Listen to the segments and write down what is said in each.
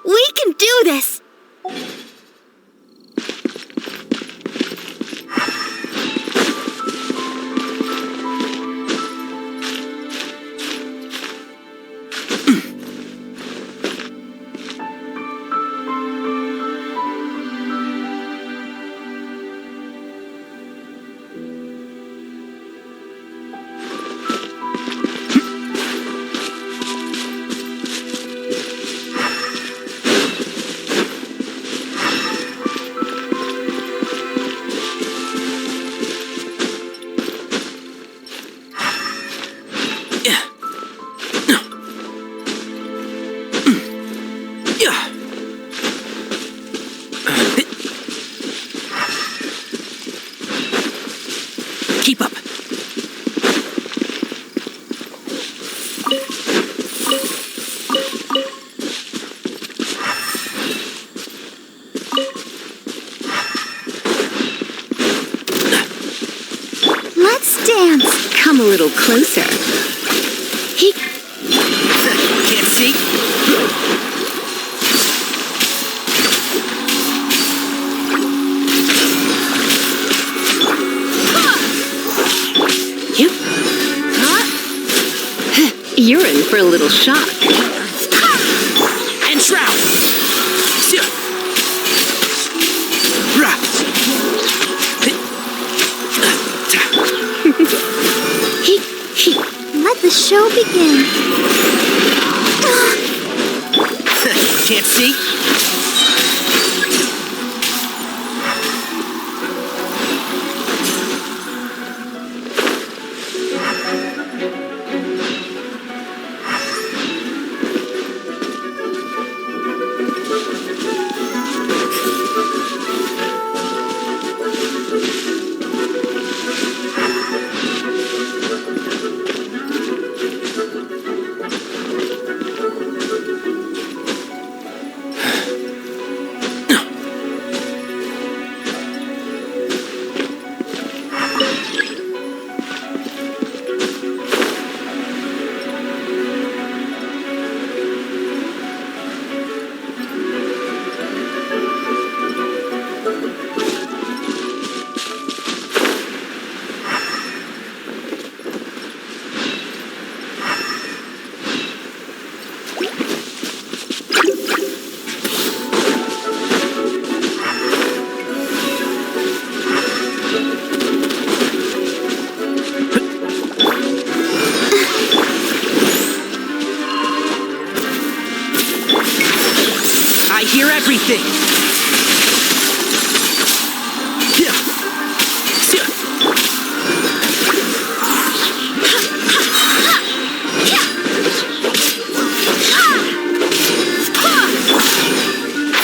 We can do this! Keep up. Let's dance. Come a little closer. Can't see? You're in for a little shock. And shroud! Let the show begin. Can't see?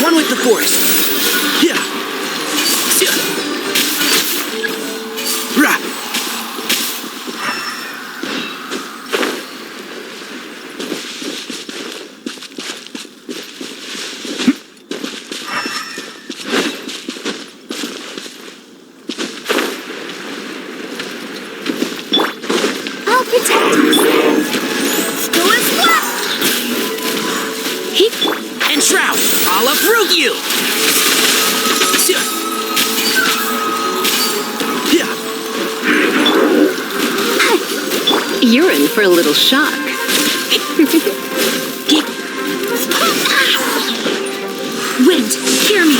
One with the force. Rah. I'll protect us. Go as what? And Shroud, I'll uproot you! You're in for a little shock. Wind, hear me.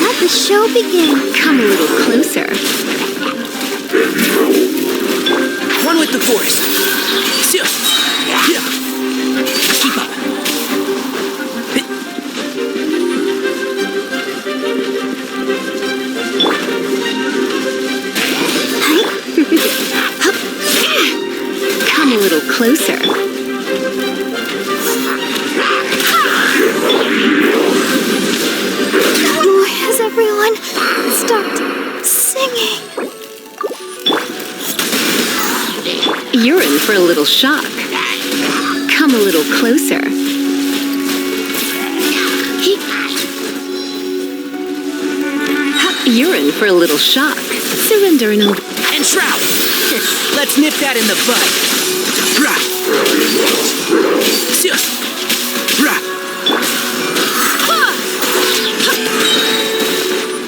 Let the show begin. Come a little closer. One with the force. Keep up. Come a little closer. Why has everyone stopped singing? You're in for a little shock. Come a little closer. You're in for a little shock. Surrender and And Shroud! Let's nip that in the bud.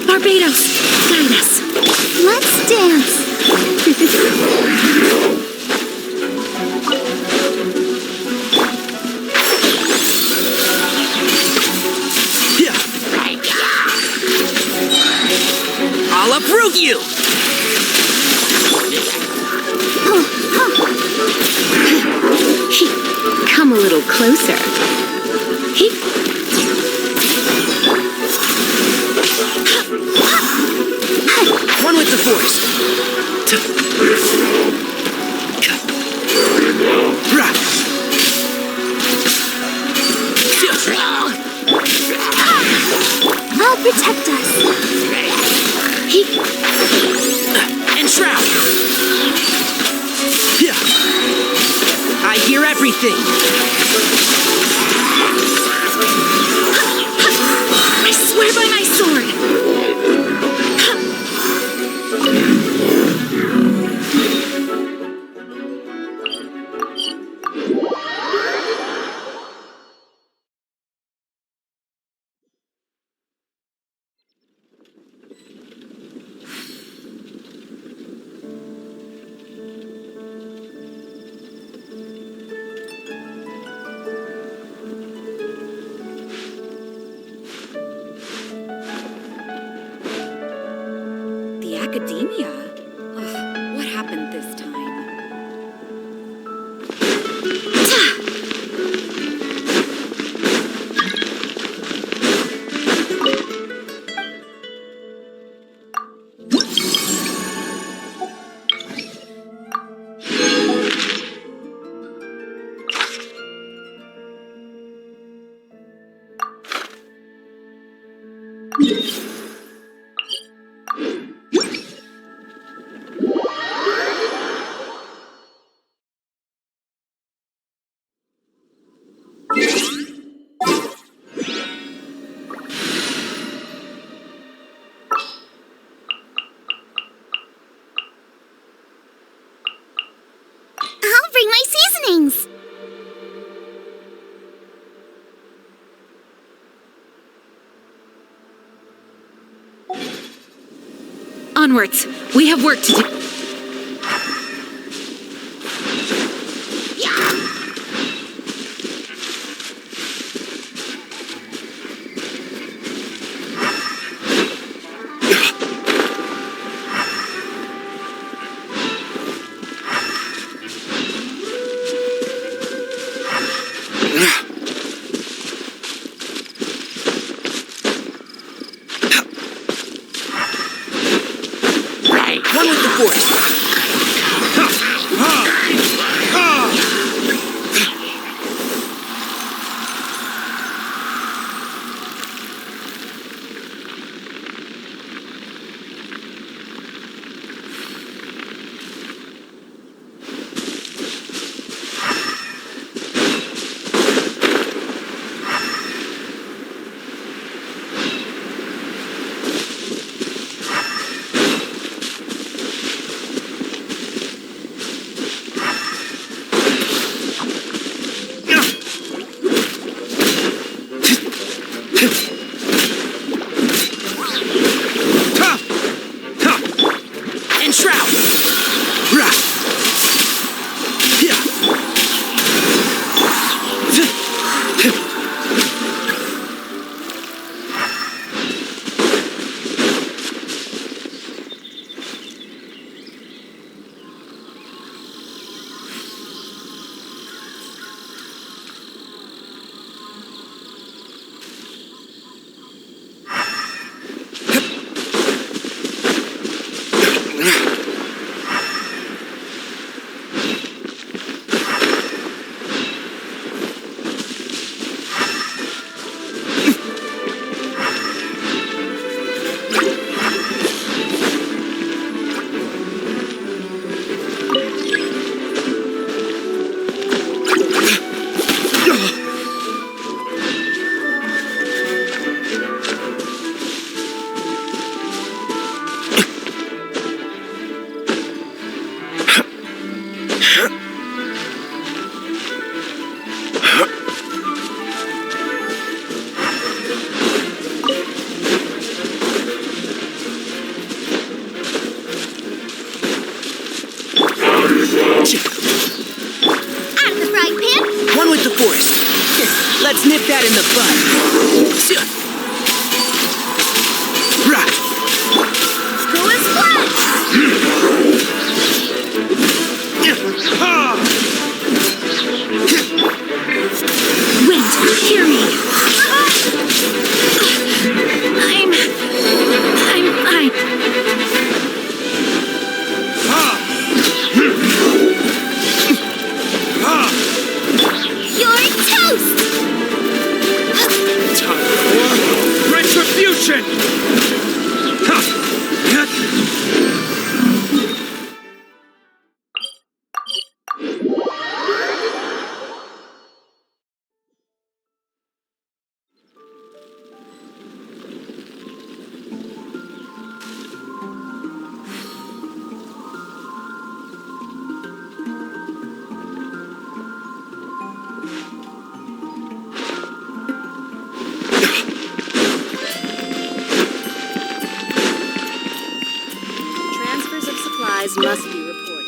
Barbados, guide us. Let's dance. I'll uproot you! Come a little closer. One with the force. I'll protect us. And Shroud! I hear everything. I swear by my sword. Academia? Ugh, what happened this time? I'll bring my seasonings. Onwards! We have work to do. Out of the frying pan. One with the force. Let's nip that in the bud. Go and splash. Wait, hear me. I'm fine. You're toast. Time for retribution! Transfers of supplies must be reported.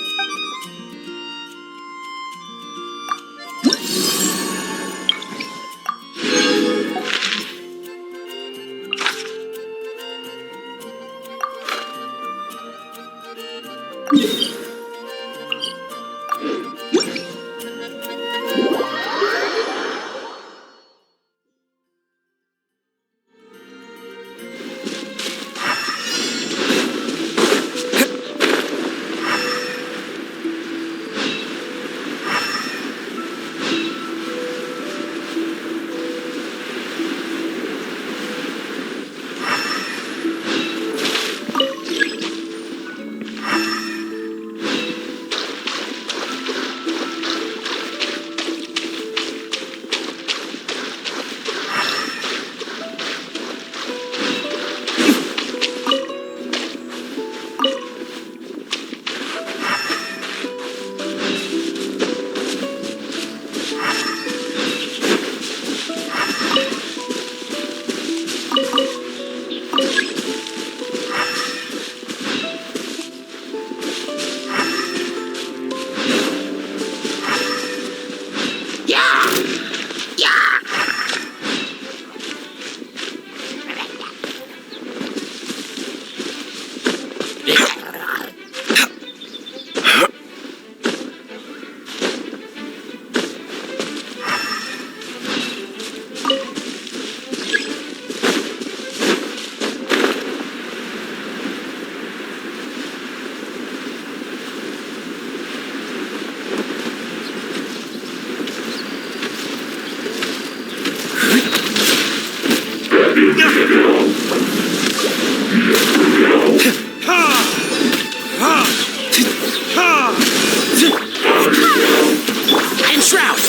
Enshroud!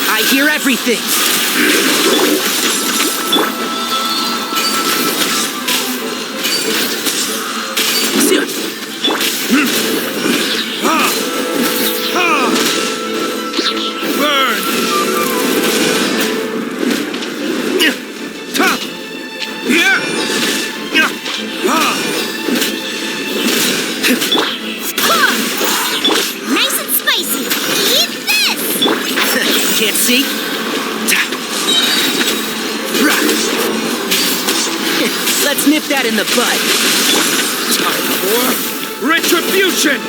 I hear everything! Burn! Nice and spicy. Eat this. Can't see? Let's nip that in the bud. Time for retribution!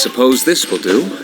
suppose this will do.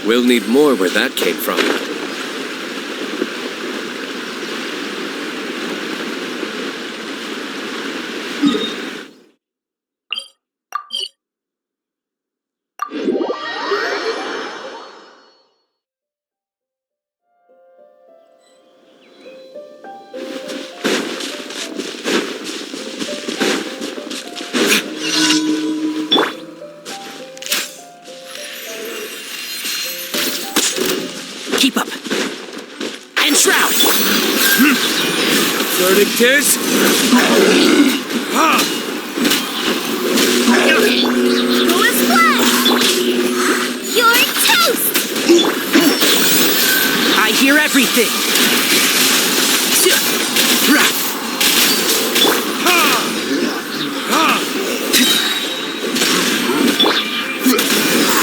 We'll need more where that came from. Keep up. And shroud. Verdict is... Ha! Full splash! You're toast! I hear everything.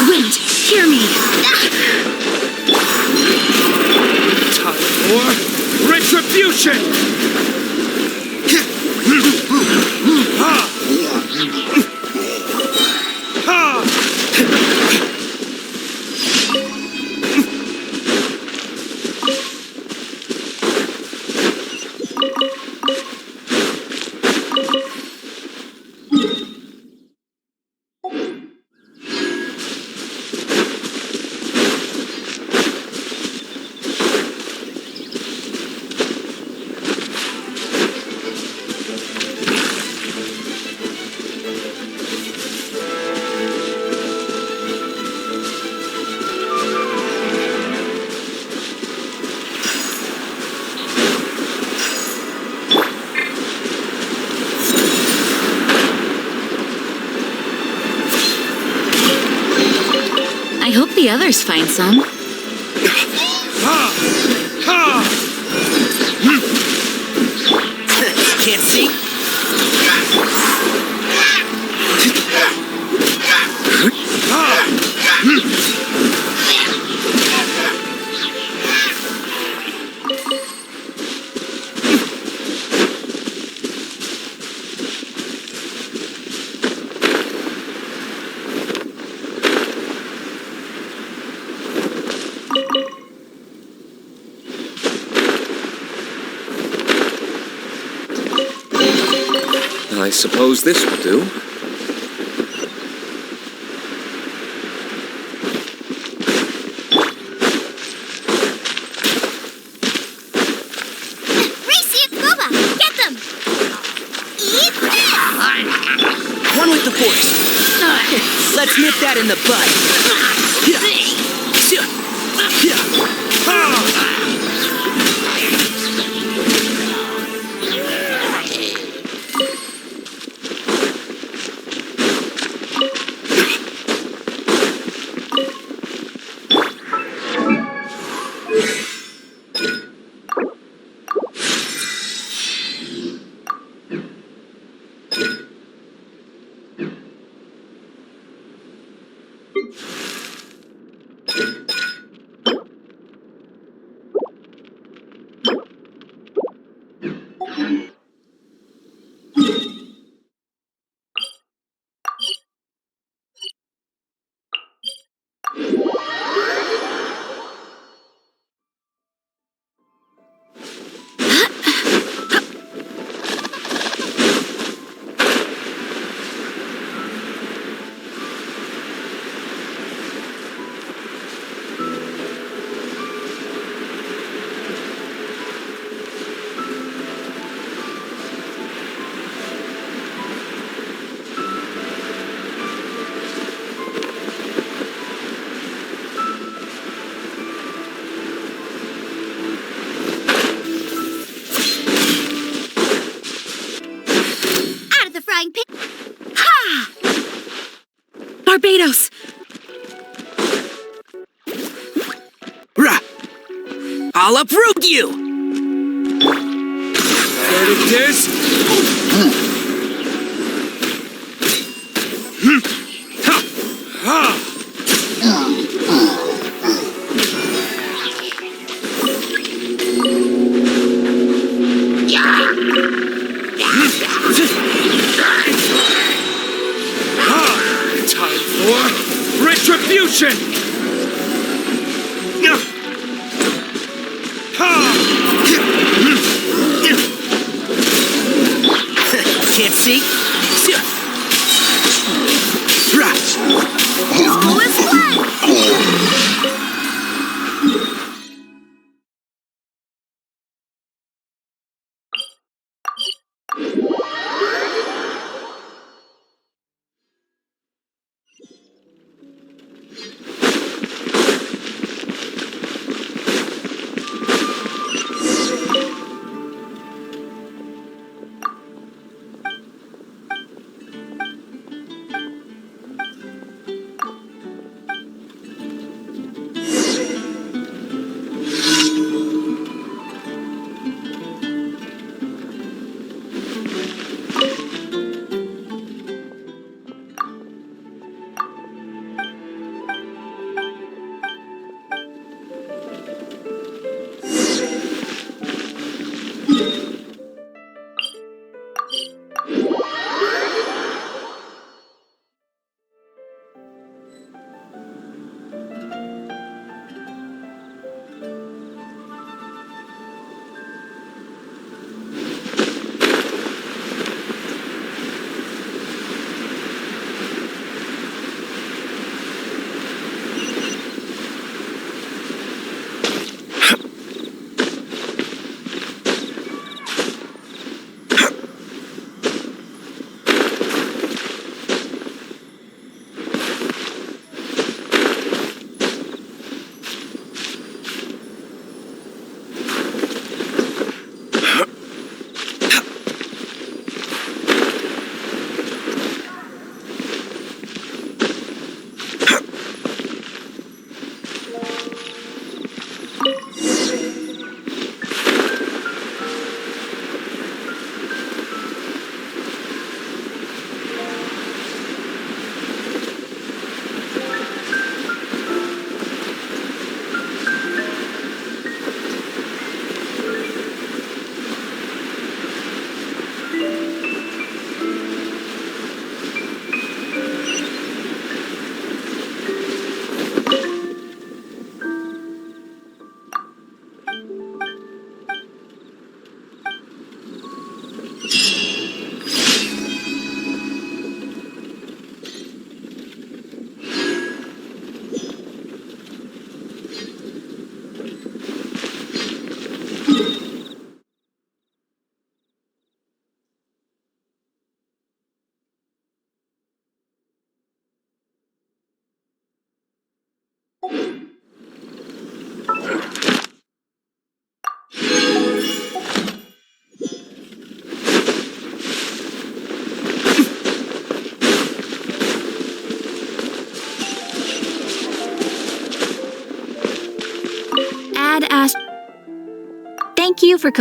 Wait, hear me. Time for retribution! Ha! Ha! I hope the others find some. Ha! Ha! Can't see? I suppose this will do. Racy and Boba! Get them! Eat this! One with the force. Let's nip that in the bud. Barbados! Rah! I'll uproot you! Verdict is... Ha! Time for retribution! Can't see? Full is flat. Ad Ast. Thank you for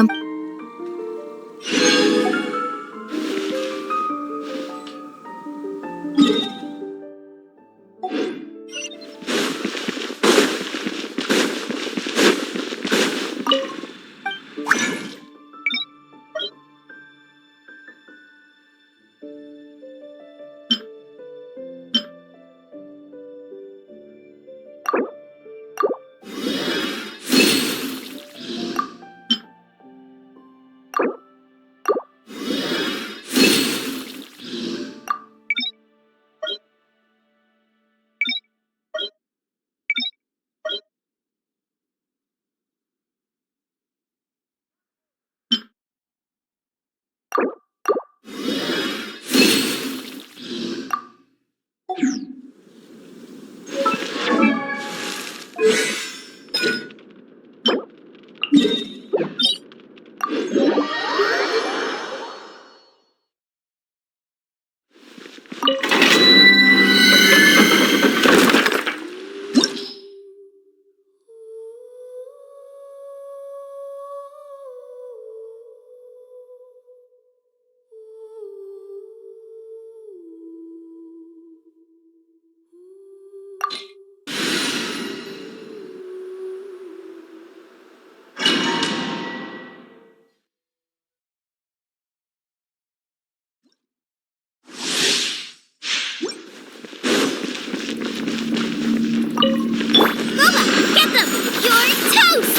You're toast!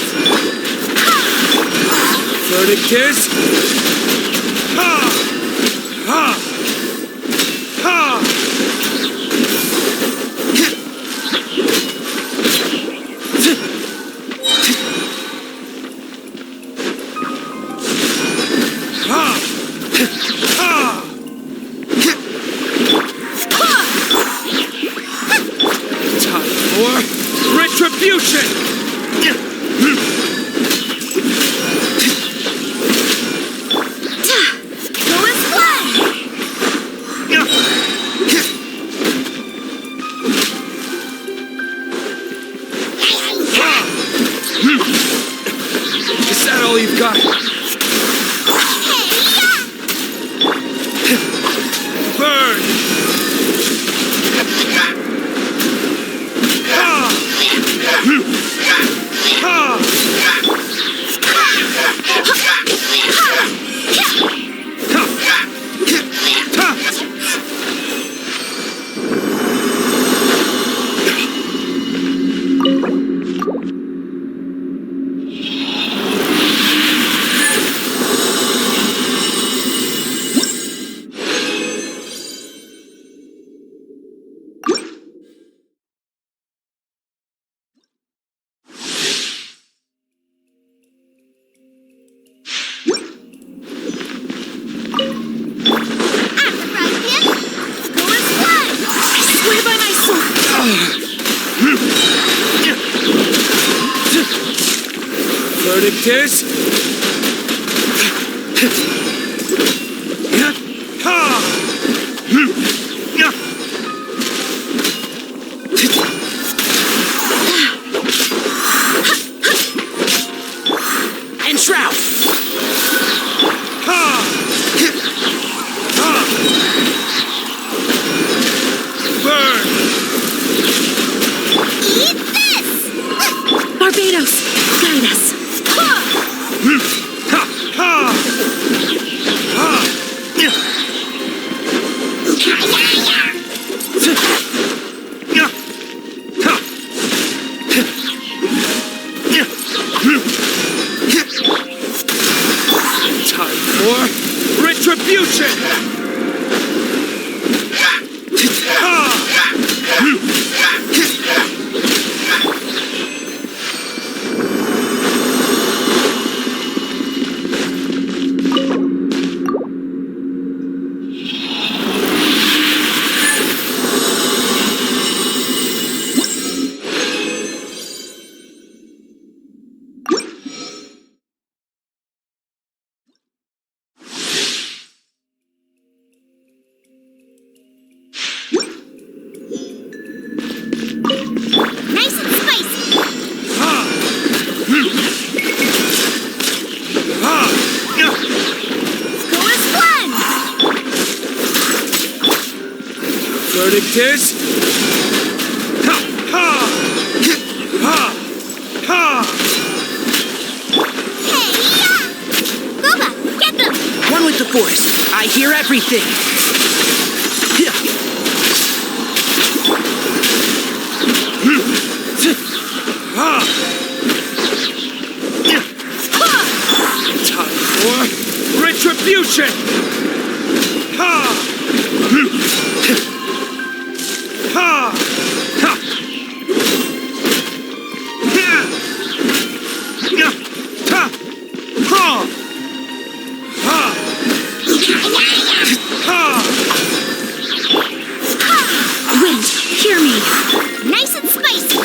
Verdict is... Ha! Ha! Ha! Ha! Ha! Time for retribution! Go as one! Is that all you've got? Burn! Ha! Ha! Verdict is... Ha! And shroud! Ha! Ha! Burn! Eat this! Barbados, guide us. Ha! Ha! Ha! Time for retribution! Ha! Nice and spicy! Ha! Ha! Go as one! Verdict is... Ha! Ha! Ha! Ha! Hey-ya! Boba, get them! One with the force. I hear everything. Ha! Time for retribution! Ha! Ha! Ha! Ha! Ha! Ha! Ha! Wind, hear me. Nice and spicy!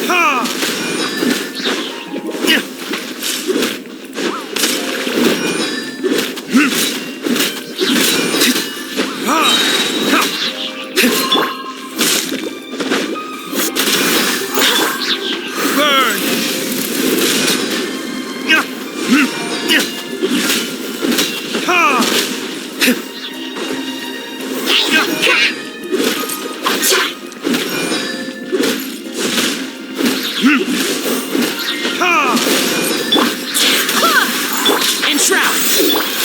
Ha! Burn! Ha! Ha! Enshroud!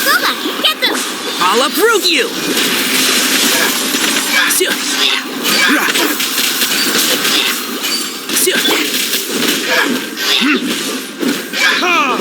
Boba, get them! I'll uproot you! Ha!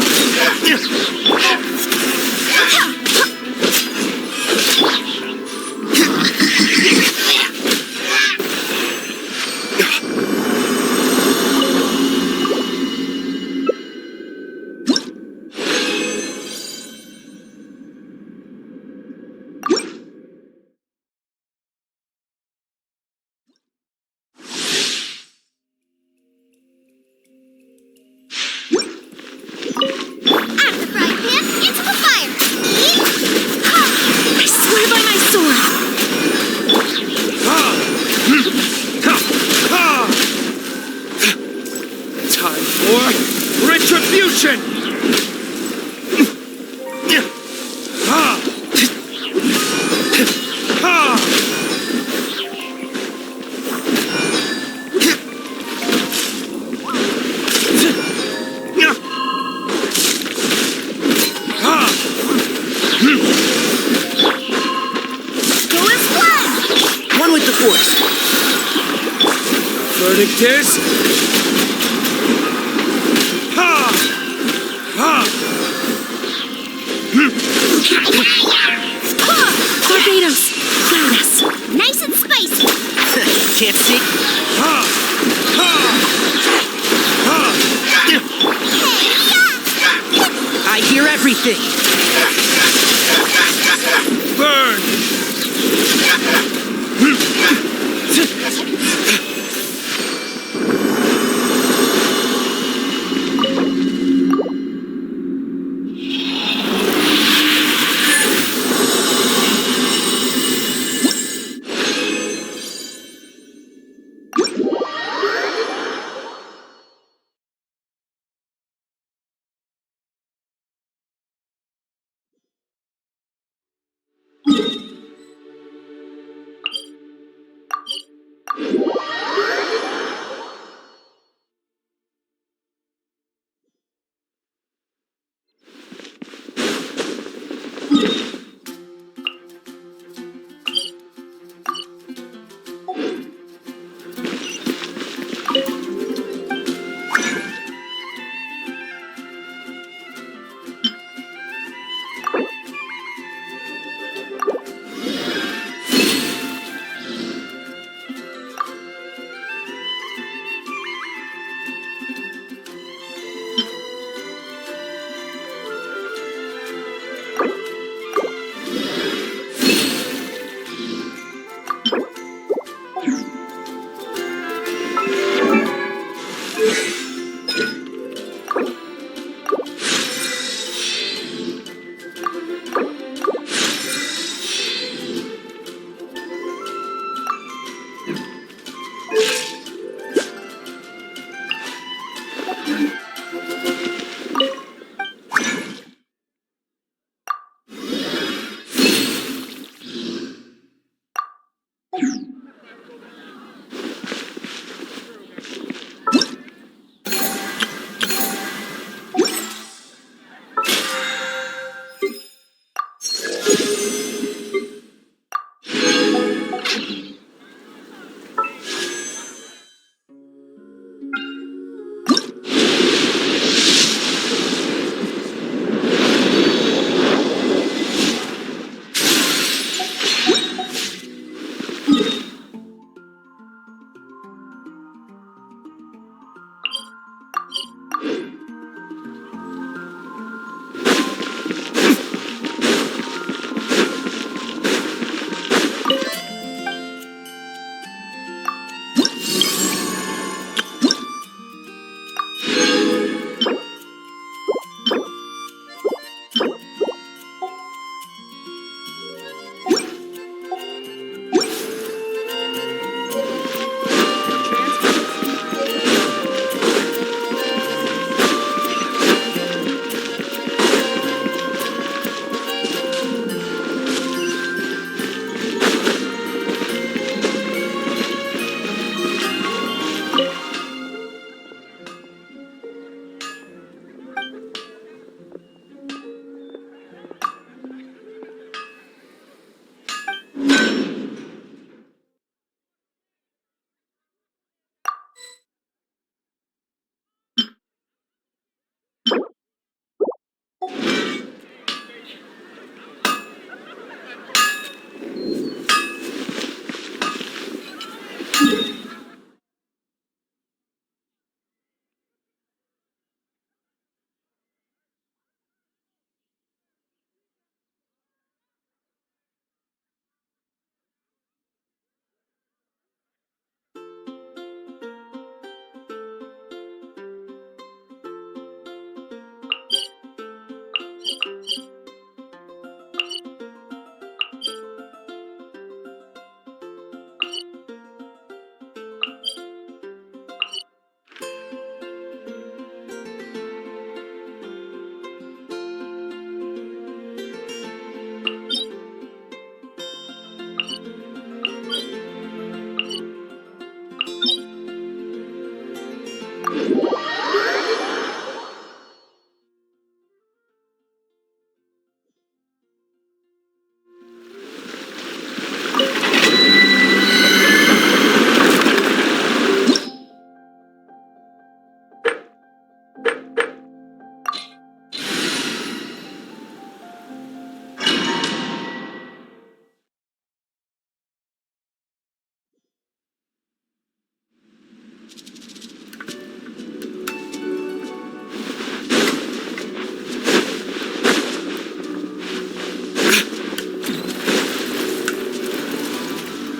Out of the frying pan, into the fire! I swear by my sword! Ha! Ha! Ha! Time for retribution! Ha! Ha! Go as one! One with the force. Verdict is... Ha! Ha! Barbados! Cloud us! Nice and spicy! Can't see. Ha! Ha! Ha! I hear everything. Burn!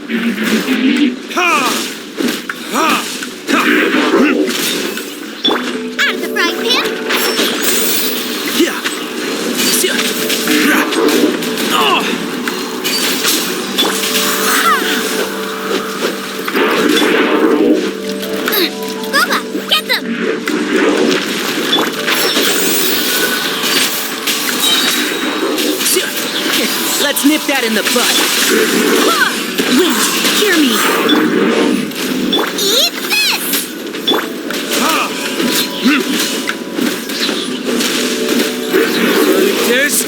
Ha! Ha! Out of the frying pan. Yeah. Oh! Boba, get them! Let's nip that in the bud. Wait, hear me. Eat this! Ha! Burning disc.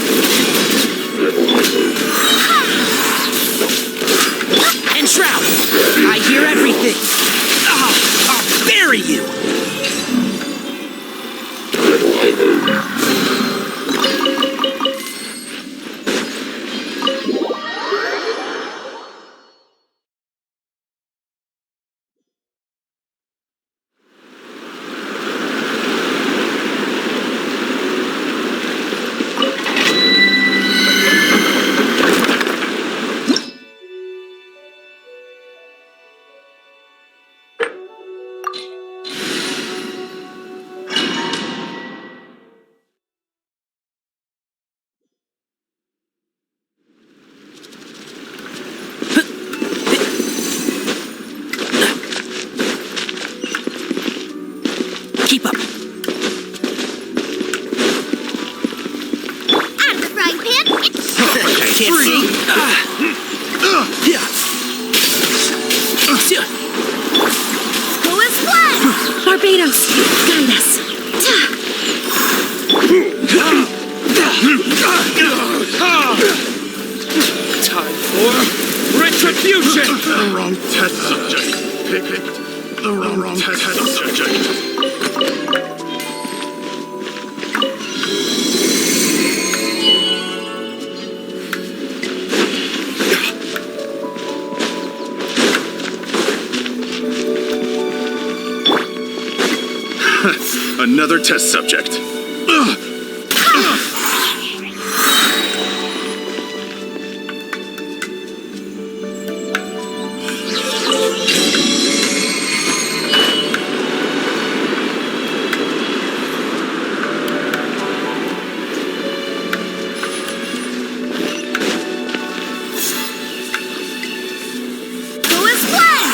And Shroud, I hear everything. I'll bury you. Keep up. Out of the frying pan. Can't see. Go as one! Barbados, guide us. Time for retribution! The wrong test subject. Picked the wrong test subject. Another test subject. Go as one!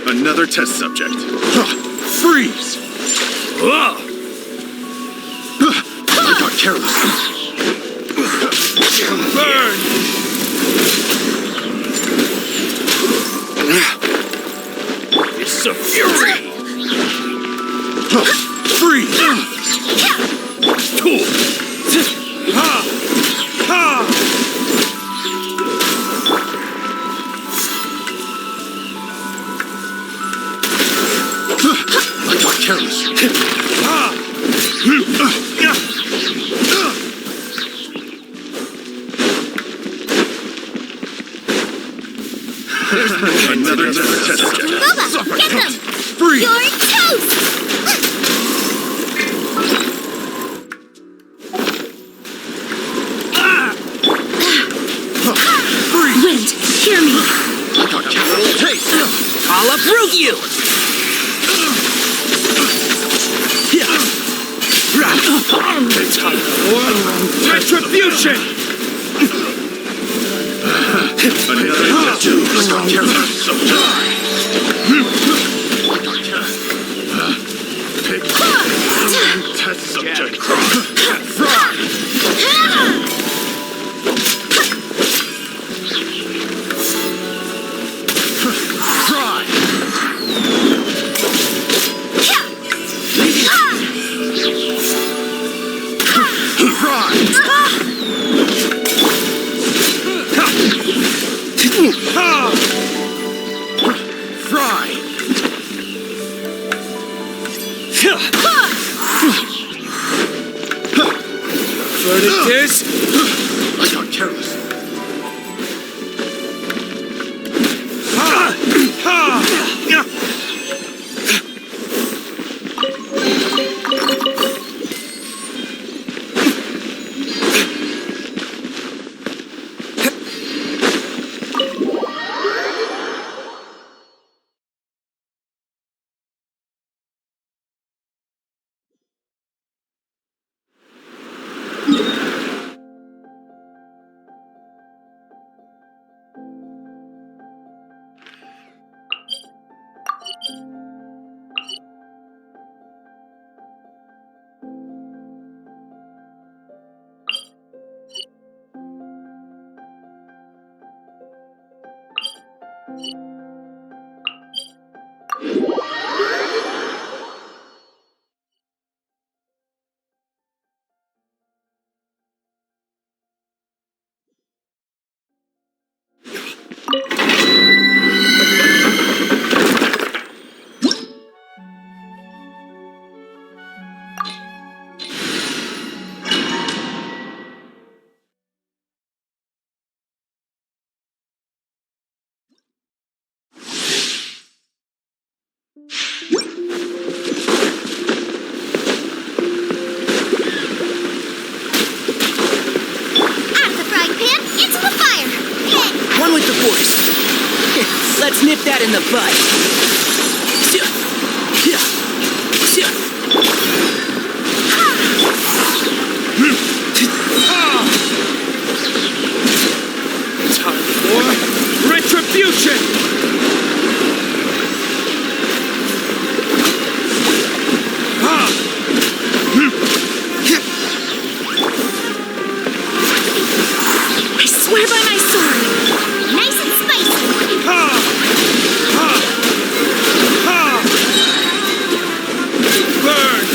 Another test subject. Freeze! I got careless. Burn! It's a fury! Freeze! Ha! Ha! I got careless. Another test subject. Boba, get them! Freeze! You're toast! Wind, hear me. I got careless. Taste. I'll uproot you. Time for retribution! Another test of time. Pick test subject. Verdict is... I got careless. Let's nip that in the bud. Time for retribution! I swear by my sword. Nice and spicy. Burn!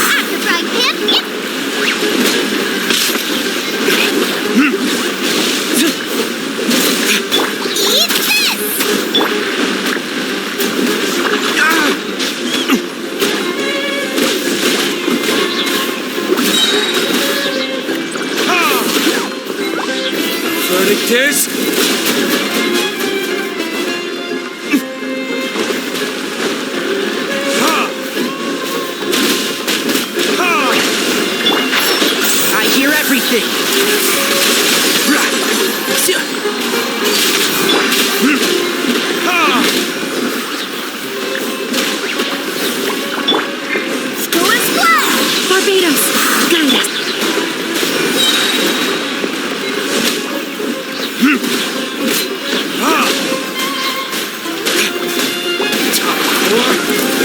At the frying pan. Eat this! Verdict is... I hear everything. School is blood! Barbados, guide us.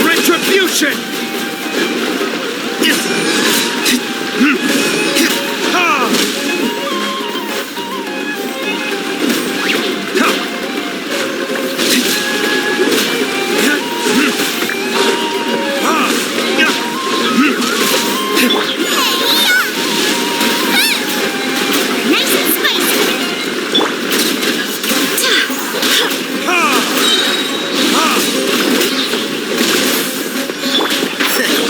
Retribution! Nice and spicy.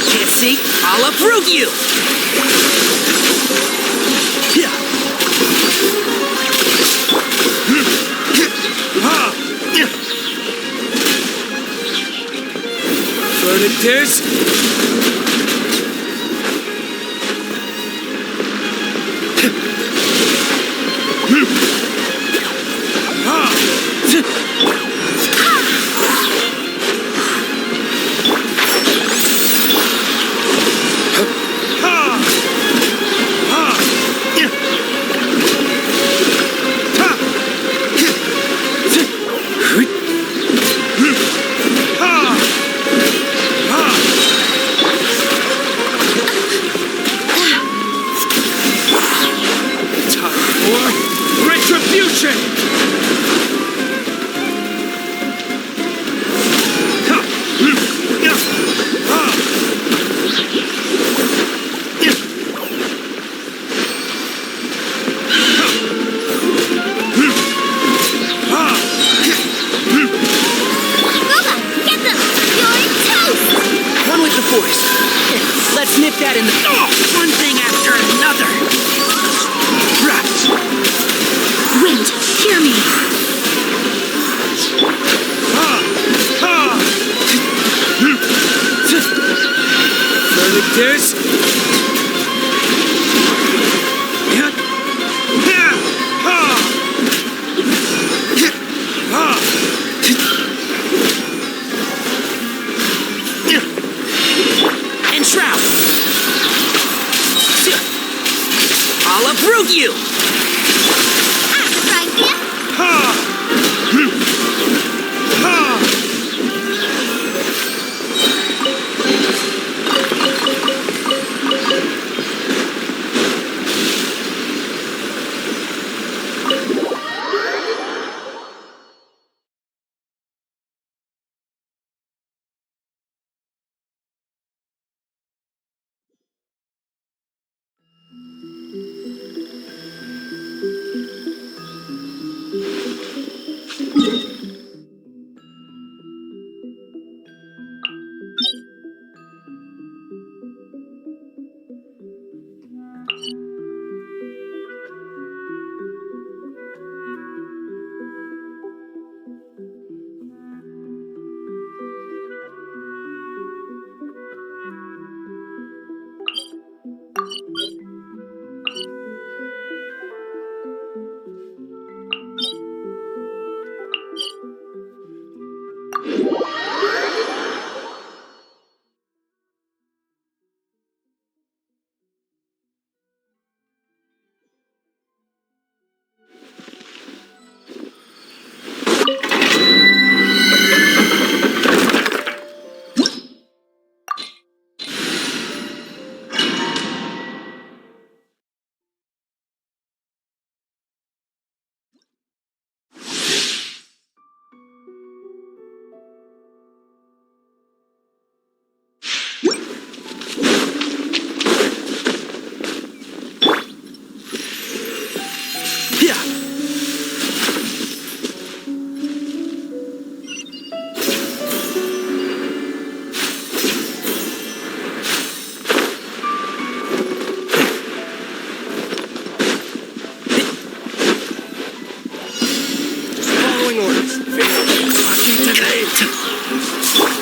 Can't see? I'll uproot you! Verdict is... 1 Retribution! Boba, get them! You're toast! One with the force. Let's nip that in the... Oh, one thing after another. Wait, hear me. Verdict is... And Shroud. I'll uproot you. Right here.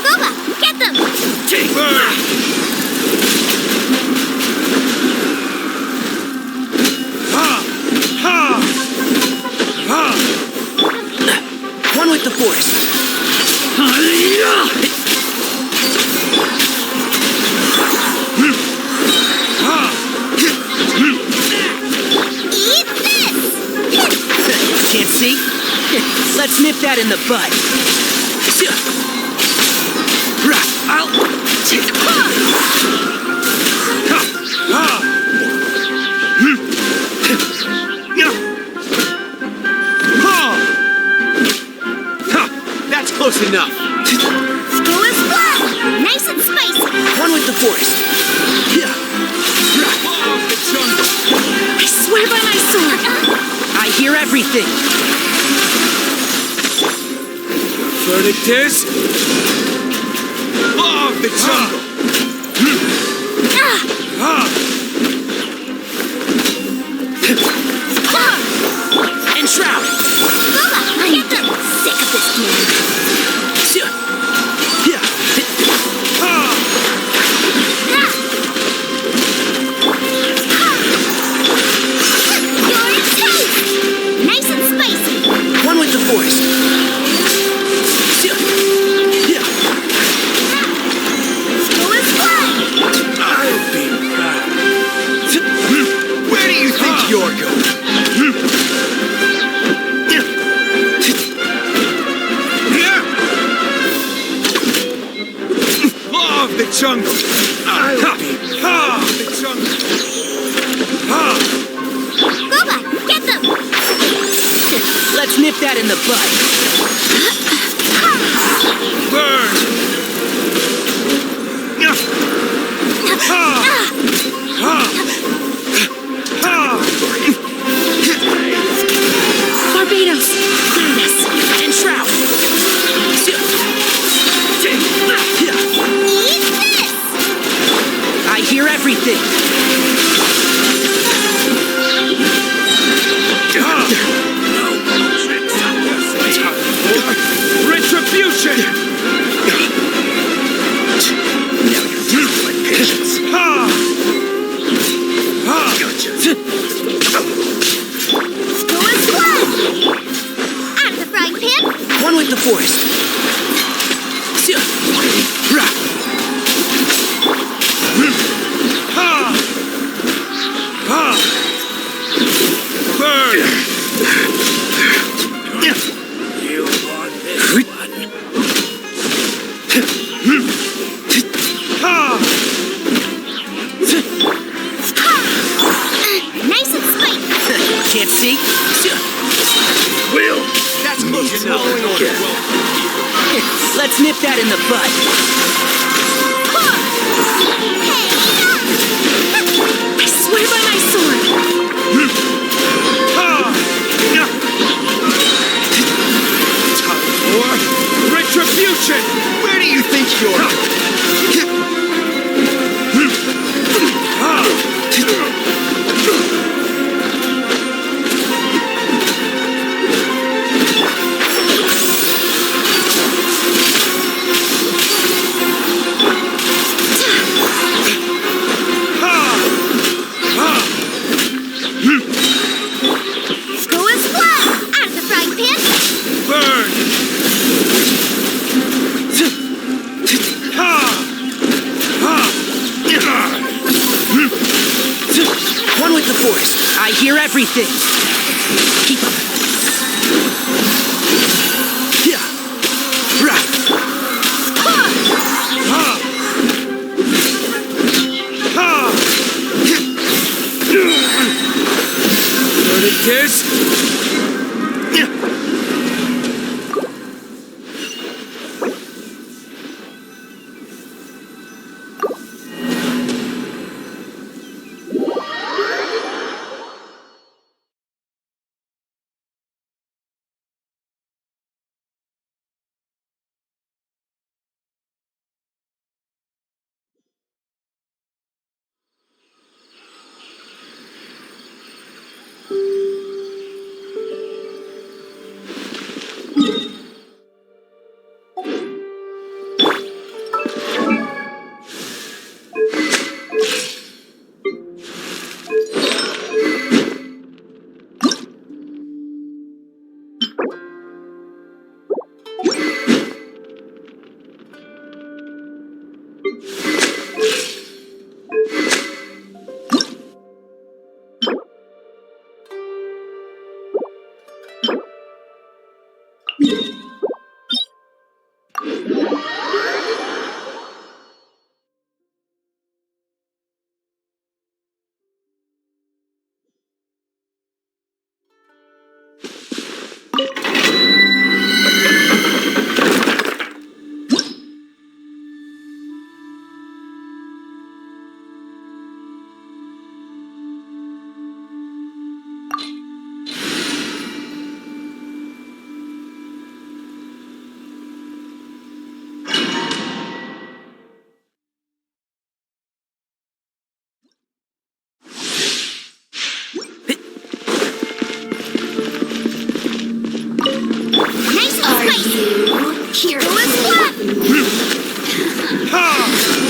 Boba, get them! One with the force. Eat this! Can't see? Let's nip that in the bud. That's close enough. School is fun! Nice and spicy! One with the force. I swear by my sword! I hear everything. Verdict is... Law of the jungle! And Shroud. Boba, get them! Sick of this game. You're toast! Nice and spicy! One with the force. School is fun! I'll be back. Where do you think you're going? Law of the jungle! I'll be Law of the jungle! Boba, get them! Let's nip that in the bud. Burn! Barbados! Goodness! And shroud. I hear everything. Retribution! Now you're testing my patience. Gotcha. Go as well! Out of the frying pan! One with the forest. Burn! You want this one? Nice and spicy! Can't see? Will! That's close Needs enough. another get. Let's nip that in the bud. I swear by my sword! Time for retribution! Where do you think you're... Go as well! Out of the frying pan! Burn! One with the forest. I hear everything. Keep up. Kiss? Nice and spicy! Here, go as well!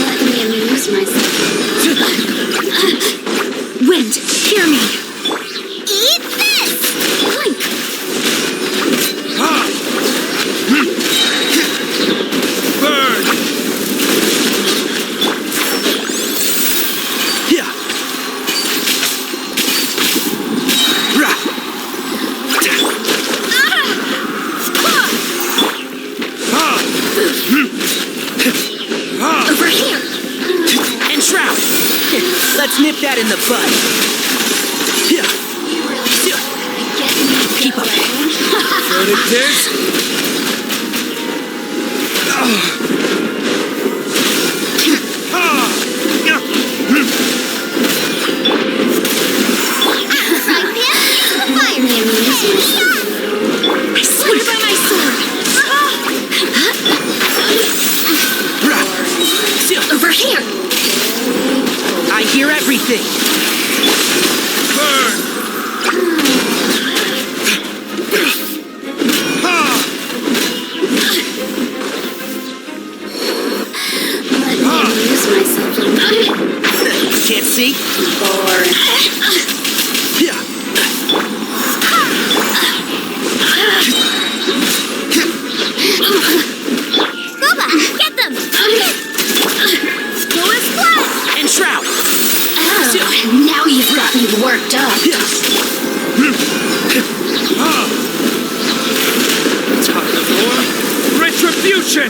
Let me amuse myself. Wind, hear me! Eat this! Blink! Burn! Over here! And shroud. Let's nip that in the bud. Keep up. Verdict is... I swear by my sword! Over here! I hear everything! Burn! Let me amuse myself a little. Can't see? Boring. Bubba, get them! Go as blood! And Shroud! Oh, now you've got me worked up. Time for retribution!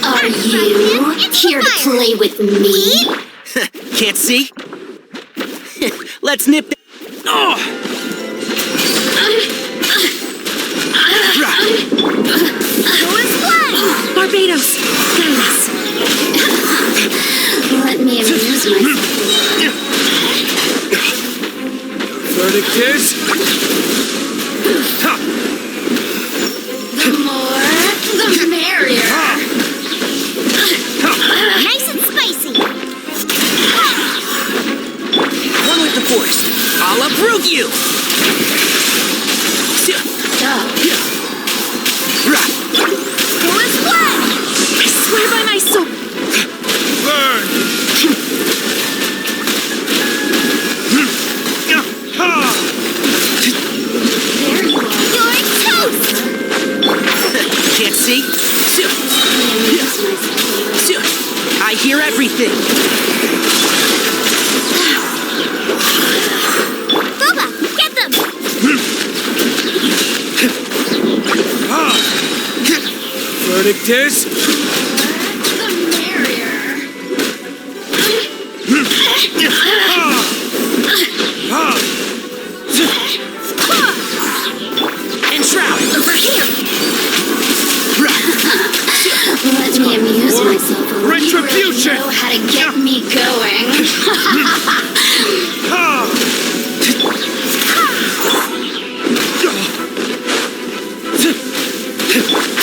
Are you here to play with me? Can't see? Let's nip it. Oh! Go as blood! Barbados, guide us. Let me amuse myself. Verdict is... The more, the merrier. Nice and spicy! One with the force. I'll approve you! Go as blood! I swear by my sword. Burn! There you are. You're toast! Can't see? Amuse myself. I hear everything! Bubba, get them! Verdict is... The merrier. And Shroud! Over here! Let me amuse myself a little. Retribution! You really know how to get me going.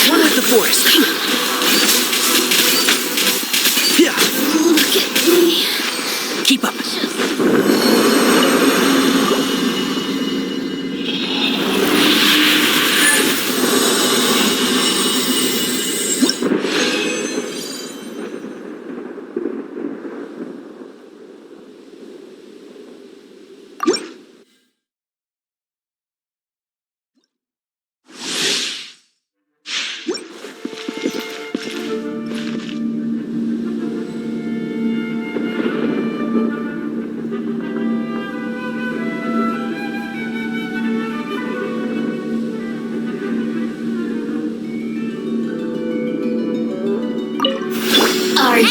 One with the force. Look at me. Keep up.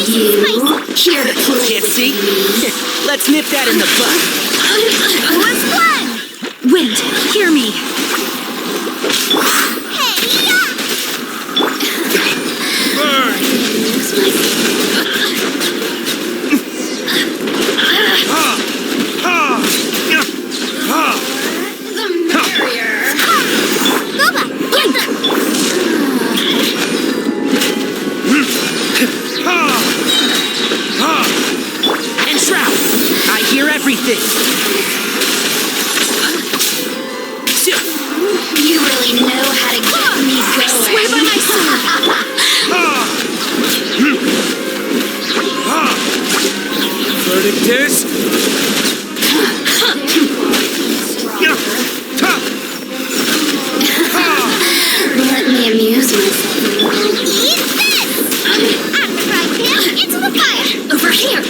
Nice and spicy. Here to play. Can't see? Let's nip that in the bud. What's fun? Wind, hear me. Hey, yeah! The merrier. Boba, get them! And Shroud, I hear everything. You really know how to get me going. Swear by my sword. Verdict is... Let me amuse myself. Eat this! Out of the frying pan, into the fire! Over here.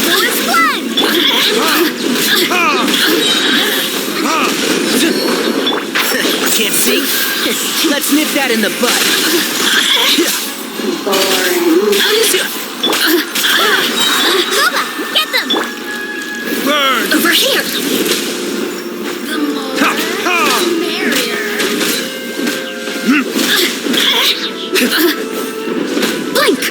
What's fun? Can't see? Let's nip that in the bud. Boba, get them! Over here. The more, the merrier. Blink.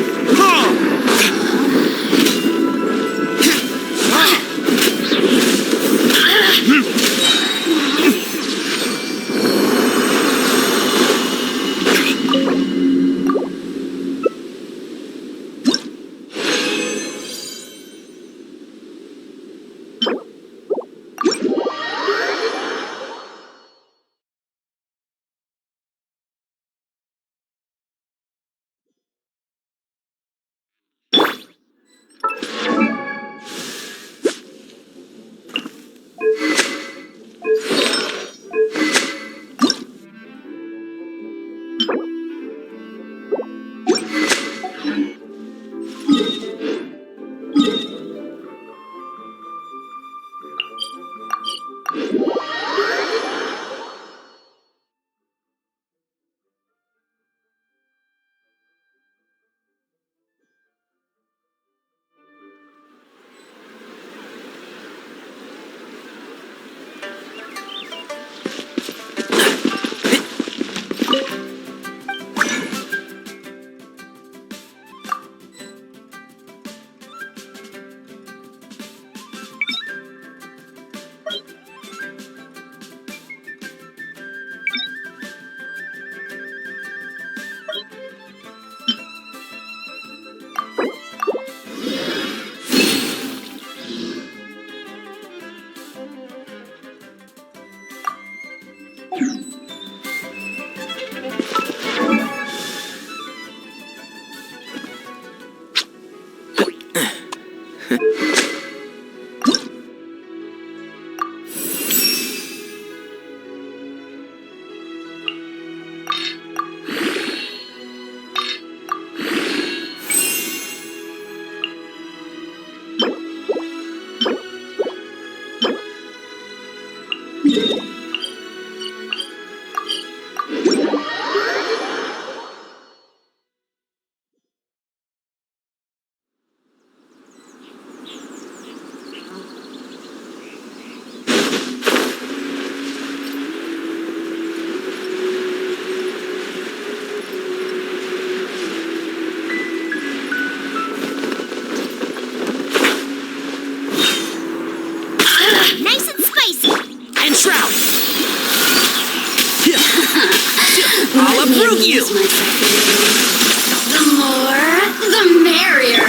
I'll uproot you! The more, the merrier.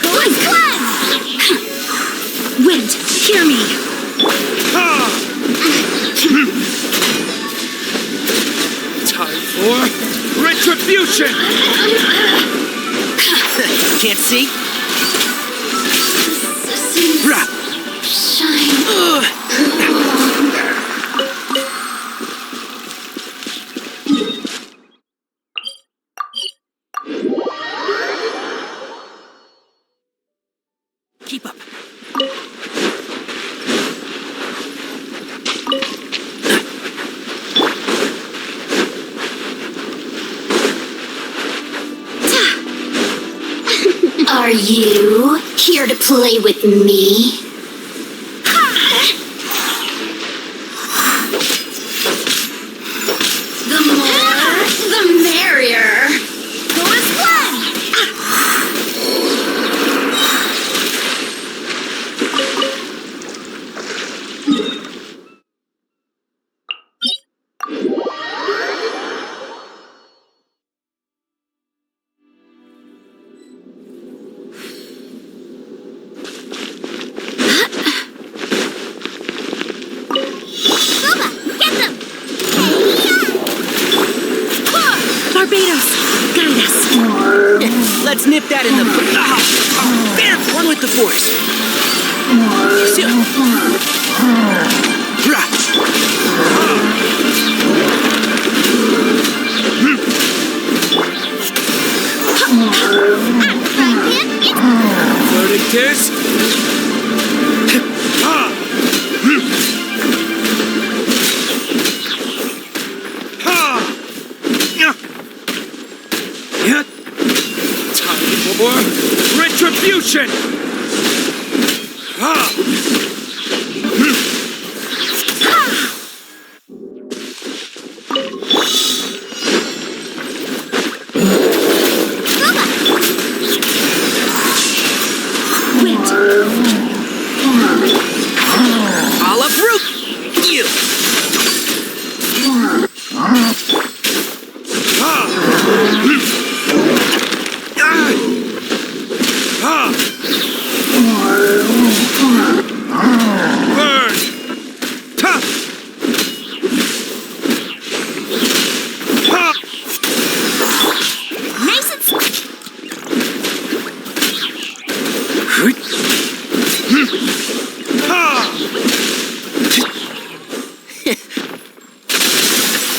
Good one! Wind, hear me. Time for retribution! Can't see? Shine. Keep up. you here to play with me? The more, the merrier. Go as planned. Let's nip that in the bud. There! One with the force. Verdict is... Retribution! I'll uproot you!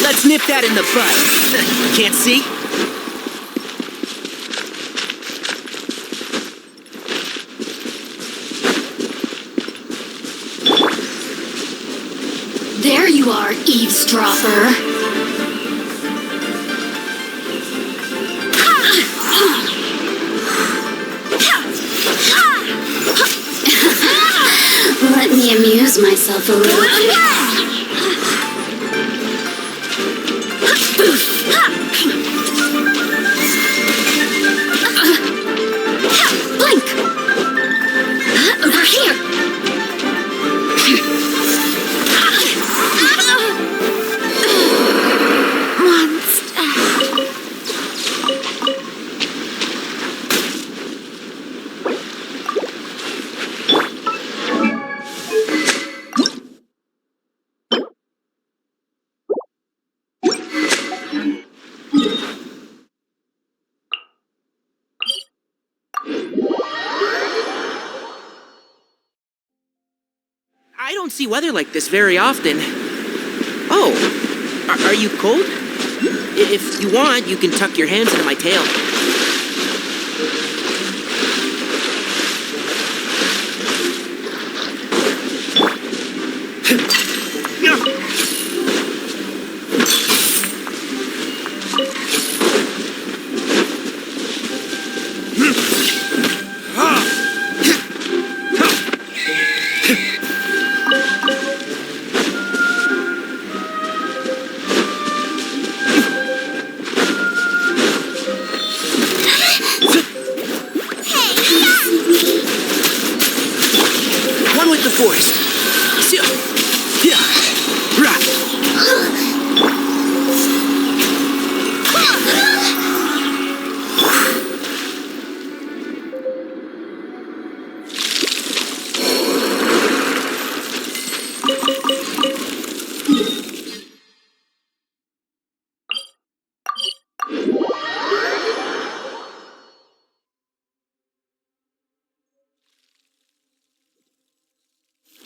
Let's nip that in the bud. Can't see? There you are, eavesdropper. Let me amuse myself a little bit. Blink! Over here! I don't see weather like this very often. Oh, are you cold? If you want, you can tuck your hands into my tail. One with the force.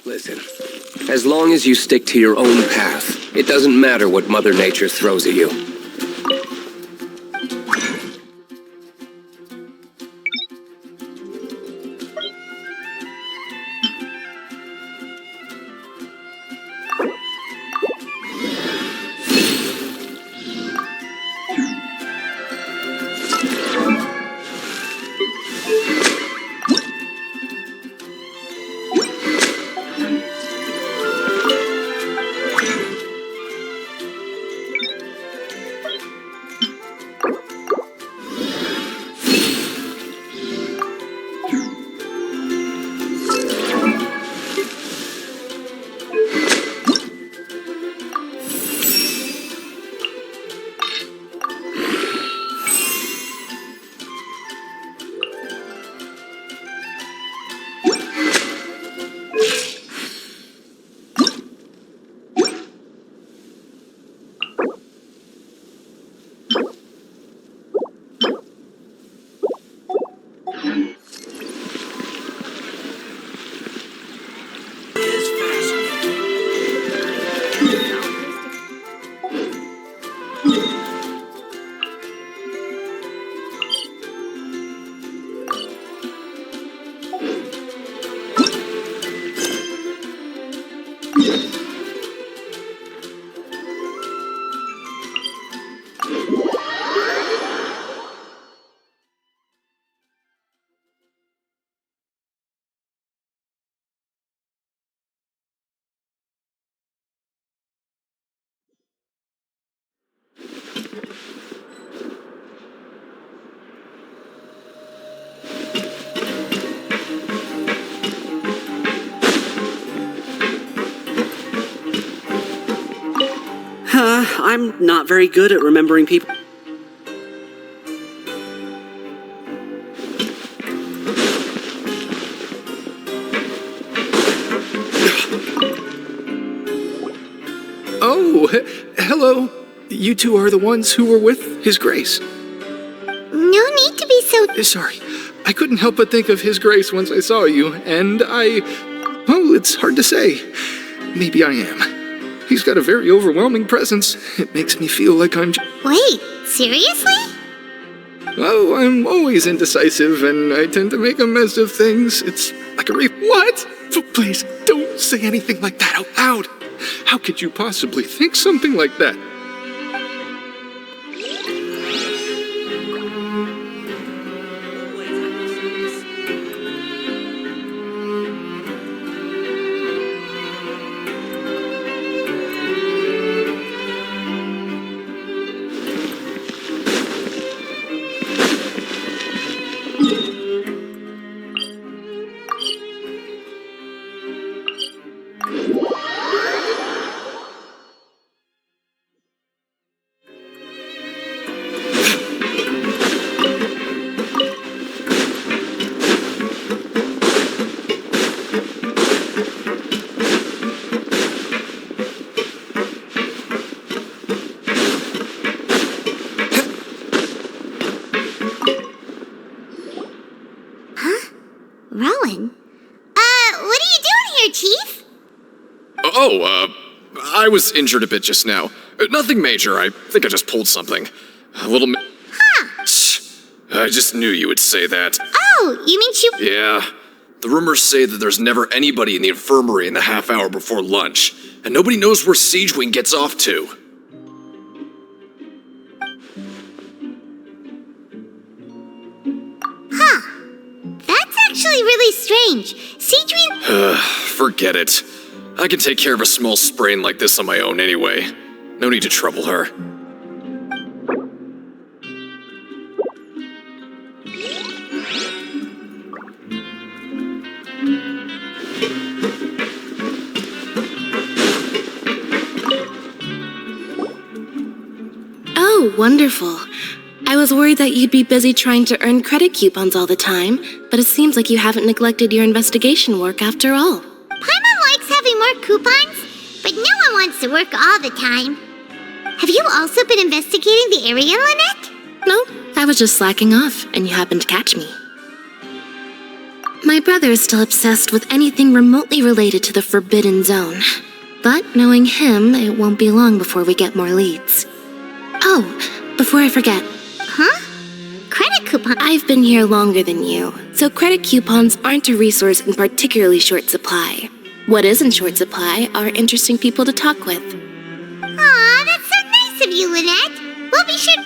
Listen, as long as you stick to your own path, it doesn't matter what Mother Nature throws at you. I'm not very good at remembering people. Oh, hello. You two are the ones who were with His Grace. No need to be so... Sorry. I couldn't help but think of His Grace once I saw you, and well, it's hard to say. Maybe I am. He's got a very overwhelming presence. It makes me feel like I'm... Wait, seriously? Oh, I'm always indecisive, and I tend to make a mess of things. It's like a What? Please, don't say anything like that out loud. How could you possibly think something like that? Rowan? What are you doing here, Chief? I was injured a bit just now. Nothing major. I think I just pulled something. A little... I just knew you would say that. Oh, you mean Yeah. The rumors say that there's never anybody in the infirmary in the half hour before lunch, and nobody knows where Siegewing gets off to. That's actually really strange. Siegewing... Forget it. I can take care of a small sprain like this on my own anyway. No need to trouble her. Oh, wonderful. I was worried that you'd be busy trying to earn credit coupons all the time, but it seems like you haven't neglected your investigation work after all. Paimon likes having more coupons, but no one wants to work all the time. Have you also been investigating the area, Lynette? No, I was just slacking off, and you happened to catch me. My brother is still obsessed with anything remotely related to the Forbidden Zone. But knowing him, it won't be long before we get more leads. Oh, before I forget. Huh? Credit coupon? I've been here longer than you, so credit coupons aren't a resource in particularly short supply. What is in short supply are interesting people to talk with. Aw, that's so nice of you, Lynette. We'll be sure...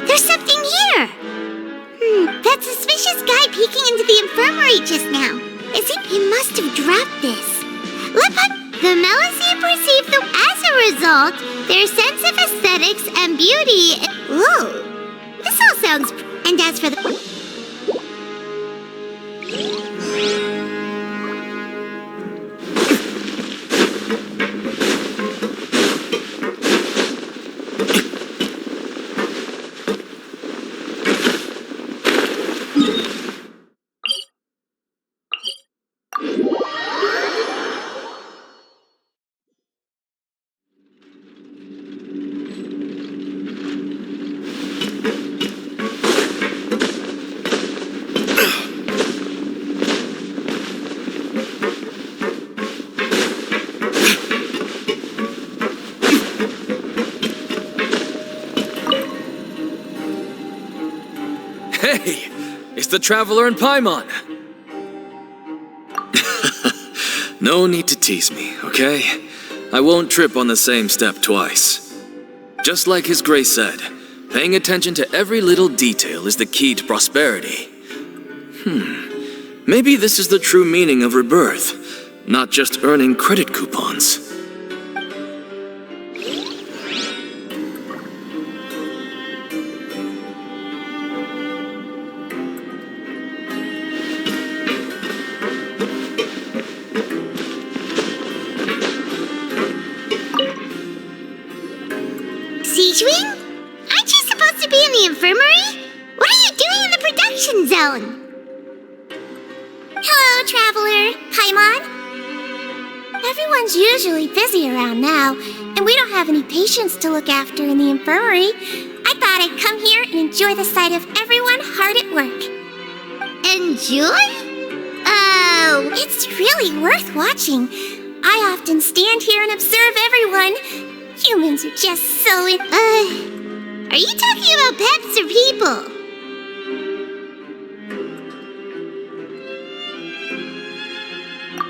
There's something here! That suspicious guy peeking into the infirmary just now. He must have dropped this. The Melissae perceive them as a result, their sense of aesthetics and beauty... Whoa! This all sounds... And as for the... It's the Traveler and Paimon! No need to tease me, okay? I won't trip on the same step twice. Just like His Grace said, paying attention to every little detail is the key to prosperity. Maybe this is the true meaning of rebirth, not just earning credit coupons. Siegewing? Aren't you supposed to be in the infirmary? What are you doing in the production zone? Hello, Traveler. Paimon? Everyone's usually busy around now, and we don't have any patients to look after in the infirmary. I thought I'd come here and enjoy the sight of everyone hard at work. Enjoy? Oh, it's really worth watching. I often stand here and observe everyone. Humans are just so are you talking about pets or people?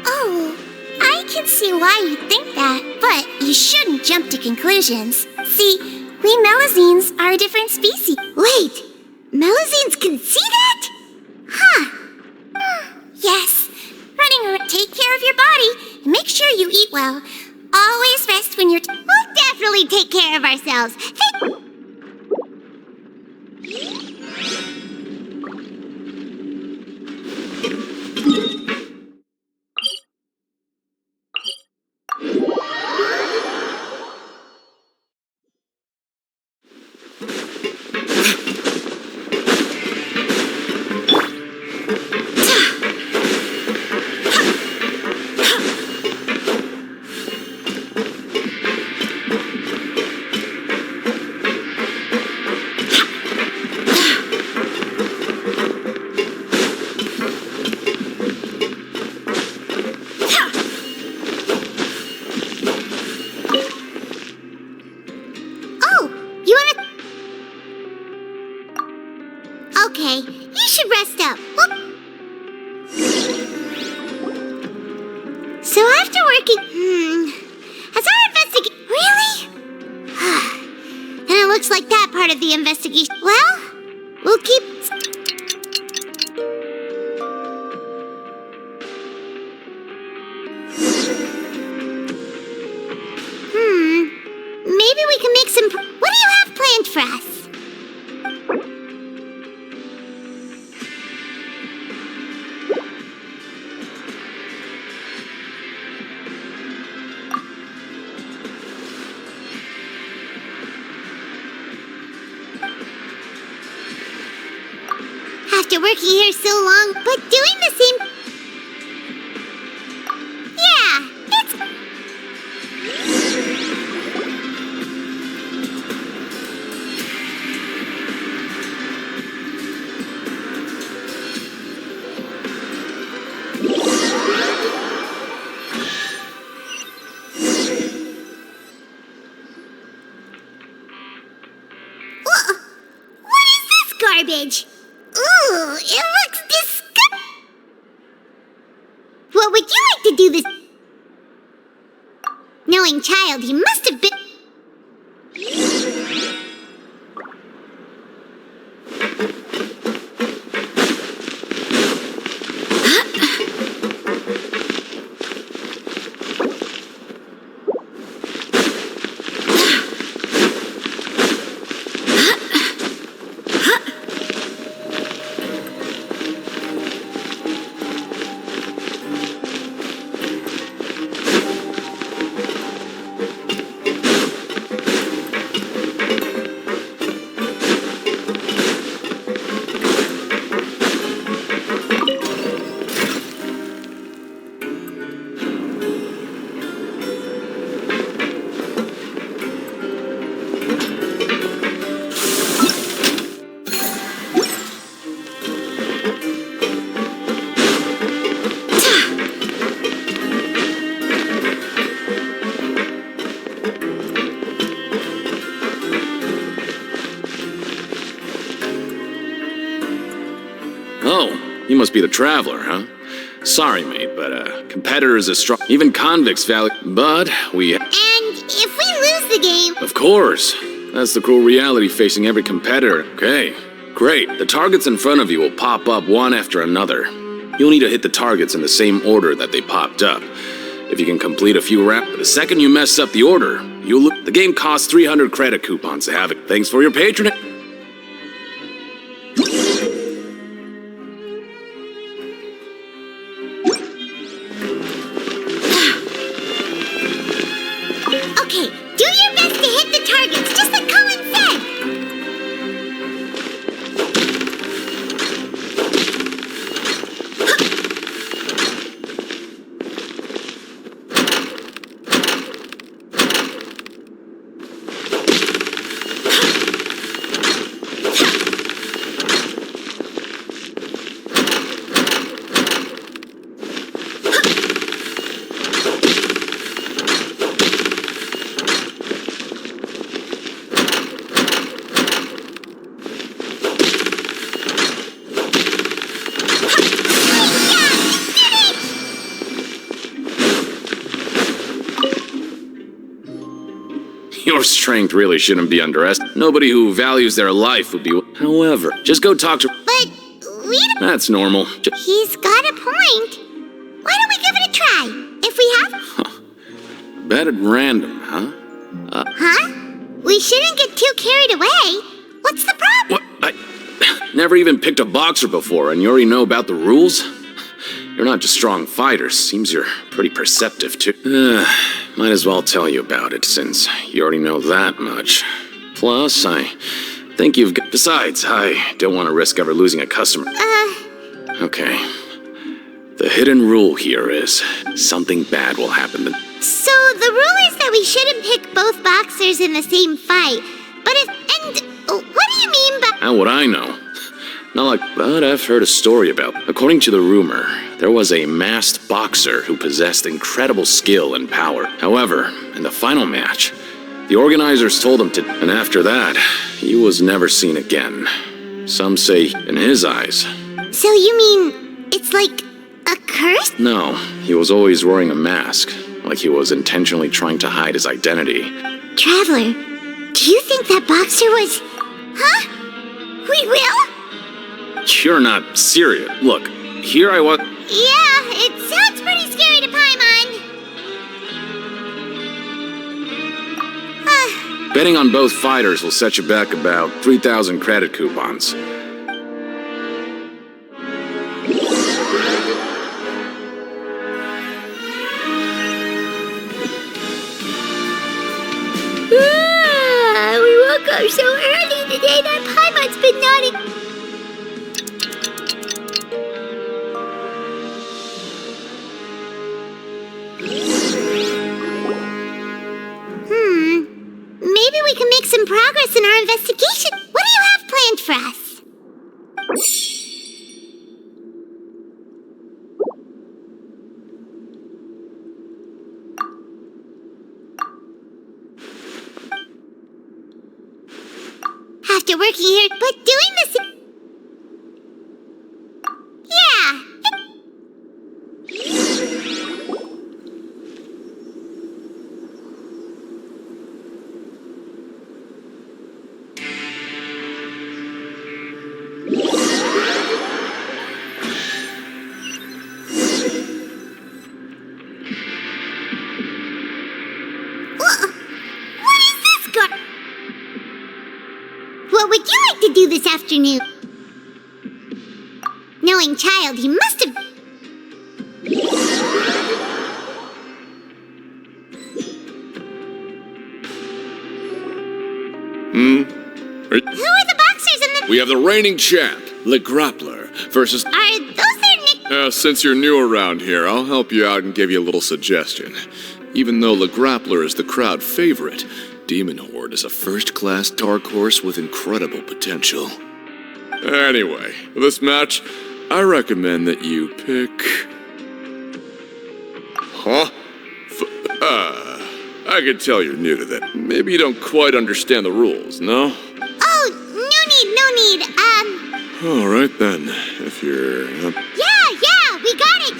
Oh, I can see why you think that, but you shouldn't jump to conclusions. See, we Melazines are a different species. Wait, Melazines can see that? Huh. Yes. Running around, take care of your body, and make sure you eat well. Always rest when you're... We'll definitely take care of ourselves. Okay, you should rest up. Whoop. So after working, has our investigation... Really? And it looks like that part of the investigation... Well, we'll keep... Maybe we can make some... What do you have planned for us? After working here so long, but doing the same... Yeah, it's... What is this garbage? Ooh, it looks disgusting. What would you like to do this? Knowing child, he must have been... Oh, you must be the Traveler, huh? Sorry, mate, but competitors are strong. Even convicts value. But we. And if we lose the game... Of course. That's the cruel reality facing every competitor. Okay, great. The targets in front of you will pop up one after another. You'll need to hit the targets in the same order that they popped up. If you can complete a few rounds, the second you mess up the order, you'll look. The game costs 300 credit coupons to have it. Thanks for your patronage. Okay, do your best to hit the targets, just like Colin said. Your strength really shouldn't be underestimated. Nobody who values their life would be. However, just go talk to. But we... That's normal. He's got a point. Why don't we give it a try? If we have... Bet at random, huh? Huh? We shouldn't get too carried away. What's the problem? What? I never even picked a boxer before, and you already know about the rules? You're not just strong fighters. Seems you're pretty perceptive, too. Might as well tell you about it, since you already know that much. Plus, I think you've got... Besides, I don't want to risk ever losing a customer. Okay. The hidden rule here is something bad will happen. So the rule is that we shouldn't pick both boxers in the same fight. But if... And what do you mean by... How would I know? Not like... But I've heard a story about... According to the rumor, there was a masked boxer who possessed incredible skill and power. However, in the final match, the organizers told him to... And after that, he was never seen again. Some say in his eyes. So you mean it's like a curse? No, he was always wearing a mask. Like he was intentionally trying to hide his identity. Traveler, do you think that boxer was... Huh? We will? You're not serious. Look, here I was... Yeah, it sounds pretty scary to Paimon. Betting on both fighters will set you back about 3,000 credit coupons. We woke up so early today that Paimon's been nodding. Maybe we can make some progress in our investigation. What do you have planned for us? After working here, but doing this... Yeah. What would you like to do this afternoon? Knowing child, he must have... Who are the boxers in the... We have the reigning champ, Le Grappler, versus... Are those their nick... Since you're new around here, I'll help you out and give you a little suggestion. Even though Le Grappler is the crowd favorite, Demon Horde is a first-class dark horse with incredible potential. Anyway, for this match, I recommend that you pick... Huh? I can tell you're new to that. Maybe you don't quite understand the rules, no? Oh, no need. All right then, if you're... Yeah, we got it!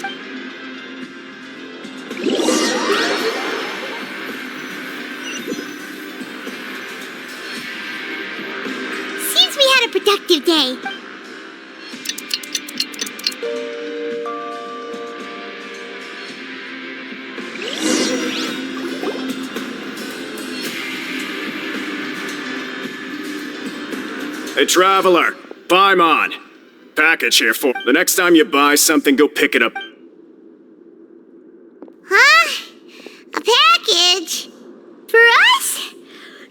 Seems we had a productive day. Hey, Traveler, Paimon. Package here for... The next time you buy something, go pick it up. Huh? A package? For us?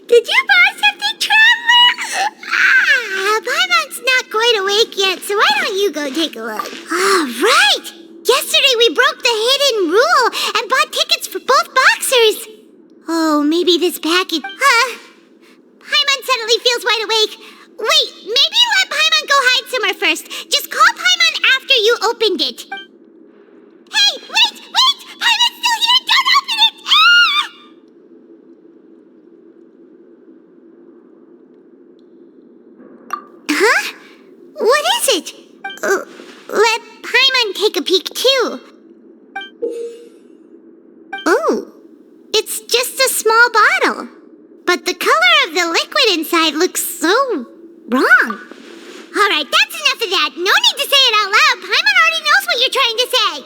Did you buy something, Traveler? Paimon's not quite awake yet, so why don't you go take a look? All right! Yesterday we broke the hidden rule and bought tickets for both boxers. Oh, maybe this package... Paimon suddenly feels wide awake. Wait, maybe let Paimon go hide somewhere first. Just call Paimon after you opened it. Hey, wait! Paimon's still here! Don't open it! Huh? What is it? Let Paimon take a peek too. Oh, it's just a small bottle. But the color of the liquid inside looks so wrong. All right, that's enough of that. No need to say it out loud. Paimon already knows what you're trying to say.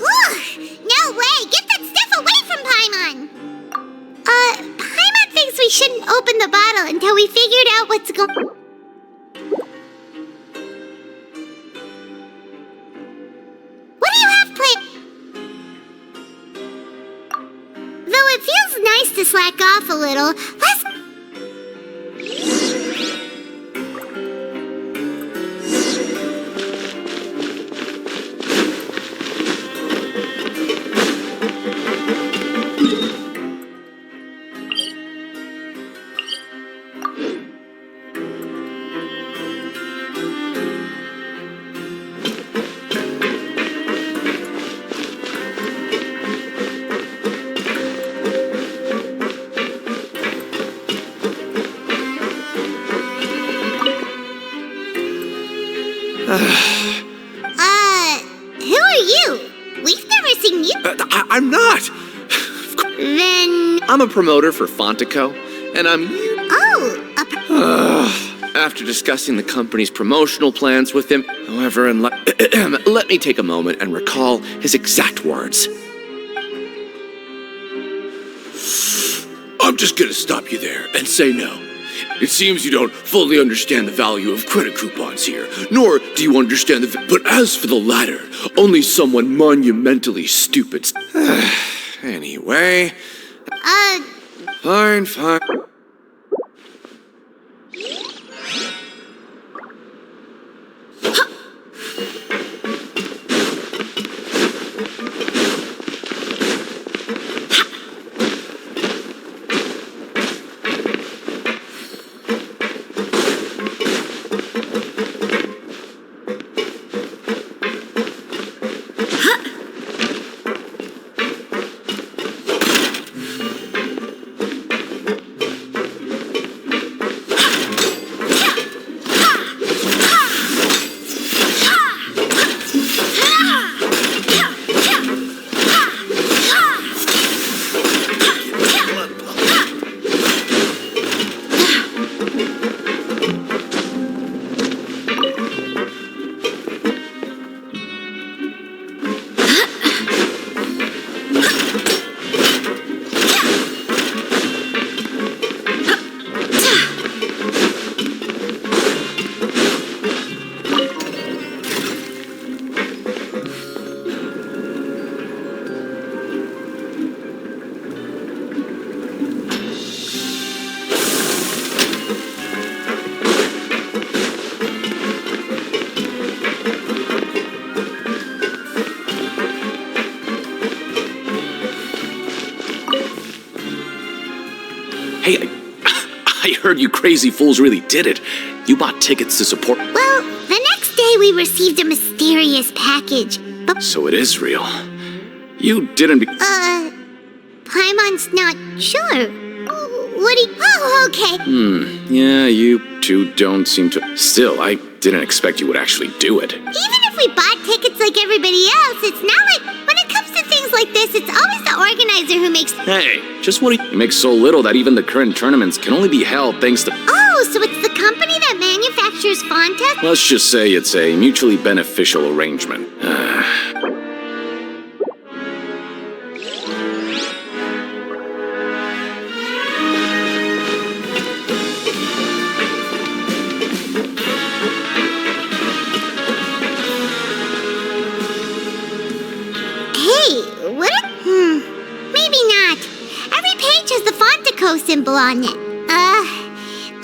Ugh, no way. Get that stuff away from Paimon. Paimon thinks we shouldn't open the bottle until we figured out what's going on. What do you have planned? Though it feels nice to slack off a little, let's... Who are you? We've never seen you. I'm not! Then... I'm a promoter for Fontico, and I'm... After discussing the company's promotional plans with him, however, and let me take a moment and recall his exact words. I'm just gonna stop you there and say no. It seems you don't fully understand the value of credit coupons here, nor do you understand but as for the latter, only someone monumentally stupid... Anyway... Fine. Hey, I heard you crazy fools really did it. You bought tickets to support... Well, the next day we received a mysterious package, but... So it is real. You didn't... Paimon's not sure. Woody. Oh, okay. Yeah, you two don't seem to... Still, I didn't expect you would actually do it. Even if we bought tickets like everybody else, it's not like... When it comes to things like this, it's always the organizer who makes... Hey, just what you make so little that even the current tournaments can only be held thanks to... Oh, so it's the company that manufactures Fontaine? Let's just say it's a mutually beneficial arrangement. Maybe not. Every page has the Fontaco symbol on it.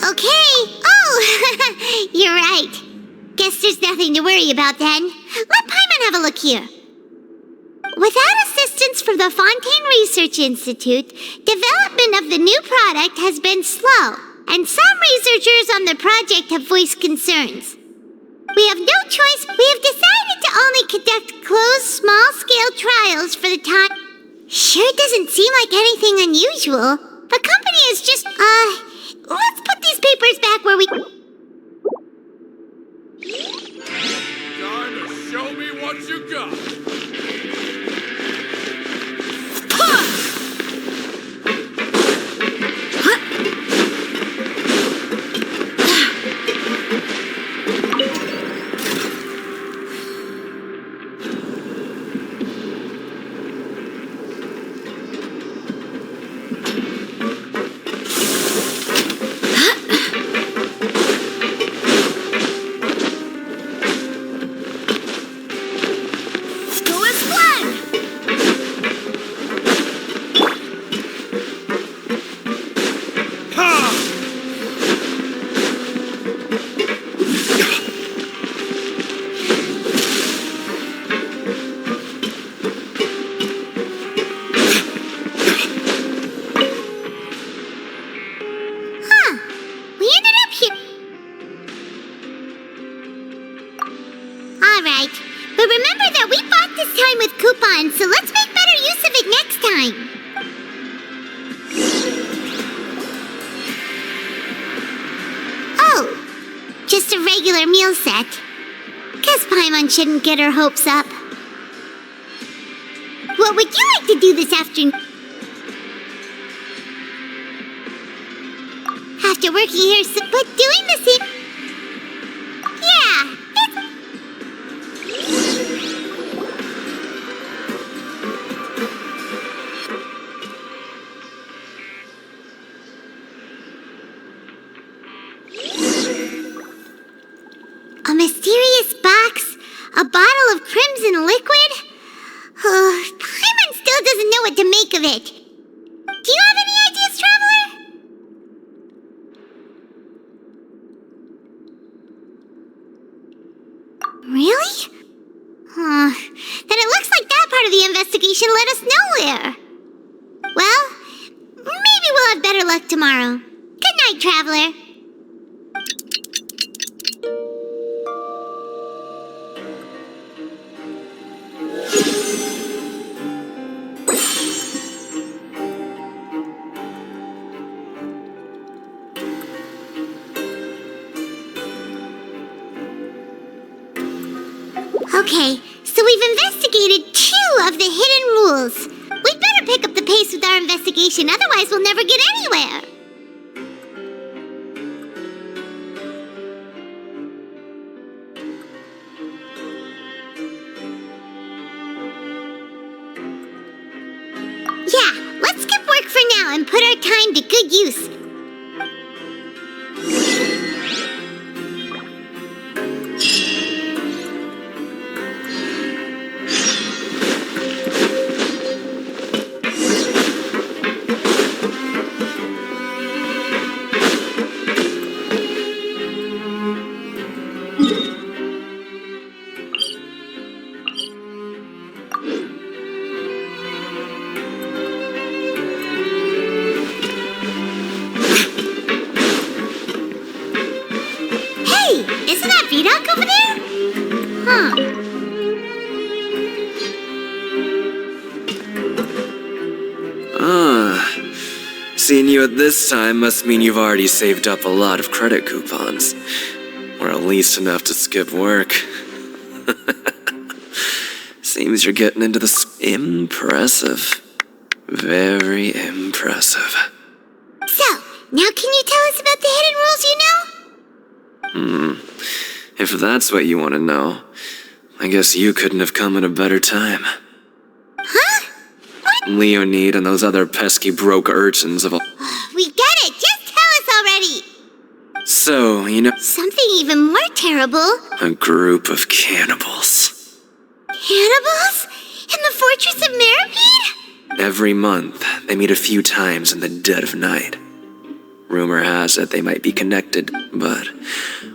Okay. Oh, you're right. Guess there's nothing to worry about then. Let Paimon have a look here. Without assistance from the Fontaine Research Institute, development of the new product has been slow, and some researchers on the project have voiced concerns. We have no choice. We have decided to only conduct closed, small-scale trials for the time. Sure doesn't seem like anything unusual. The company is just, let's put these papers back where we... Time to show me what you got. So let's make better use of it next time. Oh, just a regular meal set. Guess Paimon shouldn't get her hopes up. What would you like to do this afternoon? After working here, but doing the same... Yeah, a mysterious box? A bottle of crimson liquid? Paimon still doesn't know what to make of it. Do you have any ideas, Traveler? Really? Then it looks like that part of the investigation led us nowhere. Well, maybe we'll have better luck tomorrow. Good night, Traveler. Okay, so we've investigated 2 of the hidden rules. We'd better pick up the pace with our investigation, otherwise we'll never get anywhere. Yeah, let's skip work for now and put our time to good use. Isn't that Vidoc over there? Seeing you at this time must mean you've already saved up a lot of credit coupons. Or at least enough to skip work. Seems you're getting into the... Impressive. Very impressive. So, now can you tell us about the hidden rules you know? If that's what you want to know, I guess you couldn't have come at a better time. Huh? What? Leonid and those other pesky broke urchins of all... We get it! Just tell us already! So, you know... Something even more terrible. A group of cannibals. Cannibals? In the Fortress of Meripede? Every month, they meet a few times in the dead of night. Rumor has it they might be connected, but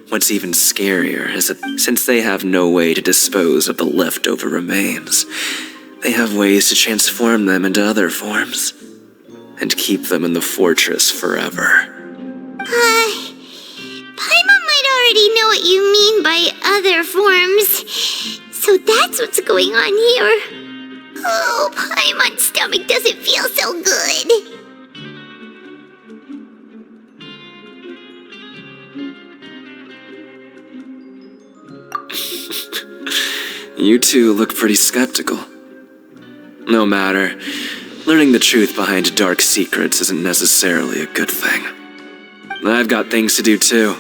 what's even scarier is that since they have no way to dispose of the leftover remains, they have ways to transform them into other forms and keep them in the fortress forever. Paimon might already know what you mean by other forms. So that's what's going on here. Oh, Paimon's stomach doesn't feel so good. You two look pretty skeptical. No matter, learning the truth behind dark secrets isn't necessarily a good thing. I've got things to do too.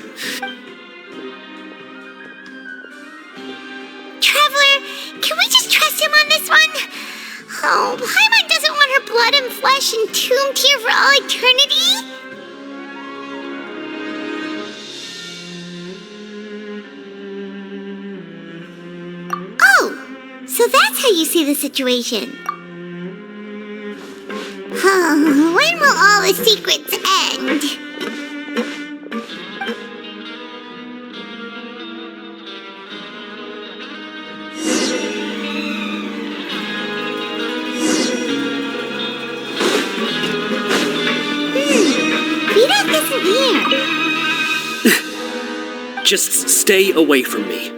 Traveler, can we just trust him on this one? Oh, Paimon doesn't want her blood and flesh entombed here for all eternity. Oh, so that's how you see the situation. When will all the secrets end? Vidoc isn't here. Just stay away from me.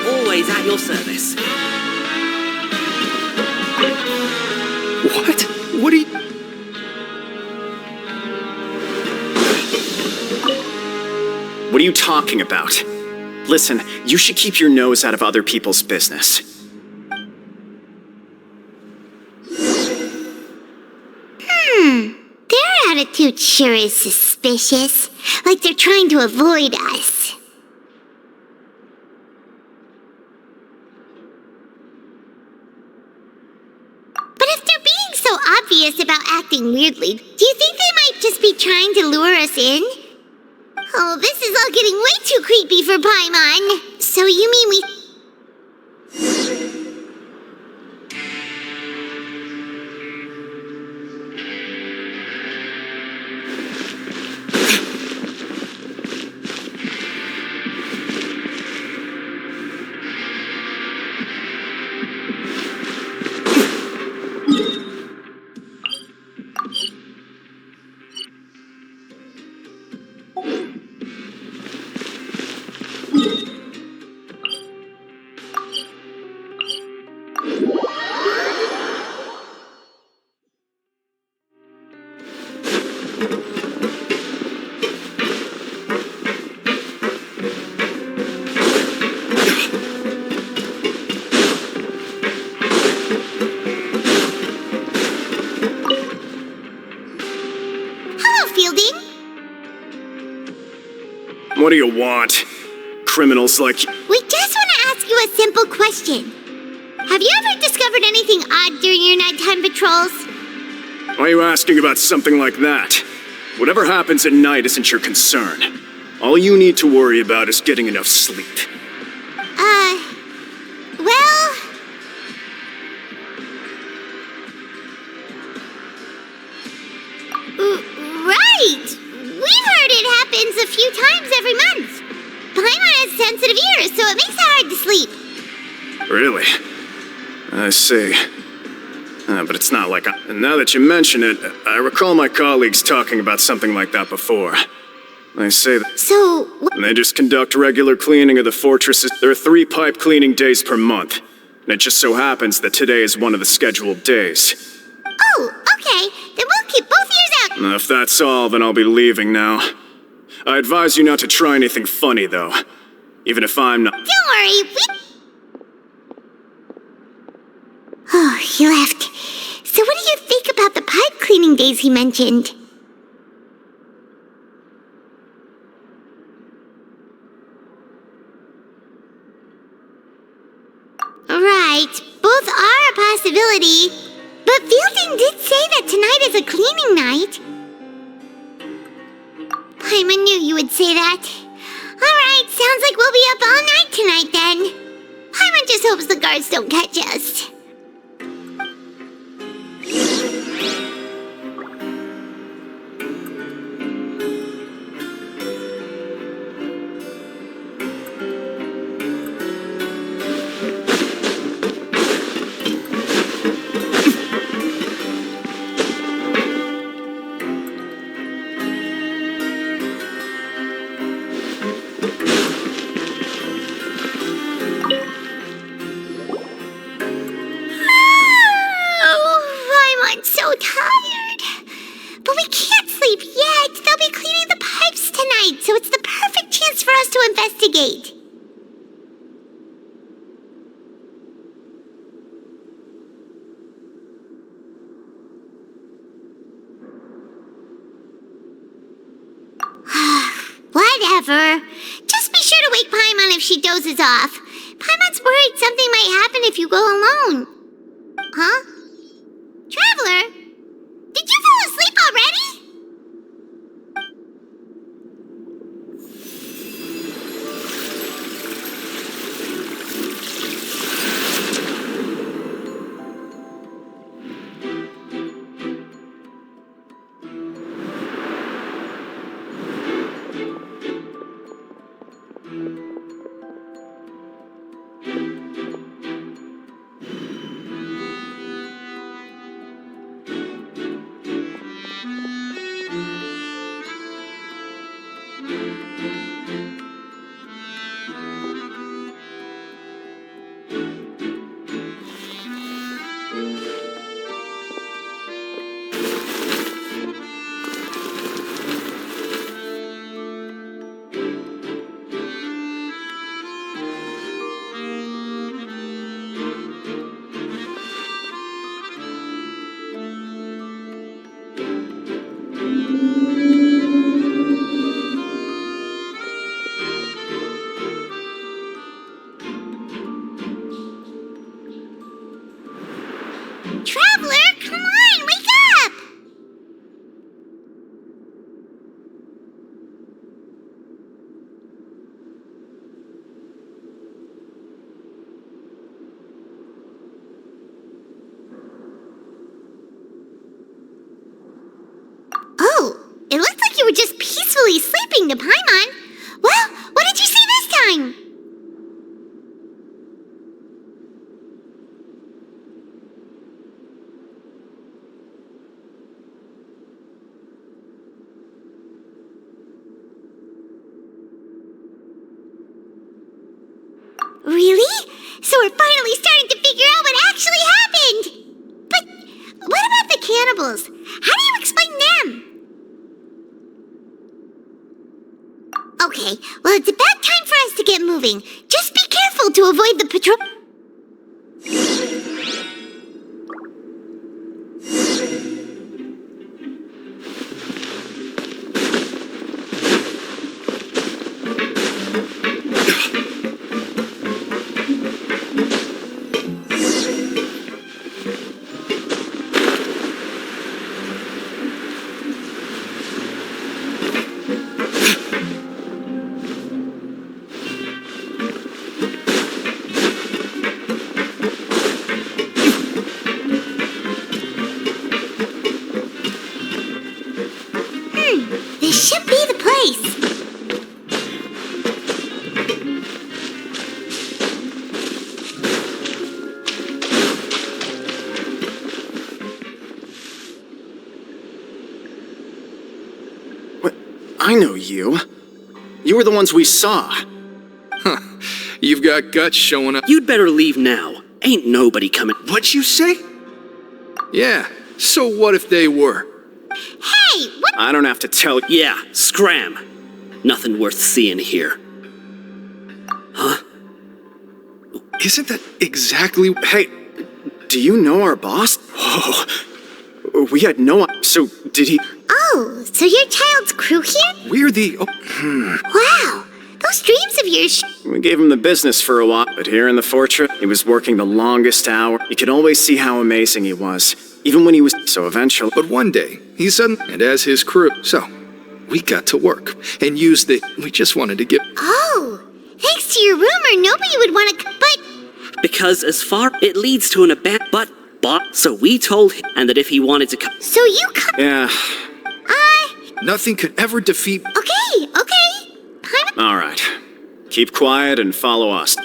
Always at your service. What? What are you... What are you talking about? Listen, you should keep your nose out of other people's business. Their attitude sure is suspicious. Like they're trying to avoid us. But if they're being so obvious about acting weirdly, do you think they might just be trying to lure us in? Oh, this is all getting way too creepy for Paimon. So you mean we... What do you want? Criminals like you. We just want to ask you a simple question. Have you ever discovered anything odd during your nighttime patrols? Why are you asking about something like that? Whatever happens at night isn't your concern. All you need to worry about is getting enough sleep. Well... Right! We've heard it happens a few times every month. Paimon has sensitive ears, so it makes it hard to sleep. Really? I see. But it's not like and now that you mention it, I recall my colleagues talking about something like that before. They say that. So, They just conduct regular cleaning of the fortresses. There are 3 pipe cleaning days per month. And it just so happens that today is one of the scheduled days. oh, okay. Then we'll keep both ears out. If that's all, then I'll be leaving now. I advise you not to try anything funny, though. Even if I'm not. Don't worry, Oh, he left. So what do you think about the pipe cleaning days he mentioned? Right, both are a possibility. But Fielding did say that tonight is a cleaning night. Paimon knew you would say that. Alright, sounds like we'll be up all night tonight then. Paimon just hopes the guards don't catch us. I'm so tired. But we can't sleep yet. They'll be cleaning the pipes tonight, so it's the perfect chance for us to investigate. Whatever. Just be sure to wake Paimon if she dozes off. Paimon's worried something might happen if you go alone. Huh? Traveler? Did you fall asleep already? Traveler, come on, wake up! Oh, it looks like you were just peacefully sleeping to Paimon. Well, what did you see this time? Really? So we're finally starting to figure out what actually happened! But what about the cannibals? How do you explain them? Okay, well it's about time for us to get moving. Just be careful to avoid the patrol... This should be the place. I know you. You were the ones we saw. Huh. You've got guts showing up. You'd better leave now. Ain't nobody coming. What'd you say? Yeah, so what if they were? Hey, what? I don't have to tell you. Yeah, scram. Nothing worth seeing here. Huh? Isn't that exactly... Hey, do you know our boss? Oh, we had no... So, did he... Oh, so your child's crew here? We're the... Wow, those dreams of yours... We gave him the business for a while, but here in the fortress, he was working the longest hour. You could always see how amazing he was, even when he was... So eventually... But one day, he suddenly... And as his crew... So, we got to work and used the... We just wanted to get... Oh, thanks to your rumor, nobody would want to... But... Because as far... It leads to an abandoned... But... So we told him, and that if he wanted to come... So you come... Yeah. Nothing could ever defeat... Okay. All right. Keep quiet and follow us.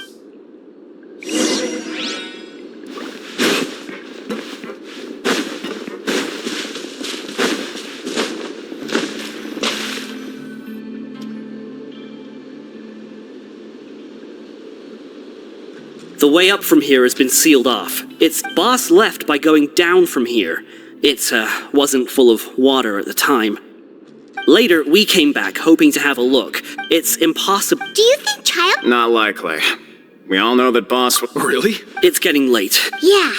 The way up from here has been sealed off. Its boss left by going down from here. It, wasn't full of water at the time. Later, we came back, hoping to have a look. It's impossible. Do you think child... Not likely. We all know that boss... Really? It's getting late. Yeah,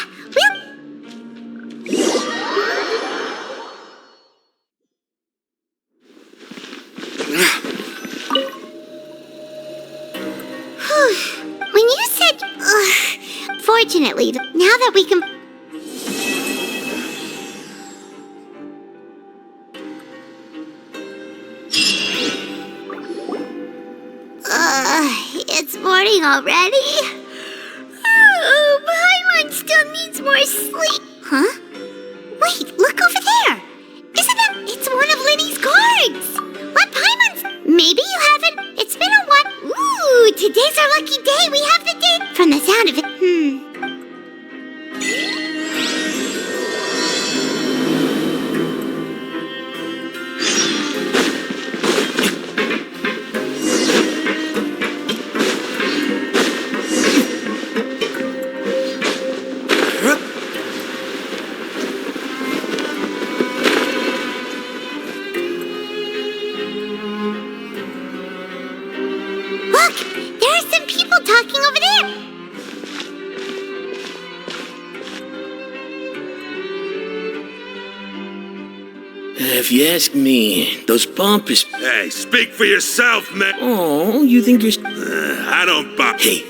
When you said... Fortunately, now that we can... It's morning already? Oh, Paimon still needs more sleep. Huh? Wait, look over there. Isn't that... It's one of Linny's cards. What Paimon's... Maybe you haven't... It's been a while. Ooh, today's our lucky day. We have the date. From the sound of it, Look, there are some people talking over there. If you ask me, those pompous... Hey, speak for yourself, man. Oh, you think you're... I don't buy... Hey,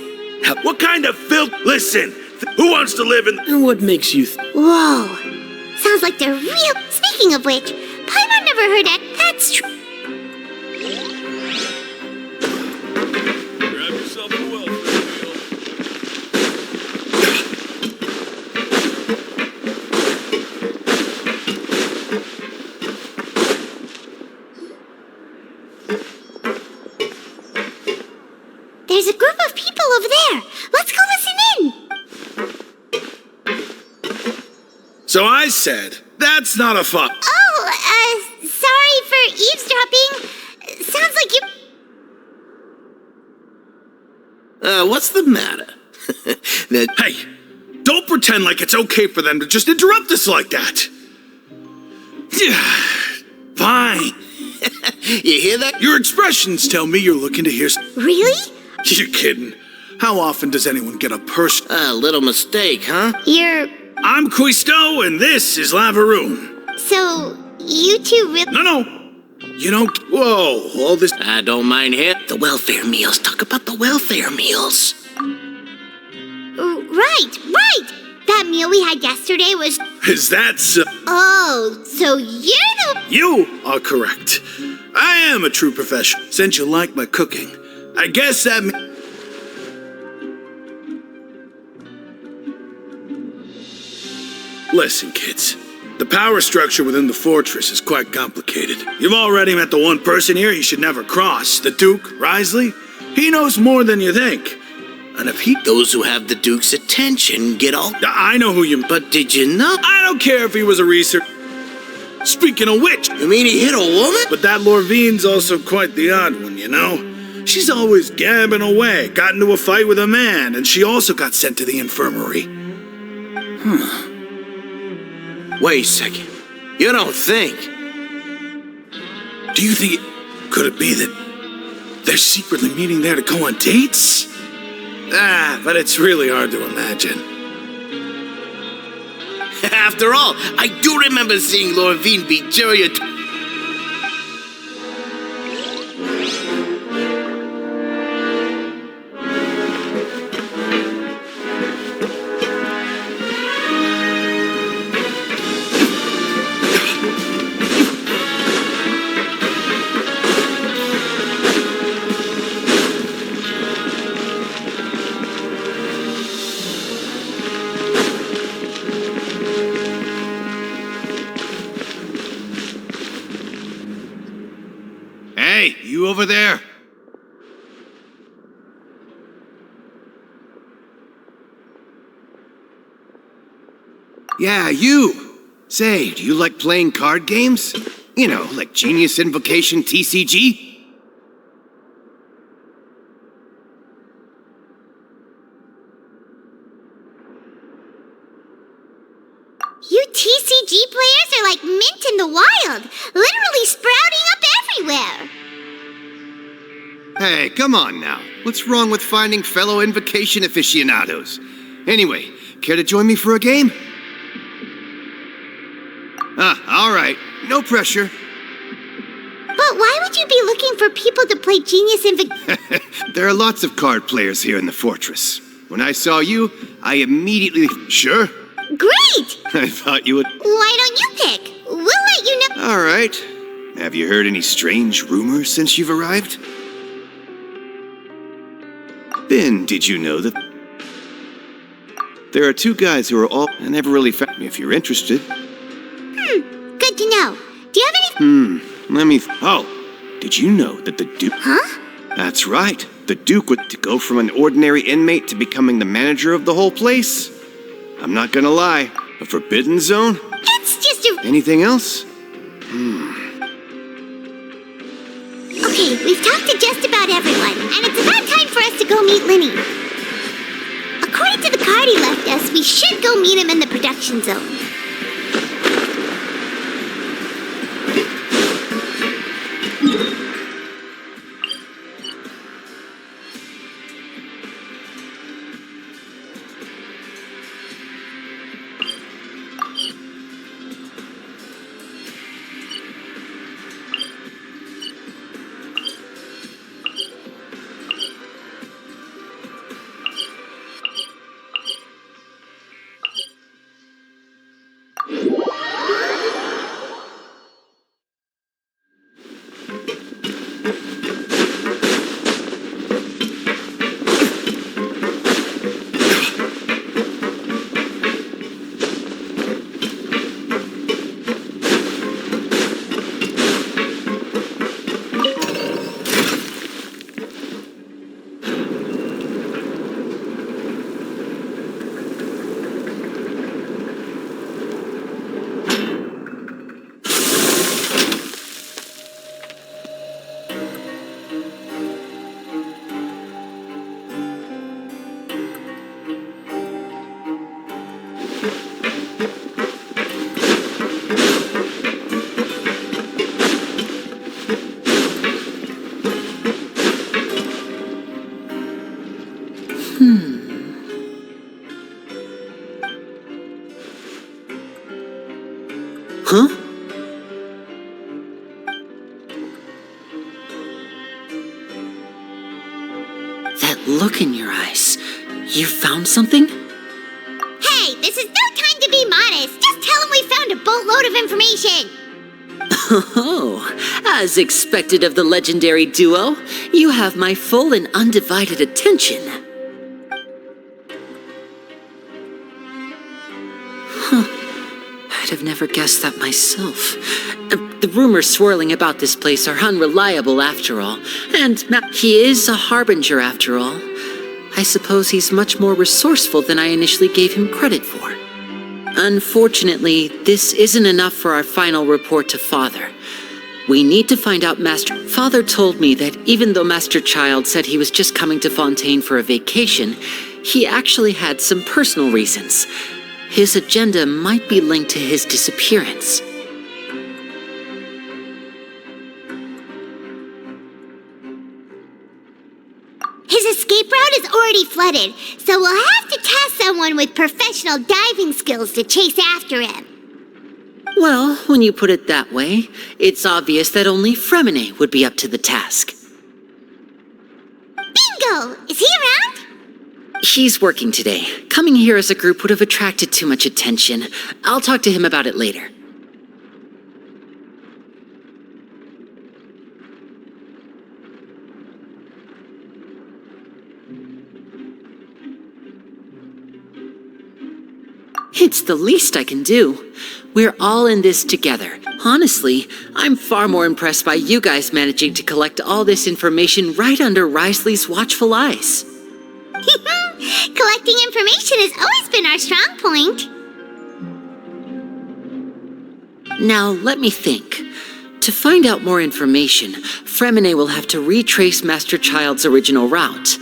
what kind of filth... Listen, who wants to live in... And what makes you... Whoa, sounds like they're real... Speaking of which, Paimon never heard that. That's true. Grab yourself a welfare meal. There's a group of people over there. Let's go listen in. So I said, that's not a fuck. Oh, sorry for eavesdropping. Sounds like you... what's the matter? Hey, don't pretend like it's okay for them to just interrupt us like that. Fine. You hear that? Your expressions tell me you're looking to hear... Really? You're kidding. How often does anyone get a person? A little mistake, huh? I'm Quisto, and this is Lavaroon. So, you two really... No. You don't... Whoa, all this... I don't mind here. The welfare meals. Talk about the welfare meals. Right. That meal we had yesterday was... Is that so? Oh, so you're the... You are correct. I am a true professional. Since you like my cooking, I guess that means... Listen, kids. The power structure within the fortress is quite complicated. You've already met the one person here you should never cross, the Duke, Risley. He knows more than you think. And if he... Those who have the Duke's attention get all... I know who you... But did you know... I don't care if he was a researcher. Speaking of which... You mean he hit a woman? But that Lorvine's also quite the odd one, you know? She's always gabbing away, got into a fight with a man, and she also got sent to the infirmary. Wait a second. You don't think? Do you think could it be that they're secretly meeting there to go on dates? But it's really hard to imagine. After all, I do remember seeing Lorvine beat Julia. Hey, you over there? Yeah, you! Say, do you like playing card games? You know, like Genius Invocation TCG? You TCG players are like mint in the wild, literally sprouting up everywhere. Hey, come on now. What's wrong with finding fellow Invocation aficionados? Anyway, care to join me for a game? All right. No pressure. But why would you be looking for people to play Genius Invocation? There are lots of card players here in the fortress. When I saw you, I immediately... Sure? Great! I thought you would... Why don't you pick? We'll let you know. All right. Have you heard any strange rumors since you've arrived? Ben, did you know that... There are two guys who are all... I never really found me if you're interested. Good to know. Do you have any... Let me... Oh, did you know that the Duke... Huh? That's right. The Duke would to go from an ordinary inmate to becoming the manager of the whole place. I'm not gonna lie. A forbidden zone? It's just a... Anything else? Okay, we've talked to just about everyone, and it's about time for us to go meet Linny. According to the card he left us, we should go meet him in the production zone. Huh? That look in your eyes. You found something? Hey, this is no time to be modest. Just tell him we found a boatload of information. Oh, as expected of the legendary duo, you have my full and undivided attention. I'd have never guessed that myself. The rumors swirling about this place are unreliable after all, and he is a harbinger after all. I suppose he's much more resourceful than I initially gave him credit for. Unfortunately, this isn't enough for our final report to Father. We need to find out Father told me that even though Master Child said he was just coming to Fontaine for a vacation, he actually had some personal reasons. His agenda might be linked to his disappearance. His escape route is already flooded, so we'll have to task someone with professional diving skills to chase after him. Well, when you put it that way, it's obvious that only Fremine would be up to the task. Bingo! Is he around? He's working today. Coming here as a group would have attracted too much attention. I'll talk to him about it later. It's the least I can do. We're all in this together. Honestly, I'm far more impressed by you guys managing to collect all this information right under Risley's watchful eyes. Collecting information has always been our strong point. Now, let me think. To find out more information, Fremine will have to retrace Master Child's original route.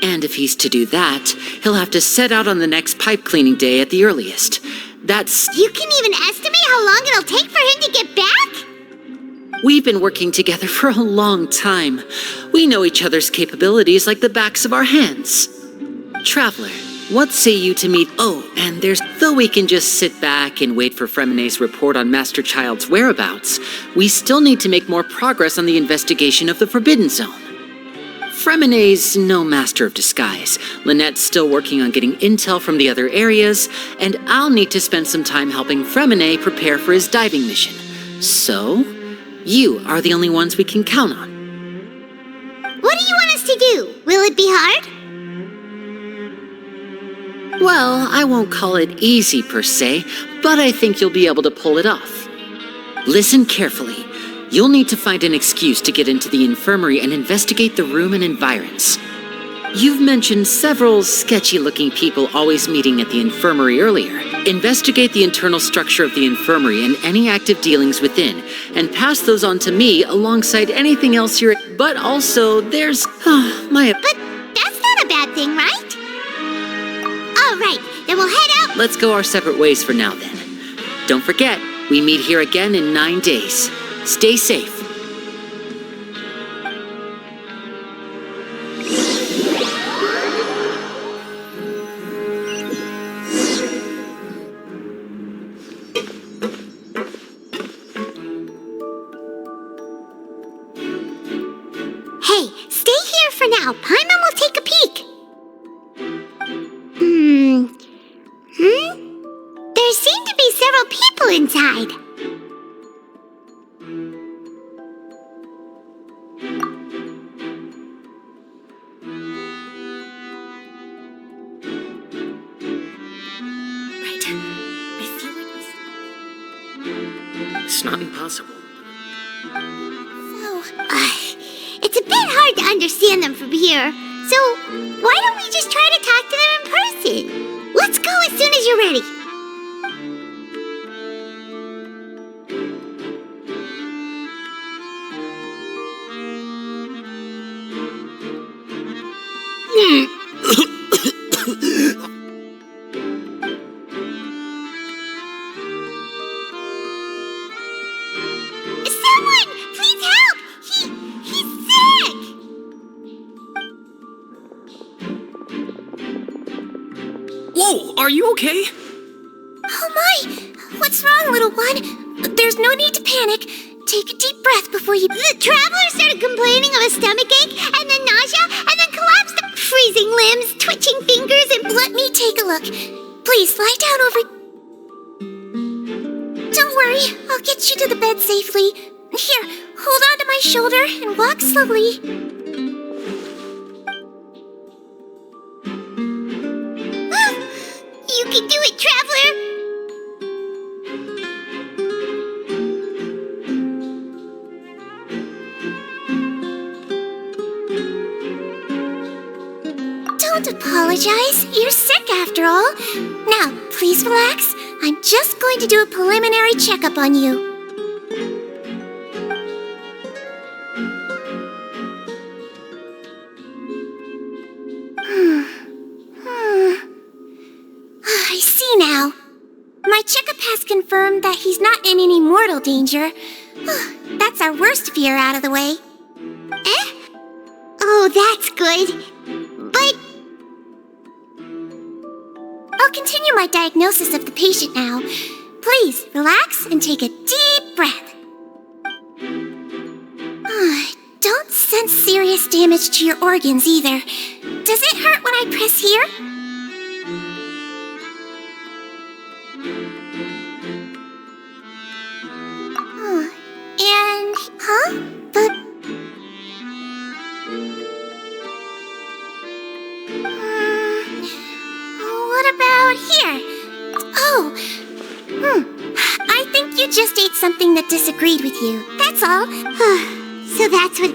And if he's to do that, he'll have to set out on the next pipe cleaning day at the earliest. You can even estimate how long it'll take for him to get back? We've been working together for a long time. We know each other's capabilities like the backs of our hands. Traveler, what say you to meet... Oh, and though we can just sit back and wait for Fremine's report on Master Child's whereabouts, we still need to make more progress on the investigation of the Forbidden Zone. Fremine's no master of disguise. Lynette's still working on getting intel from the other areas, and I'll need to spend some time helping Fremine prepare for his diving mission. So, you are the only ones we can count on. What do you want us to do? Will it be hard? Well, I won't call it easy per se, but I think you'll be able to pull it off. Listen carefully. You'll need to find an excuse to get into the infirmary and investigate the room and environs. You've mentioned several sketchy-looking people always meeting at the infirmary earlier. Investigate the internal structure of the infirmary and any active dealings within, and pass those on to me alongside anything else you're... But also, there's... But that's not a bad thing, right? All right, then we'll head out... Let's go our separate ways for now, then. Don't forget, we meet here again in 9 days. Stay safe. Hey, stay here for now. Paimon will take a peek. There seem to be several people inside. It's not impossible. It's a bit hard to understand them from here, so why don't we just try to talk to them in person? Let's go as soon as you're ready. Whoa, are you okay? Oh my! What's wrong, little one? There's no need to panic. Take a deep breath before you... The traveler started complaining of a stomachache, and then nausea, and then collapsed. Freezing limbs, twitching fingers, and... Let me take a look. Please, lie down over... Don't worry, I'll get you to the bed safely. Here, hold on to my shoulder and walk slowly. You can do it, traveler! Don't apologize. You're sick after all. Now, please relax. I'm just going to do a preliminary checkup on you. I see now. My checkup has confirmed that he's not in any mortal danger. That's our worst fear out of the way. Eh? Oh, that's good. But I'll continue my diagnosis of the patient now. Please, relax and take a deep breath. Don't sense serious damage to your organs either. Does it hurt when I press here? But... what about here? Oh, I think you just ate something that disagreed with you. That's all. So that's what...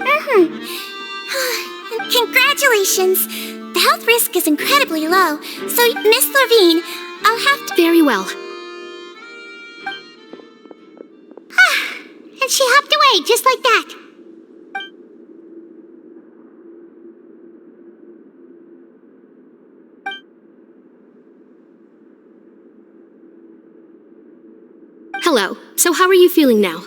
Congratulations. The health risk is incredibly low. So, Miss Lorvine, I'll have to... Very well. And she hopped away, just like that. Hello. So how are you feeling now?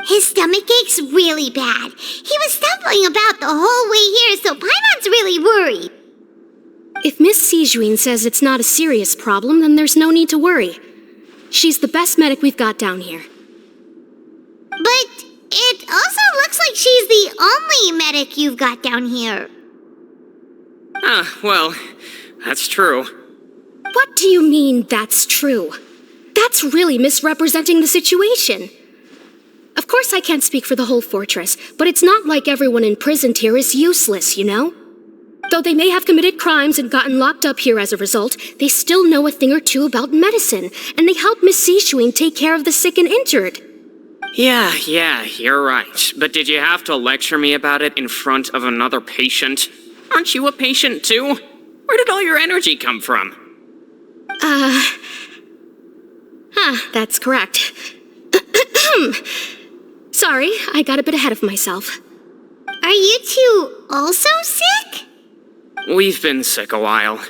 His stomach ache's really bad. He was stumbling about the whole way here, so Paimon's really worried. If Miss Sijuin says it's not a serious problem, then there's no need to worry. She's the best medic we've got down here. But it also looks like she's the only medic you've got down here. Well, that's true. What do you mean, that's true? That's really misrepresenting the situation. Of course I can't speak for the whole fortress, but it's not like everyone imprisoned here is useless, you know? Though they may have committed crimes and gotten locked up here as a result, they still know a thing or two about medicine, and they help Miss Sijuin take care of the sick and injured. Yeah, you're right. But did you have to lecture me about it in front of another patient? Aren't you a patient too? Where did all your energy come from? That's correct. Sorry, I got a bit ahead of myself. Are you two also sick? We've been sick a while.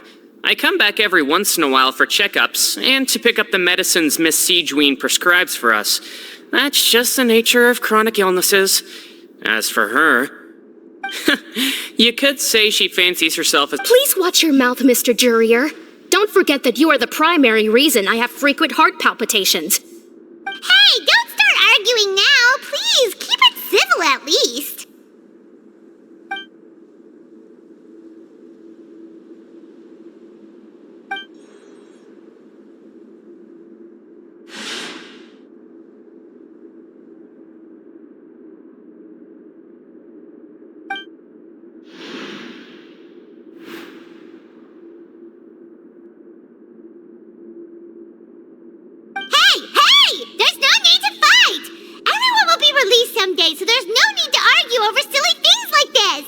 I come back every once in a while for checkups and to pick up the medicines Miss Sijuin prescribes for us. That's just the nature of chronic illnesses. As for her, you could say she fancies herself as— Please watch your mouth, Mr. Jurier. Don't forget that you are the primary reason I have frequent heart palpitations. Hey, don't start arguing now. Please, keep it civil at least. Someday, so there's no need to argue over silly things like this.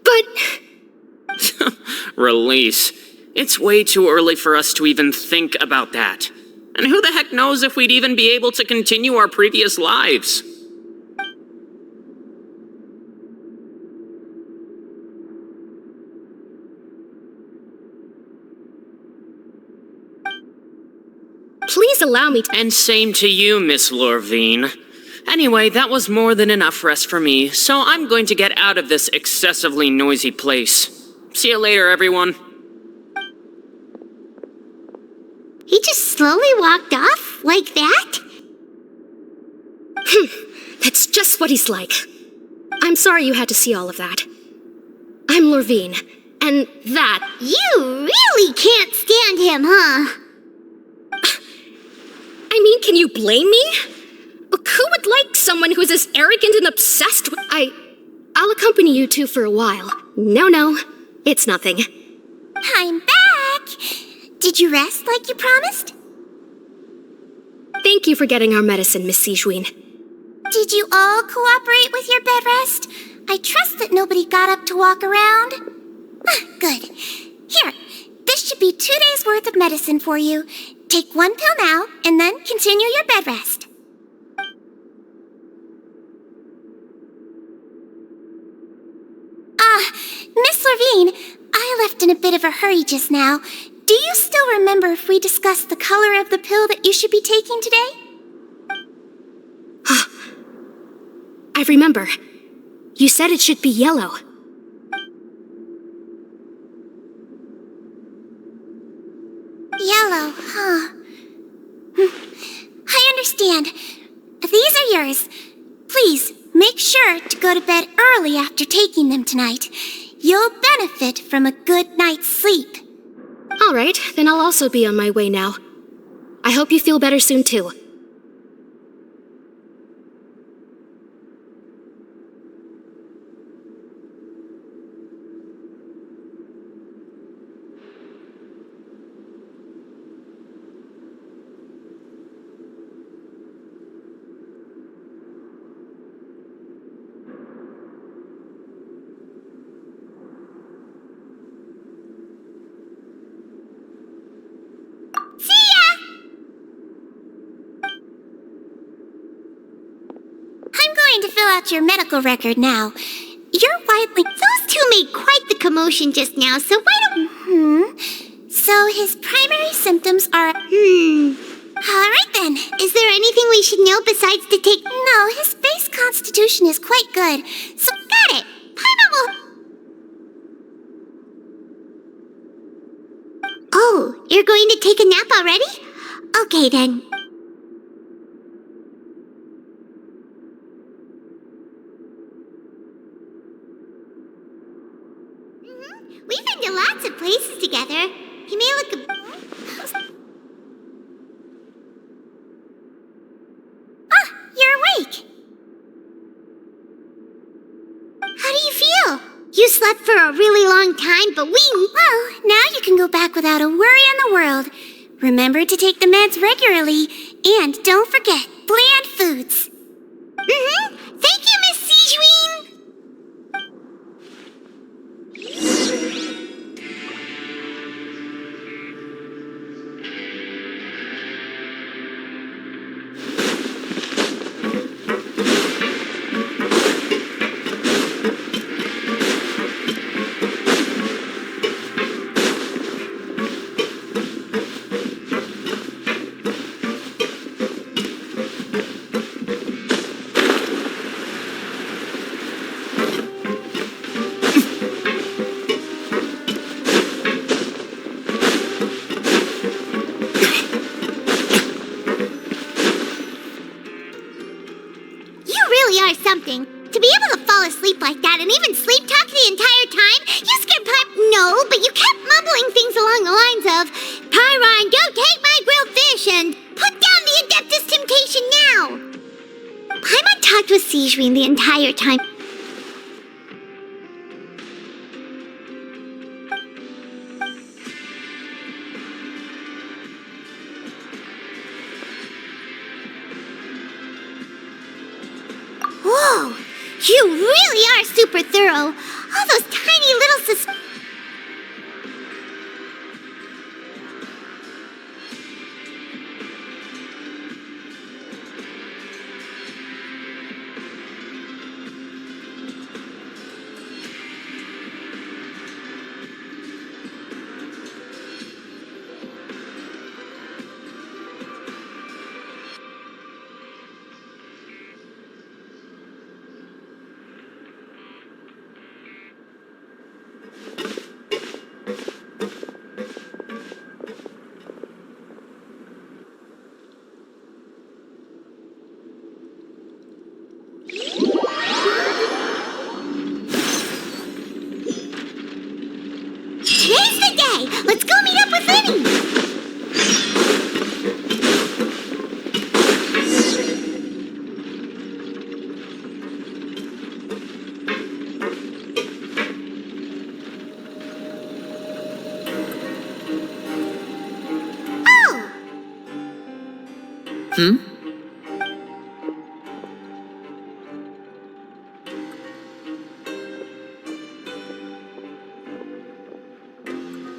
But... Release. It's way too early for us to even think about that. And who the heck knows if we'd even be able to continue our previous lives? Please allow me to— And same to you, Miss Lorvine. Anyway, that was more than enough rest for me, so I'm going to get out of this excessively noisy place. See you later, everyone. He just slowly walked off like that? That's just what he's like. I'm sorry you had to see all of that. I'm Lorvine, and that— You really can't stand him, huh? I mean, can you blame me? Who would like someone who's as arrogant and obsessed with— I'll accompany you two for a while. No, it's nothing. I'm back! Did you rest like you promised? Thank you for getting our medicine, Miss Sigewin. Did you all cooperate with your bed rest? I trust that nobody got up to walk around. Good. Here, this should be 2 days' worth of medicine for you. Take 1 pill now, and then continue your bed rest. Miss Levine, I left in a bit of a hurry just now. Do you still remember if we discussed the color of the pill that you should be taking today? I remember. You said it should be yellow. Yellow, huh? I understand. These are yours. Please, make sure to go to bed early after taking them tonight. You'll benefit from a good night's sleep. All right, then I'll also be on my way now. I hope you feel better soon, too. To fill out your medical record now. You're widely... Those two made quite the commotion just now, so why don't... So his primary symptoms are... Alright then. Is there anything we should know besides to take... No, his base constitution is quite good. So, got it. Paimon will... Oh, you're going to take a nap already? Okay then. We've been to lots of places together. He may look a... You're awake. How do you feel? You slept for a really long time, but Well, now you can go back without a worry in the world. Remember to take the meds regularly, and don't forget, bland foods. Thank you, Miss Sigewin. Something. To be able to fall asleep like that and even sleep talk the entire time, you scared No, but you kept mumbling things along the lines of, Pyron, don't take my grilled fish, and put down the Adeptus Temptation now. Paimon talked with Sigewin the entire time. Whoa! You really are super thorough! All those tiny little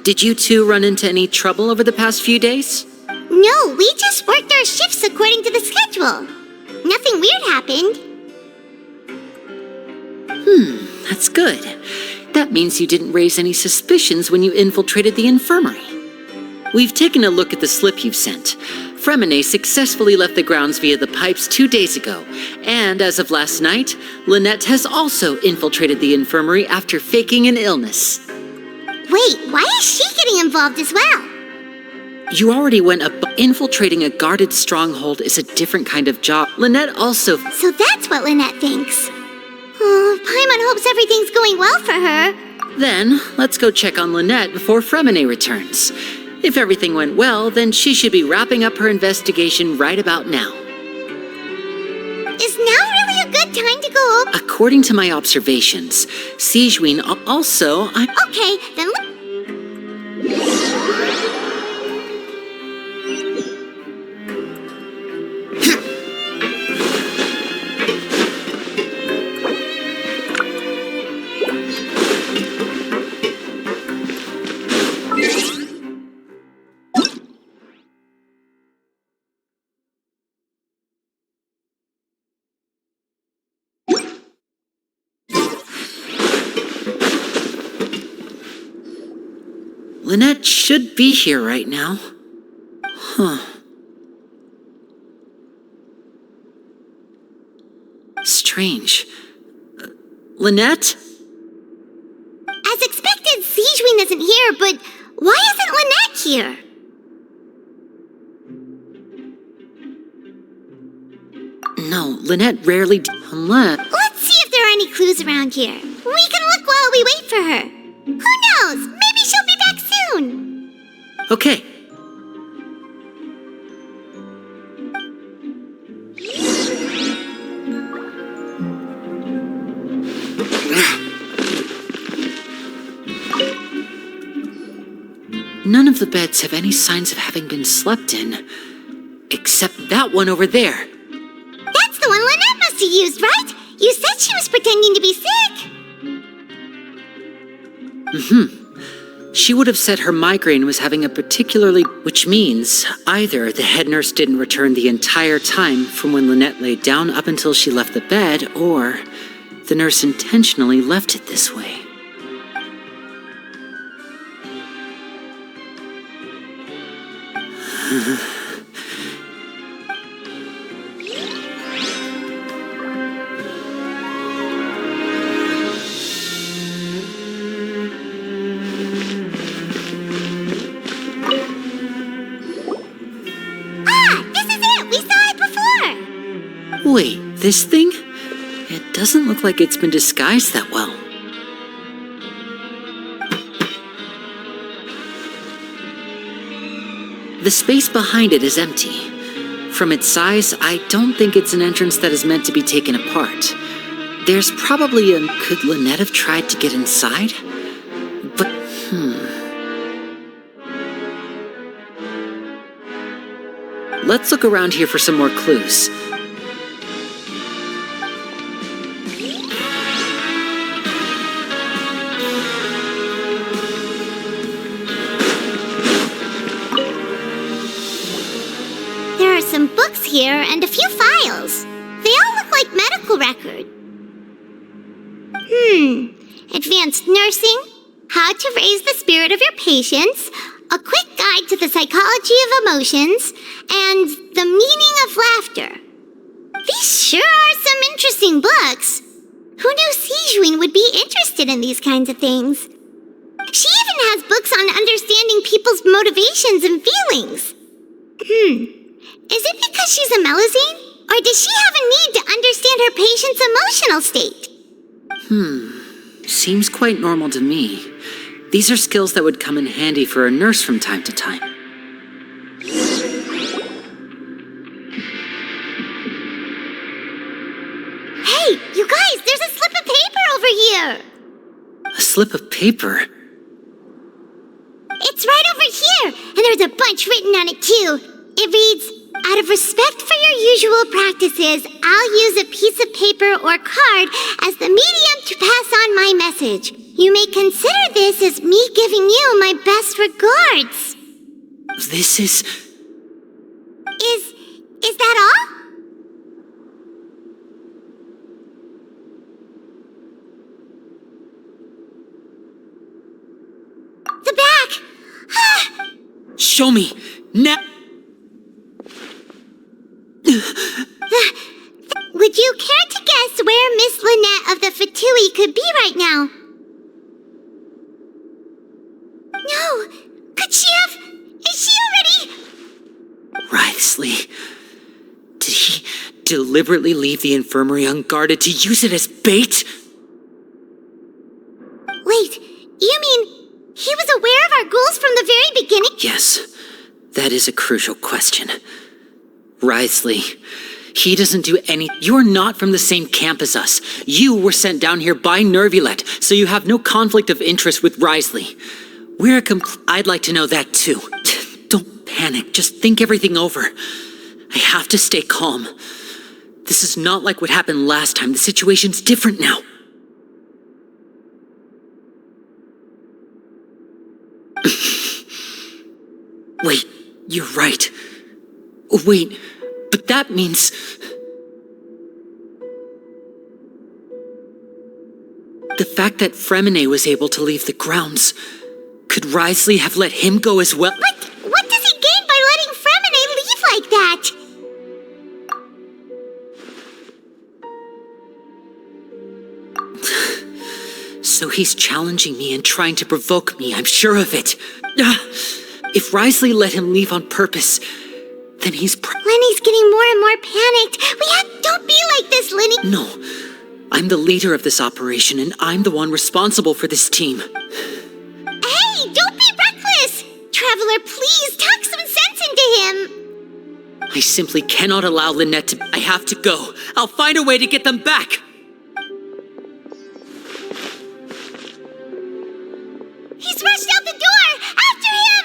Did you two run into any trouble over the past few days? No, we just worked our shifts according to the schedule. Nothing weird happened. That's good. That means you didn't raise any suspicions when you infiltrated the infirmary. We've taken a look at the slip you've sent. Fremine successfully left the grounds via the pipes 2 days ago, and as of last night, Lynette has also infiltrated the infirmary after faking an illness. Wait, why is she getting involved as well? You already went up. Infiltrating a guarded stronghold is a different kind of job. Lynette also... So that's what Lynette thinks. Oh, Paimon hopes everything's going well for her. Then, let's go check on Lynette before Fremine returns. If everything went well, then she should be wrapping up her investigation right about now. Is now really a good time to go over? According to my observations, Sigewin also... Okay, then Lynette should be here right now. Strange. Lynette? As expected, Sigewin isn't here, but why isn't Lynette here? No, Lynette rarely... Unless... Let's see if there are any clues around here. We can look while we wait for her. Who knows? Maybe she'll be back soon. Okay. None of the beds have any signs of having been slept in, except that one over there. That's the one Lynette must have used, right? You said she was pretending to be sick. She would have said her migraine was having a particularly... Which means either the head nurse didn't return the entire time from when Lynette laid down up until she left the bed, or the nurse intentionally left it this way. Wait, this thing? It doesn't look like it's been disguised that well. The space behind it is empty. From its size, I don't think it's an entrance that is meant to be taken apart. There's probably a... Could Lynette have tried to get inside? But, Let's look around here for some more clues. There are some books here and a few files. They all look like medical records. Advanced nursing, how to raise the spirit of your patients, a quick guide to the psychology of emotions, and the meaning of laughter. These sure are some interesting books. Who knew Sigewin would be interested in these kinds of things? She even has books on understanding people's motivations and feelings. Is it because she's a Melusine? Or does she have a need to understand her patient's emotional state? Seems quite normal to me. These are skills that would come in handy for a nurse from time to time. Hey, you guys, there's a slip of paper over here! A slip of paper? It's right over here, and there's a bunch written on it too. It reads, Out of respect for your usual practices, I'll use a piece of paper or card as the medium to pass on my message. You may consider this as me giving you my best regards. This is... Is that all? The back! Show me! Now! Would you care to guess where Miss Lynette of the Fatui could be right now? No! Could she have... Is she already... Wriothesley. Did he deliberately leave the infirmary unguarded to use it as bait? Wait, you mean he was aware of our goals from the very beginning? Yes, that is a crucial question. Wriothesley, he doesn't do any... You're not from the same camp as us. You were sent down here by Neuvilette, so you have no conflict of interest with Wriothesley. I'd like to know that too. Don't panic, just think everything over. I have to stay calm. This is not like what happened last time. The situation's different now. Wait, you're right. Wait, but that means... The fact that Fremine was able to leave the grounds... Could Wriothesley have let him go as well? What does he gain by letting Fremine leave like that? So he's challenging me and trying to provoke me, I'm sure of it. If Wriothesley let him leave on purpose, then he's... Lenny's getting more and more panicked. Don't be like this, Lenny. No, I'm the leader of this operation, and I'm the one responsible for this team. Hey, don't be reckless! Traveler, please, talk some sense into him. I simply cannot allow Lynette to... I have to go. I'll find a way to get them back. He's rushed out the door! After him!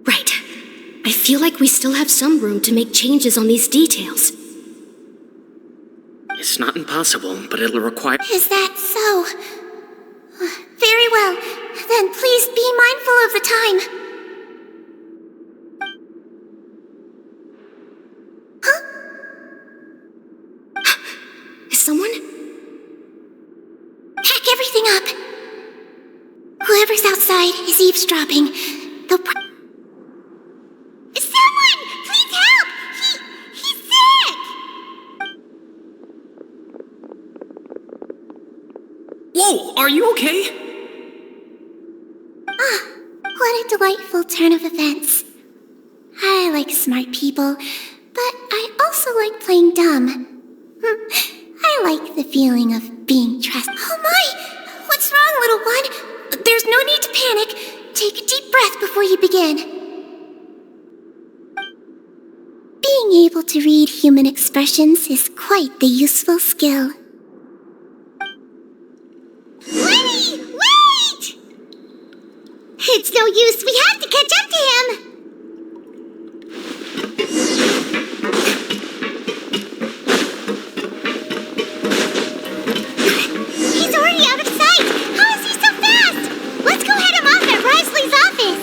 Right. I feel like we still have some room to make changes on these details. It's not impossible, but it'll require... Is that so? Very well. Then please be mindful of the time. Huh? Is someone? Hack everything up. Whoever's outside is eavesdropping. They'll Someone! Please help! He's sick! Whoa, are you okay? What a delightful turn of events. I like smart people, but I also like playing dumb. I like the feeling of being trusted. Oh my! What's wrong, little one? There's no need to panic. Take a deep breath before you begin. Being able to read human expressions is quite the useful skill. Lenny! Wait! It's no use. We have to catch up to him. He's already out of sight. How is he so fast? Let's go head him off at Wriothesley's office.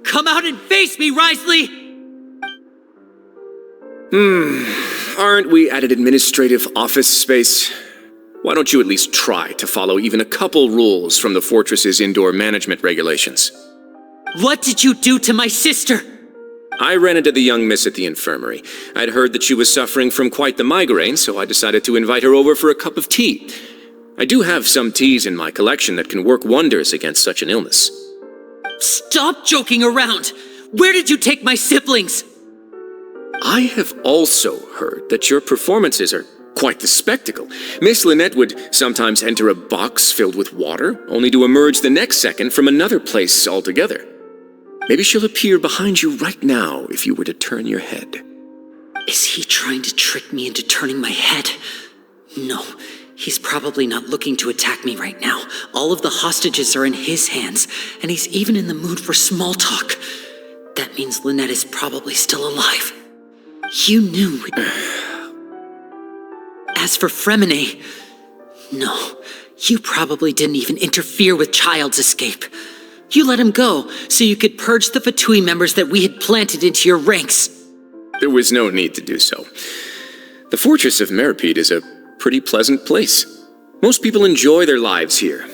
Come out and face me, Wriothesley! Aren't we at an administrative office space? Why don't you at least try to follow even a couple rules from the fortress's indoor management regulations? What did you do to my sister? I ran into the young miss at the infirmary. I'd heard that she was suffering from quite the migraine, so I decided to invite her over for a cup of tea. I do have some teas in my collection that can work wonders against such an illness. Stop joking around! Where did you take my siblings? I have also heard that your performances are quite the spectacle. Miss Lynette would sometimes enter a box filled with water, only to emerge the next second from another place altogether. Maybe she'll appear behind you right now if you were to turn your head. Is he trying to trick me into turning my head? No, he's probably not looking to attack me right now. All of the hostages are in his hands, and he's even in the mood for small talk. That means Lynette is probably still alive. You knew. As for Fremine, no, you probably didn't even interfere with Child's escape. You let him go so you could purge the Fatui members that we had planted into your ranks. There was no need to do so. The fortress of Meripede is a pretty pleasant place. Most people enjoy their lives here.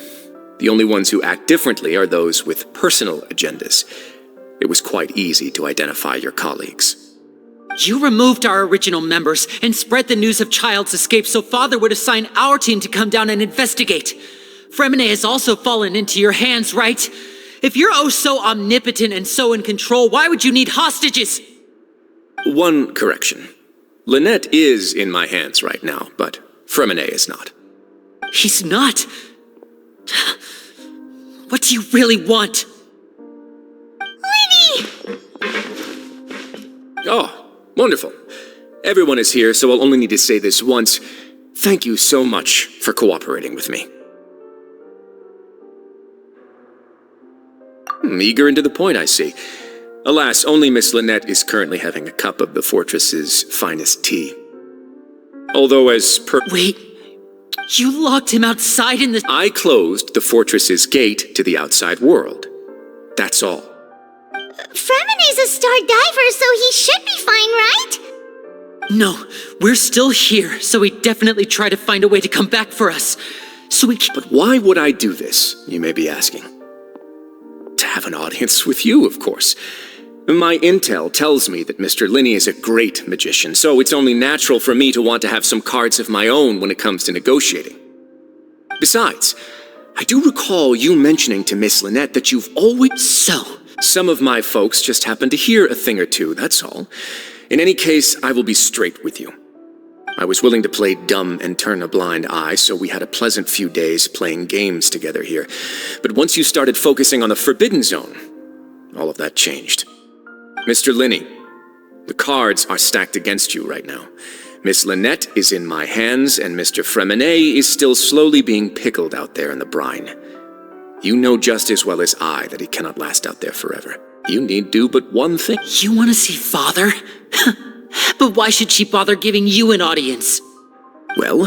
The only ones who act differently are those with personal agendas. It was quite easy to identify your colleagues. You removed our original members and spread the news of Child's escape so Father would assign our team to come down and investigate. Fremine has also fallen into your hands, right? If you're oh so omnipotent and so in control, why would you need hostages? One correction. Lynette is in my hands right now, but Fremine is not. He's not? What do you really want? Lenny! Oh, wonderful. Everyone is here, so I'll only need to say this once. Thank you so much for cooperating with me. Eager and to the point, I see. Alas, only Miss Lynette is currently having a cup of the fortress's finest tea. Although as per— Wait, you locked him outside in the— I closed the fortress's gate to the outside world. That's all. Fremine's a star diver, so he should be fine, right? No, we're still here, so he definitely tried to find a way to come back for us. So we— But why would I do this, you may be asking? To have an audience with you, of course. My intel tells me that Mr. Linney is a great magician, so it's only natural for me to want to have some cards of my own when it comes to negotiating. Besides, I do recall you mentioning to Miss Lynette that you've always— So? Some of my folks just happened to hear a thing or two, that's all. In any case, I will be straight with you. I was willing to play dumb and turn a blind eye, so we had a pleasant few days playing games together here. But once you started focusing on the Forbidden Zone, all of that changed. Mr. Linney, the cards are stacked against you right now. Miss Lynette is in my hands, and Mr. Fremine is still slowly being pickled out there in the brine. You know just as well as I that he cannot last out there forever. You need do but one thing. You want to see Father? But why should she bother giving you an audience? Well,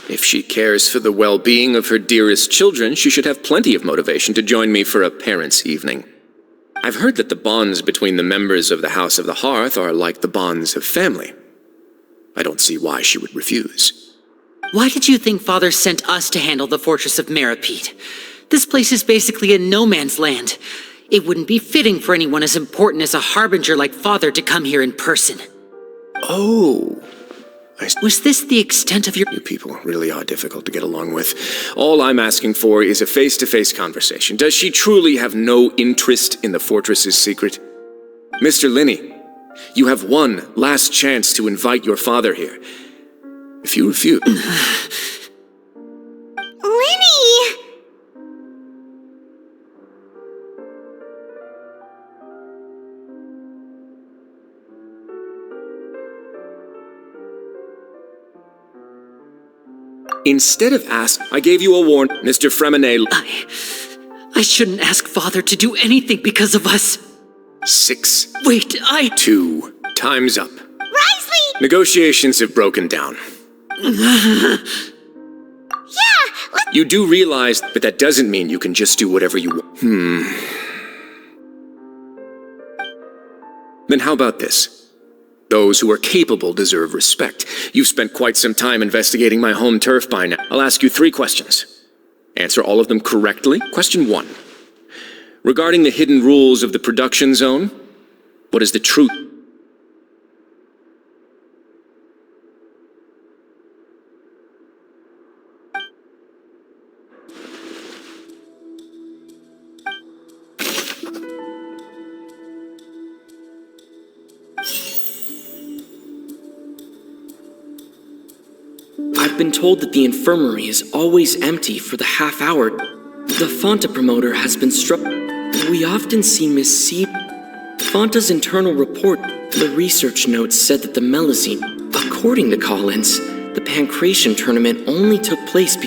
if she cares for the well-being of her dearest children, she should have plenty of motivation to join me for a parents' evening. I've heard that the bonds between the members of the House of the Hearth are like the bonds of family. I don't see why she would refuse. Why did you think Father sent us to handle the Fortress of Meripede? This place is basically a no-man's land. It wouldn't be fitting for anyone as important as a harbinger like Father to come here in person. Oh. Was this the extent of your— You people really are difficult to get along with. All I'm asking for is a face-to-face conversation. Does she truly have no interest in the fortress's secret? Mr. Linney, you have one last chance to invite your father here. If you refuse— Lenny! Instead of I gave you a warning, Mr. Fremine. I shouldn't ask Father to do anything because of us. 6. Wait, 2. Time's up. Risley! Negotiations have broken down. Yeah, You do realize, but that doesn't mean you can just do whatever you want. Then how about this? Those who are capable deserve respect. You've spent quite some time investigating my home turf by now. I'll ask you 3 questions. Answer all of them correctly. Question 1. Regarding the hidden rules of the production zone, What is the truth? I've been told that the infirmary is always empty for the half hour. The Fonta promoter has been struck. We often see Miss C. Fonta's internal report. The research notes said that the Melusine, according to Collins, the Pancration tournament only took place.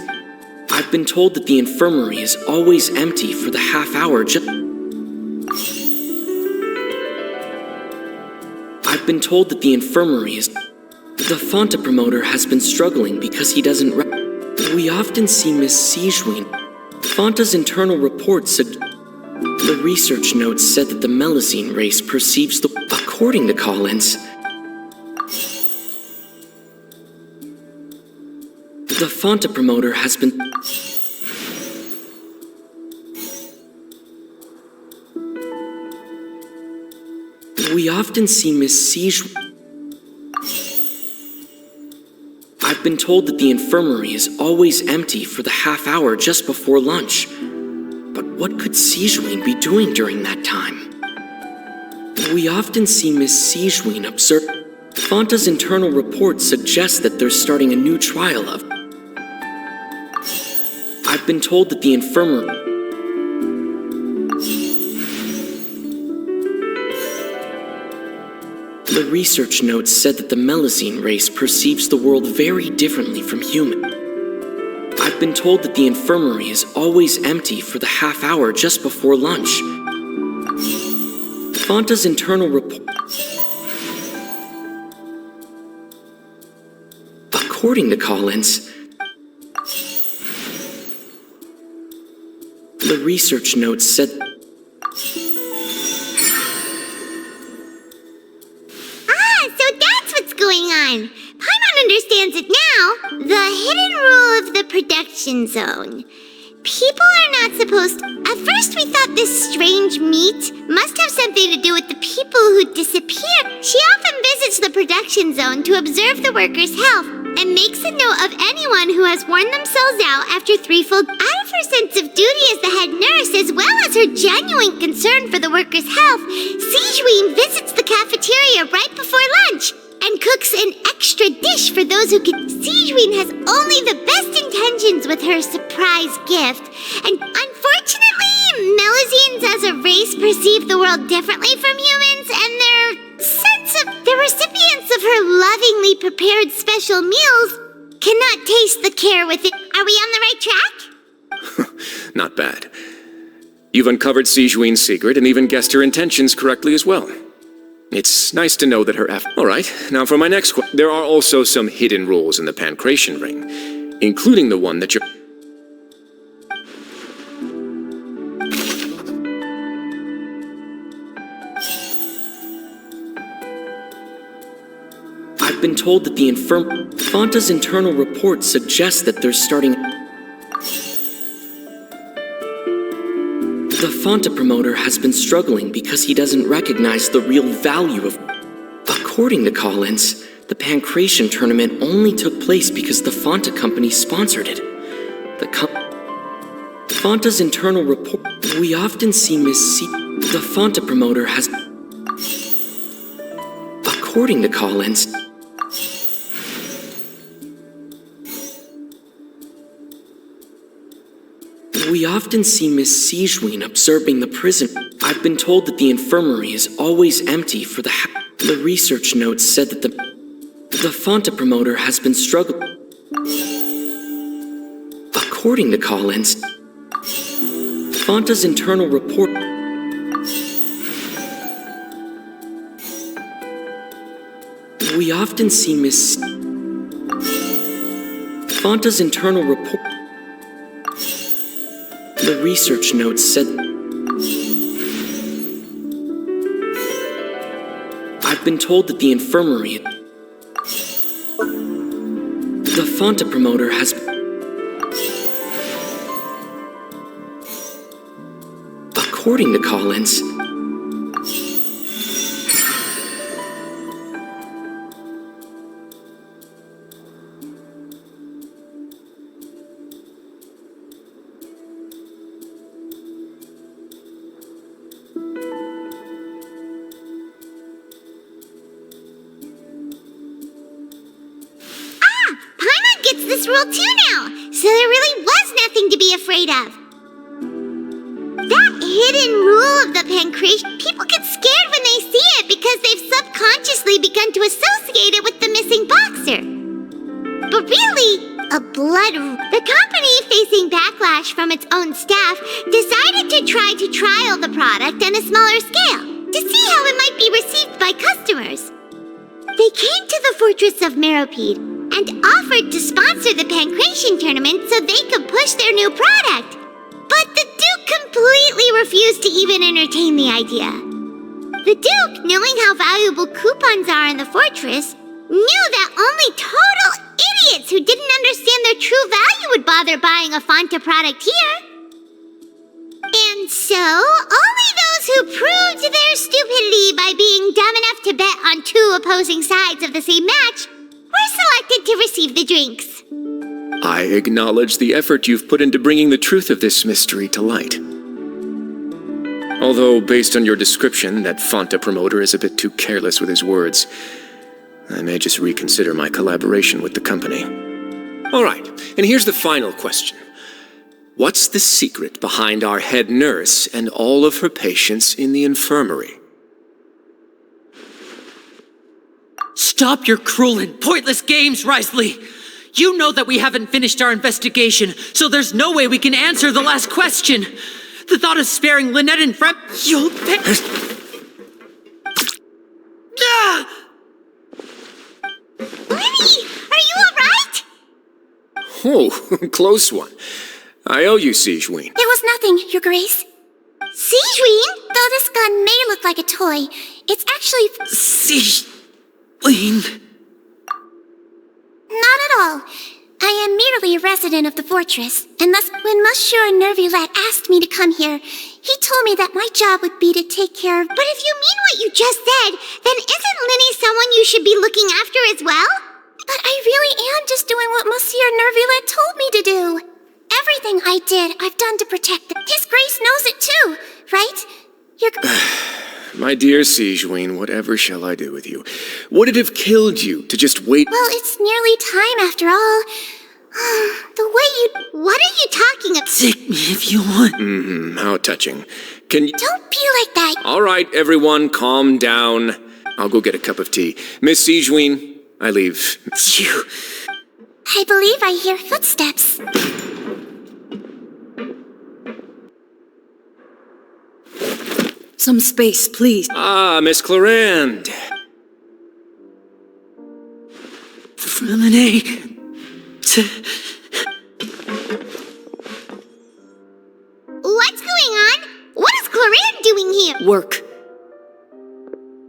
I've been told that the infirmary is always empty for the half hour. I've been told that the infirmary is. The Fonta promoter has been struggling because he doesn't. We often see Miss Sijuin. Fonta's internal report said. The research notes said that the Melusine race perceives the. According to Collins, the Fonta promoter has been. We often see Miss Sijuin. I've been told that the infirmary is always empty for the half hour just before lunch. But what could Sijuin be doing during that time? We often see Miss Sijuin observe. Fonta's internal report suggests that they're starting a new trial of. I've been told that the infirmary. The research notes said that the Melusine race perceives the world very differently from human. I've been told that the infirmary is always empty for the half hour just before lunch. Fonta's internal report. According to Collins, the research notes said. Paimon understands it now. The hidden rule of the production zone. People are not supposed. At first we thought this strange meat must have something to do with the people who disappeared. She often visits the production zone to observe the workers' health and makes a note of anyone who has worn themselves out after threefold. Out of her sense of duty as the head nurse, as well as her genuine concern for the workers' health, Sijuin visits the cafeteria right before lunch and cooks an extra dish for those who can. Sijuin has only the best intentions with her surprise gift. And unfortunately, Melusines as a race perceive the world differently from humans, and the recipients of her lovingly prepared special meals cannot taste the care within. Are we on the right track? Not bad. You've uncovered Sijuin's secret and even guessed her intentions correctly as well. It's nice to know that her Alright, now for my next question. There are also some hidden rules in the Pancration ring, including the one that you're... I've been told that the Fonta's internal report suggests that they're starting. The Fonta promoter has been struggling because he doesn't recognize the real value of. According to Collins, the Pancration tournament only took place because the Fonta company sponsored it. Fonta's internal report. We often see Miss C. The Fonta promoter has. According to Collins, we often see Miss Sijuin observing the prison. I've been told that the infirmary is always empty for the The research notes said that the Fonta promoter has been struggling. According to Collins, Fonta's internal report. We often see Miss. Fonta's internal report. The research notes said. I've been told that the infirmary. The Fonta promoter has. According to Collins, rule 2 now, so there really was nothing to be afraid of. That hidden rule of the pancreation, people get scared when they see it because they've subconsciously begun to associate it with the missing boxer. But really, the company, facing backlash from its own staff, decided to try to trial the product on a smaller scale to see how it might be received by customers. They came to the fortress of Meropide and offered to sponsor the pancreation tournament so they could push their new product. But the Duke completely refused to even entertain the idea. The Duke, knowing how valuable coupons are in the fortress, knew that only total idiots who didn't understand their true value would bother buying a Fanta product here. And so, only those who proved their stupidity by being dumb enough to bet on 2 opposing sides of the same match were selected to receive the drinks. I acknowledge the effort you've put into bringing the truth of this mystery to light. Although, based on your description, that Fanta promoter is a bit too careless with his words, I may just reconsider my collaboration with the company. All right, and here's the final question. What's the secret behind our head nurse and all of her patients in the infirmary? Stop your cruel and pointless games, Risley! You know that we haven't finished our investigation, so there's no way we can answer the last question. The thought of sparing Lynette and Frem... You'll pay... Ah! Lenny, are you alright? Oh, close one. I owe you, Sigewinne. It was nothing, Your Grace. Sigewinne? Though this gun may look like a toy, it's actually... Sigewinne... Not at all. I am merely a resident of the fortress, and thus when Monsieur Neuvilette asked me to come here, he told me that my job would be to take care of... But if you mean what you just said, then isn't Linny someone you should be looking after as well? But I really am just doing what Monsieur Neuvilette told me to do. Everything I did, I've done to protect them. His Grace knows it too, right? My dear Sigewinne, whatever shall I do with you? Would it have killed you to just wait? Well, it's nearly time after all. The way you... What are you talking about? Take me if you want. How touching. Can you... Don't be like that. All right, everyone, calm down. I'll go get a cup of tea. Miss Sigewinne, I leave. You... I believe I hear footsteps. Some space, please. Ah, Miss Clarende. Freminet... What's going on? What is Clarende doing here? Work.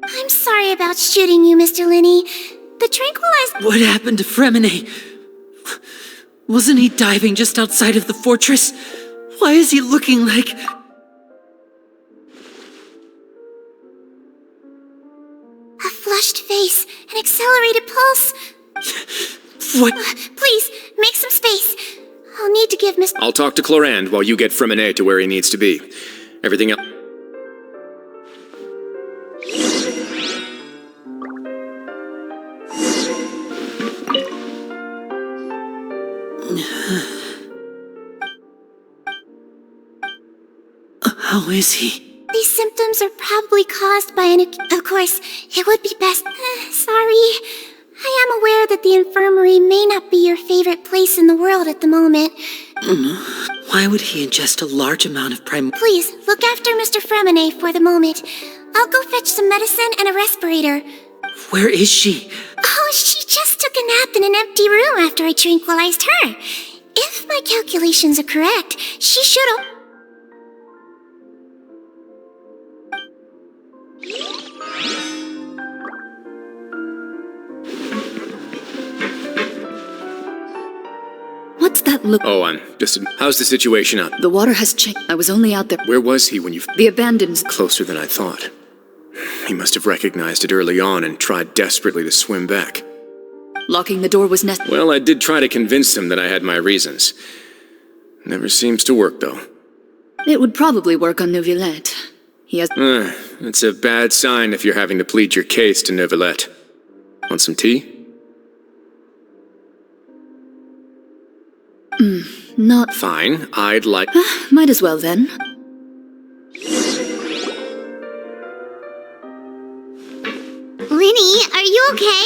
I'm sorry about shooting you, Mr. Linny. The tranquilizer... What happened to Freminet? Wasn't he diving just outside of the fortress? Why is he looking like... A flushed face, an accelerated pulse. What? Please, make some space. I'll need to give Miss... I'll talk to Clarende while you get Freminet to where he needs to be. Everything else... How is he? These symptoms are probably caused by an... Of course, it would be best... sorry. I am aware that the infirmary may not be your favorite place in the world at the moment. Why would he ingest a large amount of Please, look after Mr. Freminet for the moment. I'll go fetch some medicine and a respirator. Where is she? Oh, she just took a nap in an empty room after I tranquilized her. If my calculations are correct, she should... What's that look? Oh, I'm just... How's the situation up? The water has changed. I was only out there. Where was he when you... The abandoned... Closer than I thought. He must have recognized it early on and tried desperately to swim back. Locking the door was necessary. Well, I did try to convince him that I had my reasons. Never seems to work, though. It would probably work on Neuvilette. He has... It's a bad sign if you're having to plead your case to Neuvilette. Want some tea? Not... Fine, I'd like... Might as well then. Linny, are you okay?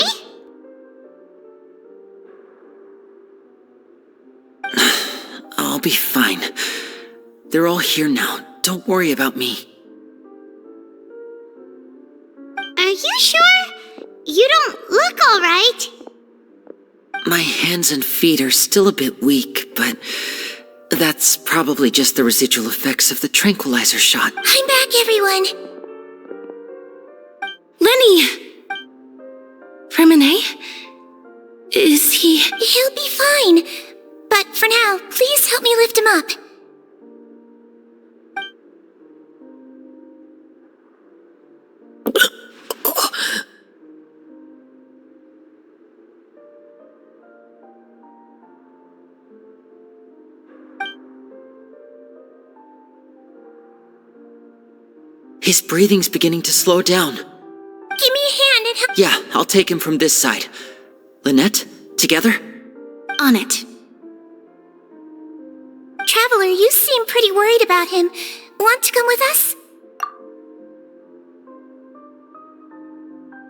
I'll be fine. They're all here now. Don't worry about me. Are you sure? You don't look alright. My hands and feet are still a bit weak, but that's probably just the residual effects of the tranquilizer shot. I'm back, everyone. Lenny! Fremine? Is he... He'll be fine. But for now, please help me lift him up. His breathing's beginning to slow down. Give me a hand and help. Yeah, I'll take him from this side. Lynette, together? On it. Traveler, you seem pretty worried about him. Want to come with us?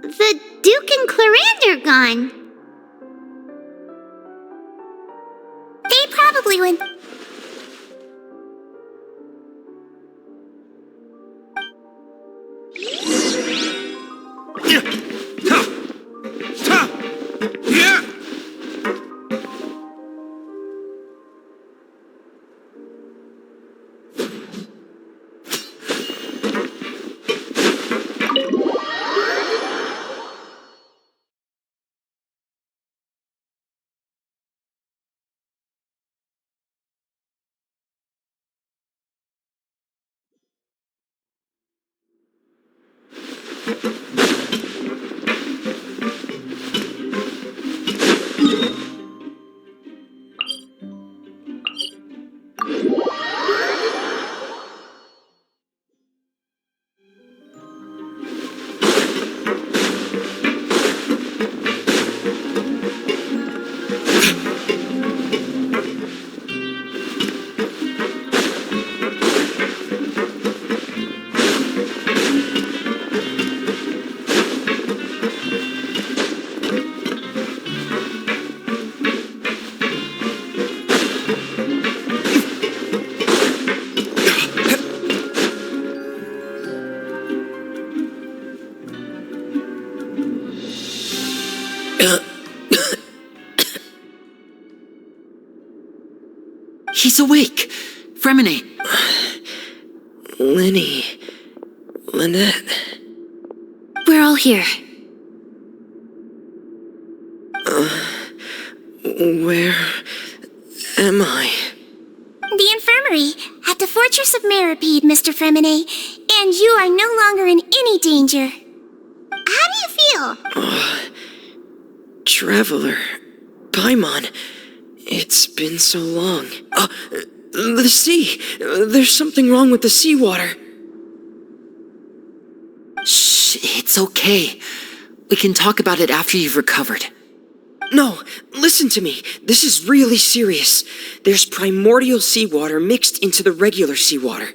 The Duke and Clarande are gone. They probably would. He's awake! Fremine! Linny... Lynette... We're all here. Where... am I? The infirmary, at the Fortress of Meripede, Mr. Fremine, and you are no longer in any danger. How do you feel? Traveler... Paimon... It's been so long. The sea! There's something wrong with the seawater. Shh, it's okay. We can talk about it after you've recovered. No, listen to me. This is really serious. There's primordial seawater mixed into the regular seawater.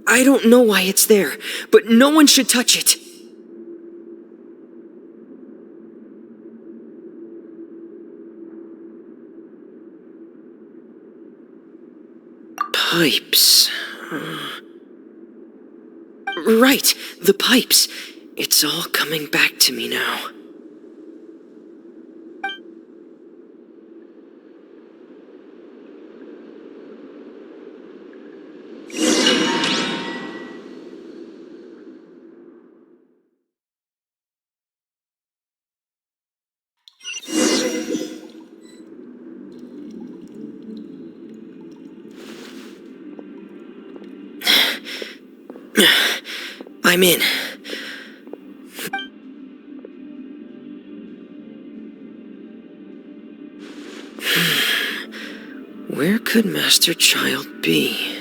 I don't know why it's there, but no one should touch it. Pipes. Right, the pipes. It's all coming back to me now. I'm in. Where could Master Child be?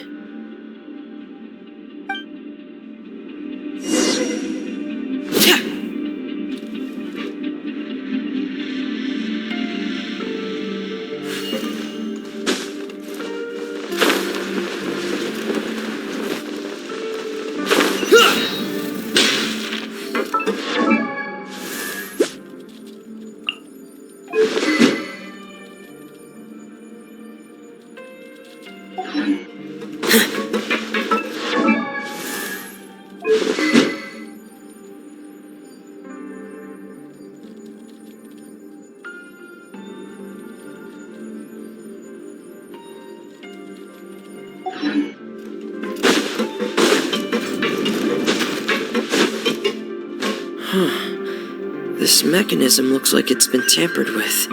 This mechanism looks like it's been tampered with.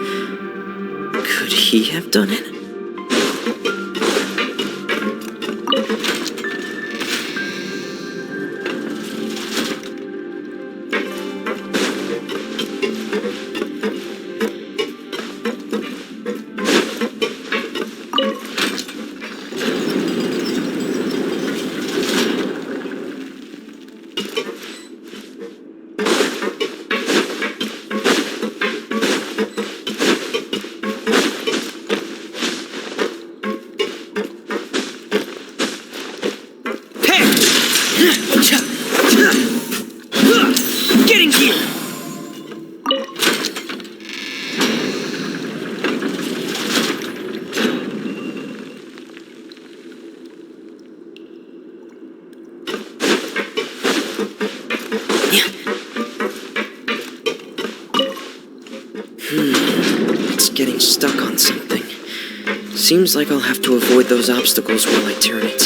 Could he have done it? Getting here! It's getting stuck on something. Seems like I'll have to avoid those obstacles while I turn it.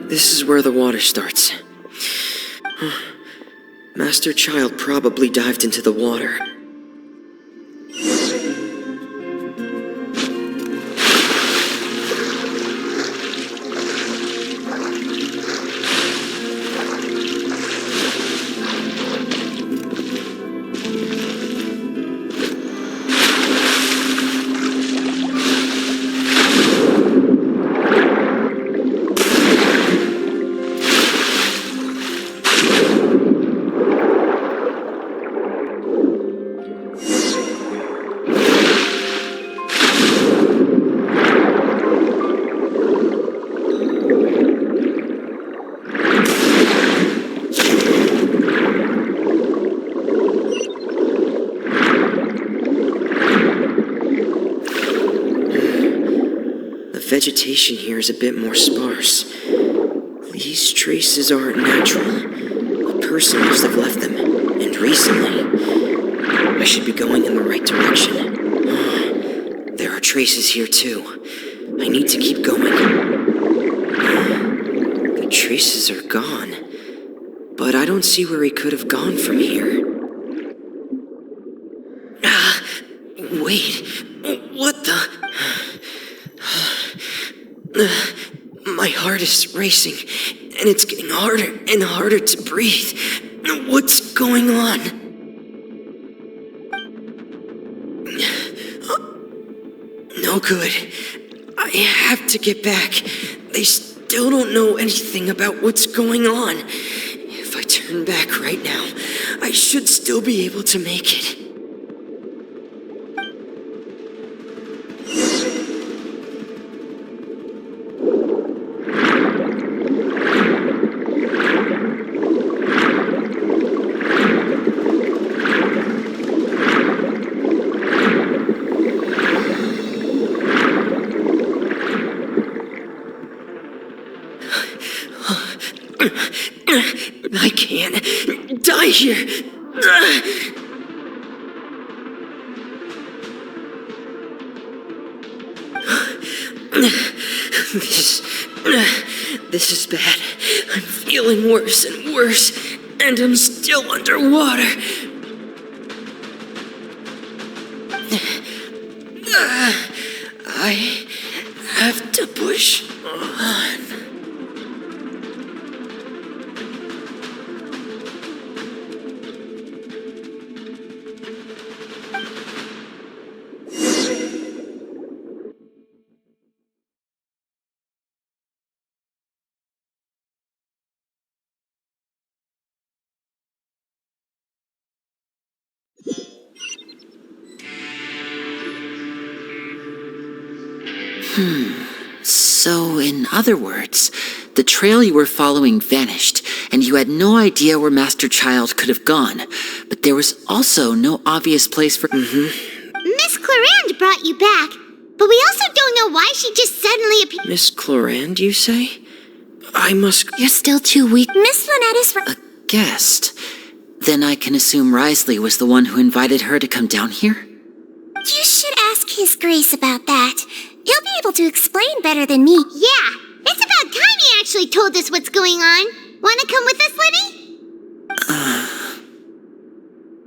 This is where the water starts. Master Child probably dived into the water. Vegetation here is a bit more sparse. These traces aren't natural. A person must have left them, and recently. I should be going in the right direction. There are traces here too. I need to keep going. The traces are gone, but I don't see where he could have gone from here. Wait, what the? My heart is racing, and it's getting harder and harder to breathe. What's going on? No good. I have to get back. They still don't know anything about what's going on. If I turn back right now, I should still be able to make it. I can't die here. This is bad. I'm feeling worse and worse, and I'm still underwater. Push on. So, in other words, the trail you were following vanished, and you had no idea where Master Child could have gone. But there was also no obvious place for... Miss Clarande brought you back, but we also don't know why she just suddenly appeared. Miss Clarande, you say? I must... You're still too weak. Miss Lynette is... A guest? Then I can assume Risley was the one who invited her to come down here? You should ask His Grace about that. He'll be able to explain better than me. Yeah, it's about time he actually told us what's going on. Wanna come with us,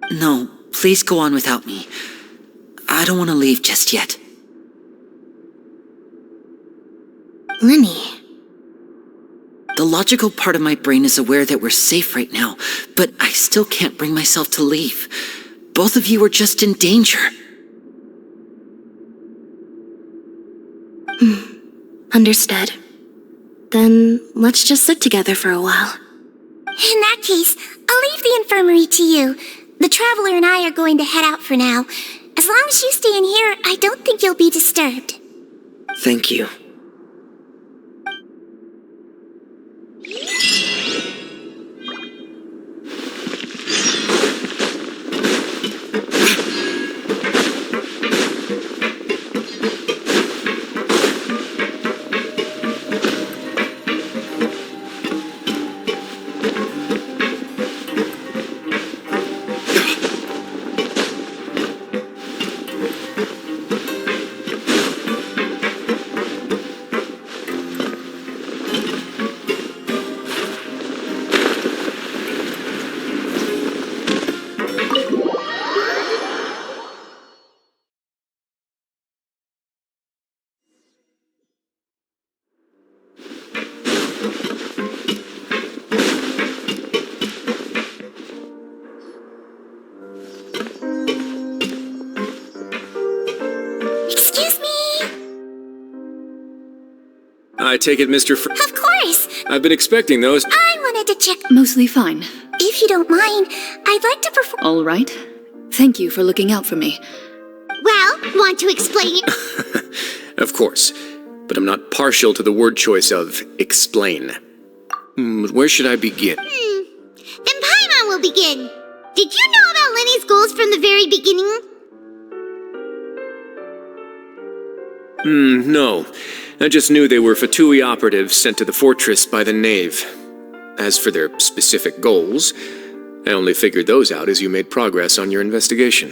Lenny? No, please go on without me. I don't want to leave just yet. Lenny. The logical part of my brain is aware that we're safe right now, but I still can't bring myself to leave. Both of you are just in danger. Understood. Then let's just sit together for a while. In that case, I'll leave the infirmary to you. The Traveler and I are going to head out for now. As long as you stay in here, I don't think you'll be disturbed. Thank you. I take it, Mr. Of course! I've been expecting those. I wanted to check... Mostly fine. If you don't mind, I'd like to perform... All right. Thank you for looking out for me. Well, want to explain... Of course. But I'm not partial to the word choice of explain. Where should I begin? Then Paimon will begin. Did you know about Lenny's goals from the very beginning? No. I just knew they were Fatui operatives sent to the fortress by the Knave. As for their specific goals, I only figured those out as you made progress on your investigation.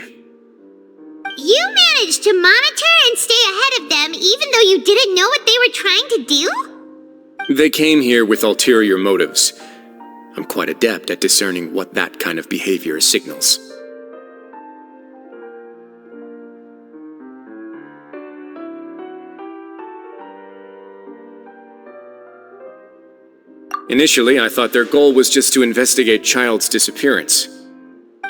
You managed to monitor and stay ahead of them even though you didn't know what they were trying to do? They came here with ulterior motives. I'm quite adept at discerning what that kind of behavior signals. Initially, I thought their goal was just to investigate Child's disappearance.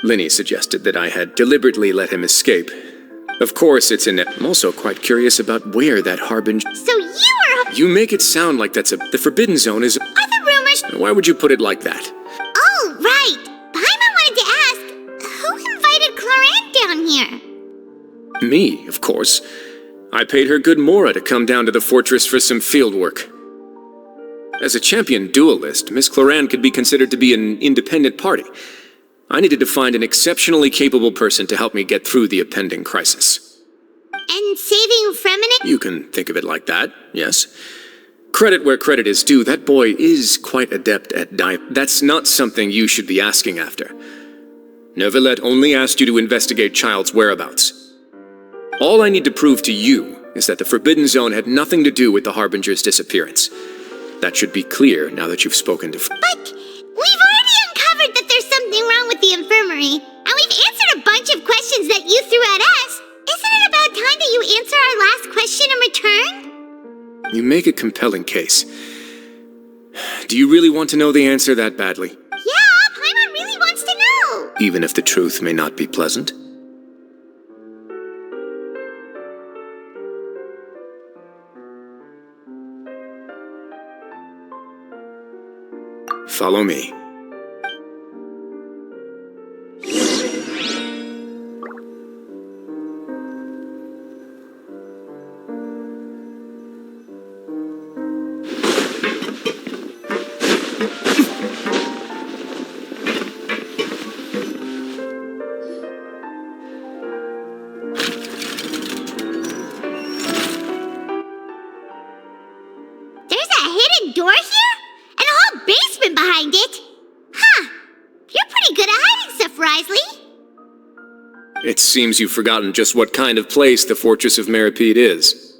Linny suggested that I had deliberately let him escape. Of course, I'm also quite curious about where that Harbinger... So you were... You make it sound like the Forbidden Zone is... Are the rumors... Why would you put it like that? Oh, right! Paimon wanted to ask, who invited Clarande down here? Me, of course. I paid her good mora to come down to the fortress for some field work. As a champion duelist, Miss Clarande could be considered to be an independent party. I needed to find an exceptionally capable person to help me get through the impending crisis. And saving Fremennik? You can think of it like that, yes. Credit where credit is due, that boy is quite adept at That's not something you should be asking after. Neuvilette only asked you to investigate Child's whereabouts. All I need to prove to you is that the Forbidden Zone had nothing to do with the Harbinger's disappearance. That should be clear now that you've spoken to... But we've already uncovered that there's something wrong with the infirmary, and we've answered a bunch of questions that you threw at us. Isn't it about time that you answer our last question in return? You make a compelling case. Do you really want to know the answer that badly? Yeah, Paimon really wants to know! Even if the truth may not be pleasant? Follow me. There's a hidden door here? And a whole basement behind it? Huh. You're pretty good at hiding stuff, Risley. It seems you've forgotten just what kind of place the Fortress of Meripede is.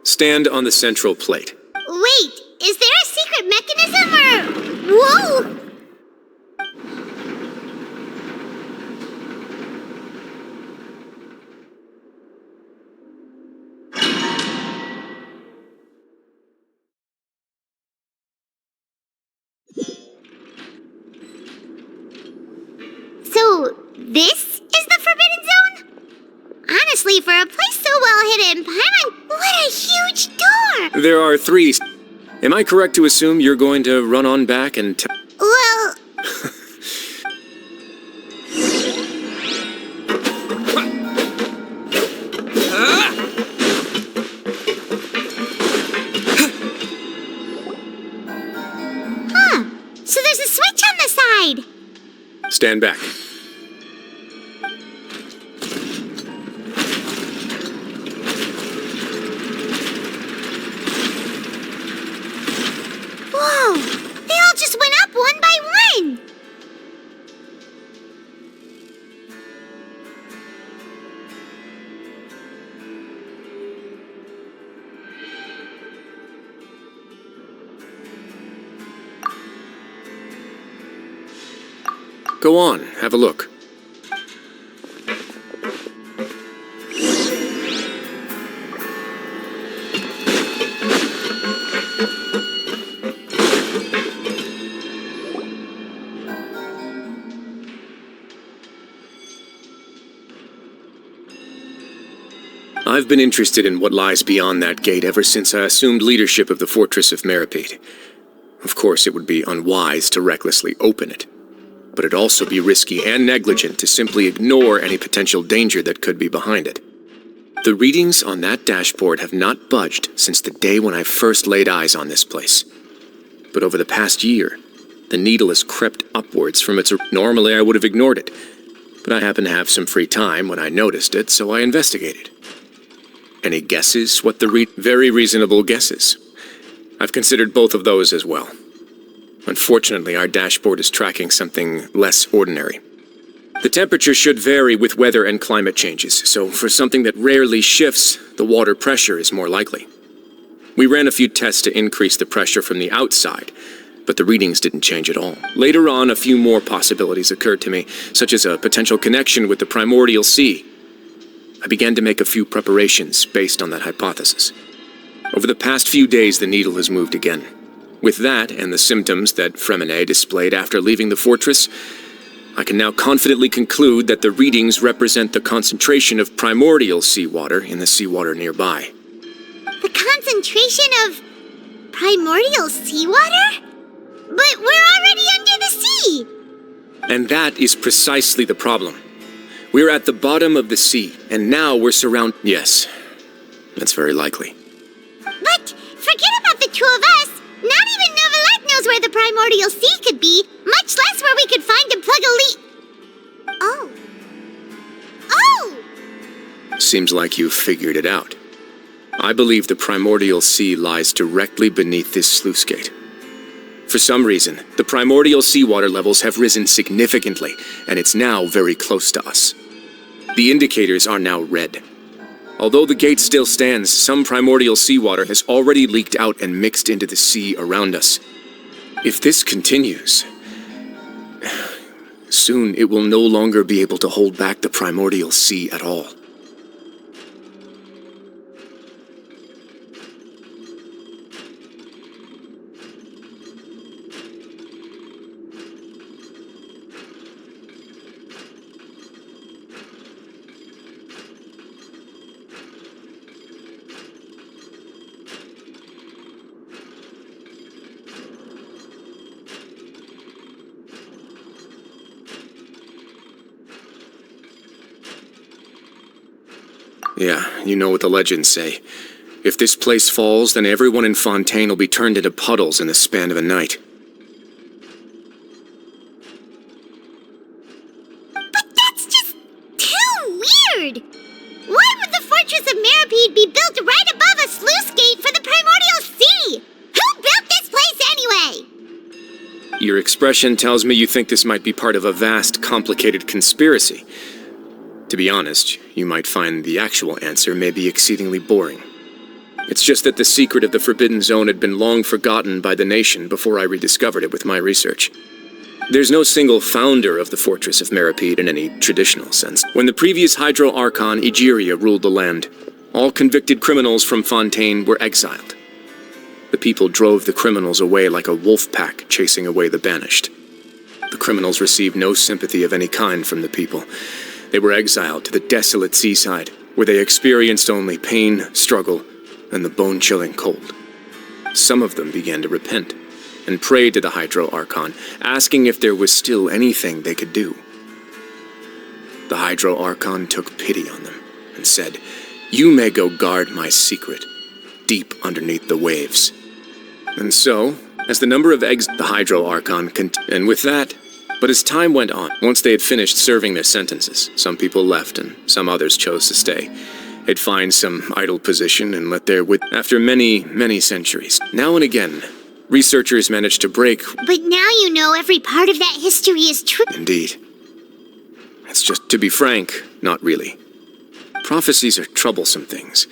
Stand on the central plate. Wait, is there a secret mechanism or... Whoa! So, this is the Forbidden Zone? Honestly, for a place so well hidden, Paimon, what a huge door! There are 3. Am I correct to assume you're going to run on back and Well... Huh. So there's a switch on the side. stand back? Whoa! They all just went up one by one! Go on, have a look. I've been interested in what lies beyond that gate ever since I assumed leadership of the Fortress of Meripede. Of course, it would be unwise to recklessly open it, but it'd also be risky and negligent to simply ignore any potential danger that could be behind it. The readings on that dashboard have not budged since the day when I first laid eyes on this place. But over the past year, the needle has crept upwards from its... Normally, I would have ignored it, but I happened to have some free time when I noticed it, so I investigated. Any guesses what the Very reasonable guesses. I've considered both of those as well. Unfortunately, our dashboard is tracking something less ordinary. The temperature should vary with weather and climate changes, so for something that rarely shifts, the water pressure is more likely. We ran a few tests to increase the pressure from the outside, but the readings didn't change at all. Later on, a few more possibilities occurred to me, such as a potential connection with the primordial sea. I began to make a few preparations based on that hypothesis. Over the past few days, the needle has moved again. With that, and the symptoms that Fremine displayed after leaving the fortress, I can now confidently conclude that the readings represent the concentration of primordial seawater in the seawater nearby. The concentration of primordial seawater? But we're already under the sea! And that is precisely the problem. We're at the bottom of the sea, and now we're surrounded... Yes, that's very likely. But forget about the two of us! Not even Neuvilette knows where the primordial sea could be, much less where we could find and plug a leak. Oh. Oh! Seems like you've figured it out. I believe the primordial sea lies directly beneath this sluice gate. For some reason, the primordial seawater levels have risen significantly, and it's now very close to us. The indicators are now red. Although the gate still stands, some primordial seawater has already leaked out and mixed into the sea around us. If this continues, soon it will no longer be able to hold back the primordial sea at all. Yeah, you know what the legends say. If this place falls, then everyone in Fontaine will be turned into puddles in the span of a night. But that's just too weird! Why would the Fortress of Meripede be built right above a sluice gate for the Primordial Sea? Who built this place anyway? Your expression tells me you think this might be part of a vast, complicated conspiracy. To be honest, you might find the actual answer may be exceedingly boring. It's just that the secret of the Forbidden Zone had been long forgotten by the nation before I rediscovered it with my research. There's no single founder of the Fortress of Meripede in any traditional sense. When the previous Hydro Archon, Egeria, ruled the land, all convicted criminals from Fontaine were exiled. The people drove the criminals away like a wolf pack chasing away the banished. The criminals received no sympathy of any kind from the people. They were exiled to the desolate seaside, where they experienced only pain, struggle, and the bone-chilling cold. Some of them began to repent, and prayed to the Hydro Archon, asking if there was still anything they could do. The Hydro Archon took pity on them, and said, "You may go guard my secret, deep underneath the waves." And so, as the number of the Hydro Archon and with that, but as time went on, once they had finished serving their sentences, some people left and some others chose to stay. They'd find some idle position and let their after many, many centuries. Now and again, researchers managed to break. But now you know every part of that history is true. Indeed. It's just, to be frank, not really. Prophecies are troublesome things.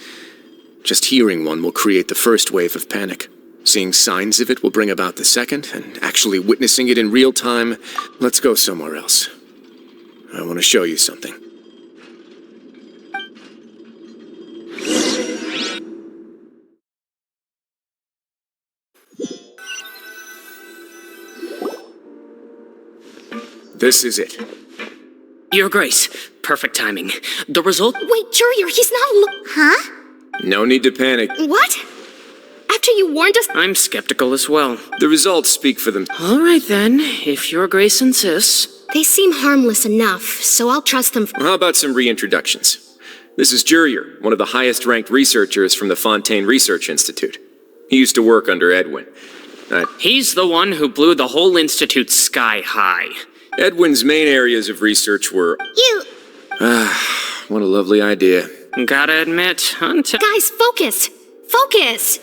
Just hearing one will create the first wave of panic. Seeing signs of it will bring about the second, and actually witnessing it in real time, let's go somewhere else. I want to show you something. This is it. Your Grace, perfect timing. The result— Wait, Jurier, he's not Huh? No need to panic. What? After you warned us— I'm skeptical as well. The results speak for them. All right then, if Your Grace insists. They seem harmless enough, so I'll trust them. How about some reintroductions? This is Jurier, one of the highest-ranked researchers from the Fontaine Research Institute. He used to work under Edwin. He's the one who blew the whole institute sky high. Edwin's main areas of research were— what a lovely idea. Gotta admit, Guys, focus! Focus!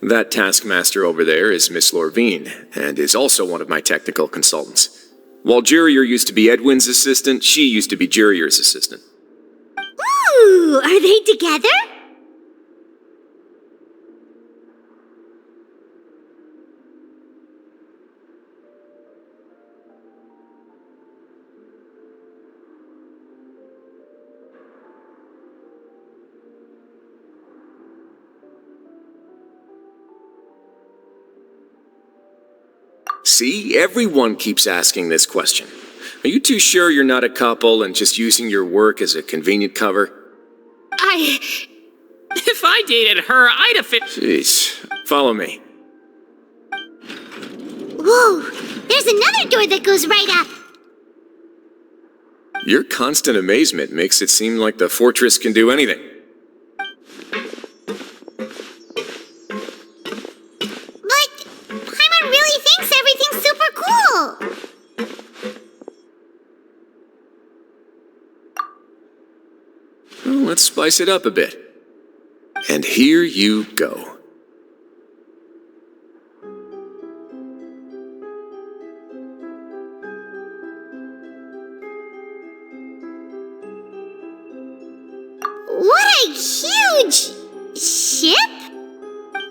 That taskmaster over there is Miss Lorvine, and is also one of my technical consultants. While Jurier used to be Edwin's assistant, she used to be Jurier's assistant. Ooh, are they together? See, everyone keeps asking this question. Are you too sure you're not a couple and just using your work as a convenient cover? If I dated her, I'd have fit— Jeez, follow me. Whoa, there's another door that goes right up. Your constant amazement makes it seem like the fortress can do anything. Really thinks everything's super cool. Well, let's spice it up a bit. And here you go. big, huge ship?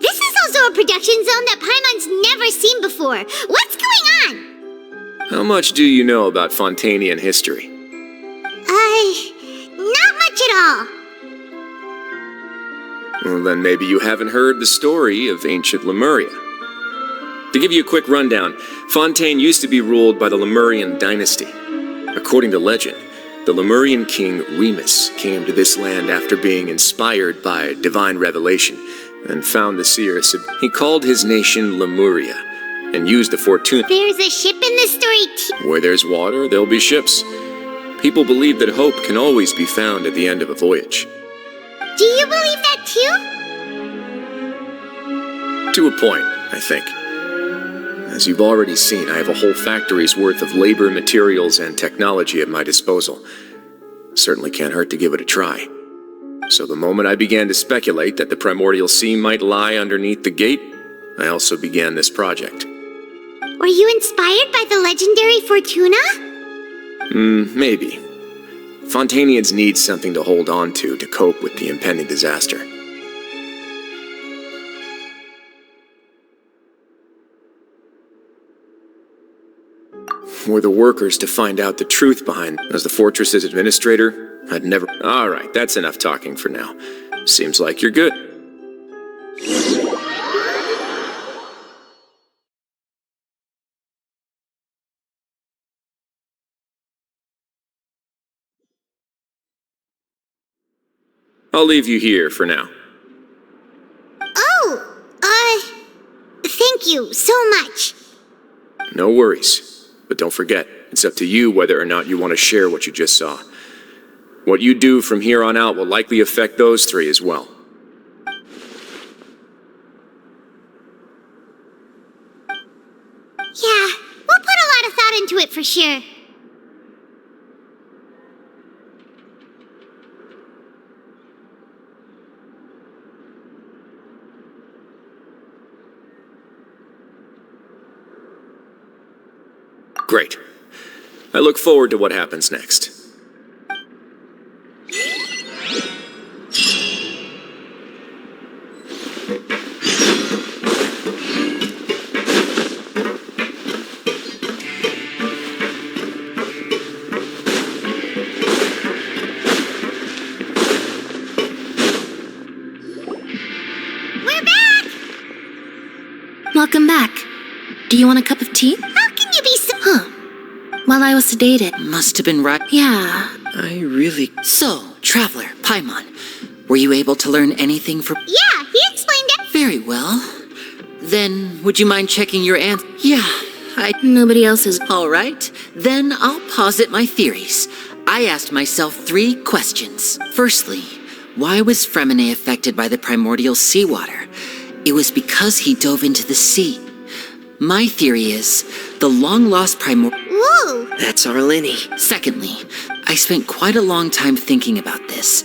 This is also a production zone that Paimon's never seen before. What's going on? How much do you know about Fontainian history? Not much at all. Well, then maybe you haven't heard the story of ancient Lemuria. To give you a quick rundown, Fontaine used to be ruled by the Lemurian dynasty. According to legend, the Lemurian king Remus came to this land after being inspired by divine revelation and found the seers. He called his nation Lemuria and used the fortune. There's a ship in this story too. Where there's water, there'll be ships. People believe that hope can always be found at the end of a voyage. Do you believe that too? To a point, I think. As you've already seen, I have a whole factory's worth of labor, materials, and technology at my disposal. Certainly can't hurt to give it a try. So the moment I began to speculate that the primordial sea might lie underneath the gate, I also began this project. Were you inspired by the legendary Fortuna? Maybe. Fontainians need something to hold on to cope with the impending disaster. Were the workers to find out the truth behind as the fortress's administrator, I'd never... Alright, that's enough talking for now. Seems like you're good. I'll leave you here for now. Oh, thank you so much. No worries. But don't forget, it's up to you whether or not you want to share what you just saw. What you do from here on out will likely affect those three as well. Yeah, we'll put a lot of thought into it for sure. Great. I look forward to what happens next. We're back! Welcome back. Do you want a cup of tea? How can you be so... While I was sedated. Must have been right. Yeah. I really... So, Traveler, Paimon, were you able to learn anything from... Yeah, he explained it. Very well. Then, would you mind checking your answer? Yeah, Nobody else is... All right, then I'll posit my theories. I asked myself 3 questions. Firstly, why was Fremine affected by the primordial seawater? It was because he dove into the sea. My theory is, the long-lost primordial... Whoa! That's our Lenny. Secondly, I spent quite a long time thinking about this.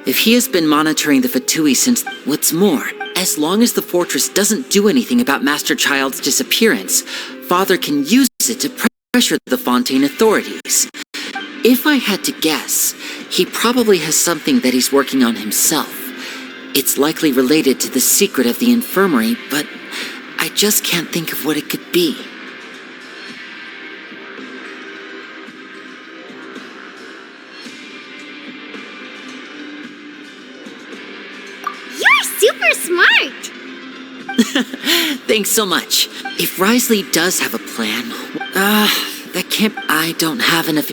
If he has been monitoring the Fatui since... What's more, as long as the fortress doesn't do anything about Master Child's disappearance, Father can use it to pressure the Fontaine authorities. If I had to guess, he probably has something that he's working on himself. It's likely related to the secret of the infirmary, but I just can't think of what it could be. You're super smart! Thanks so much. If Risley does have a plan, that can't... I don't have enough...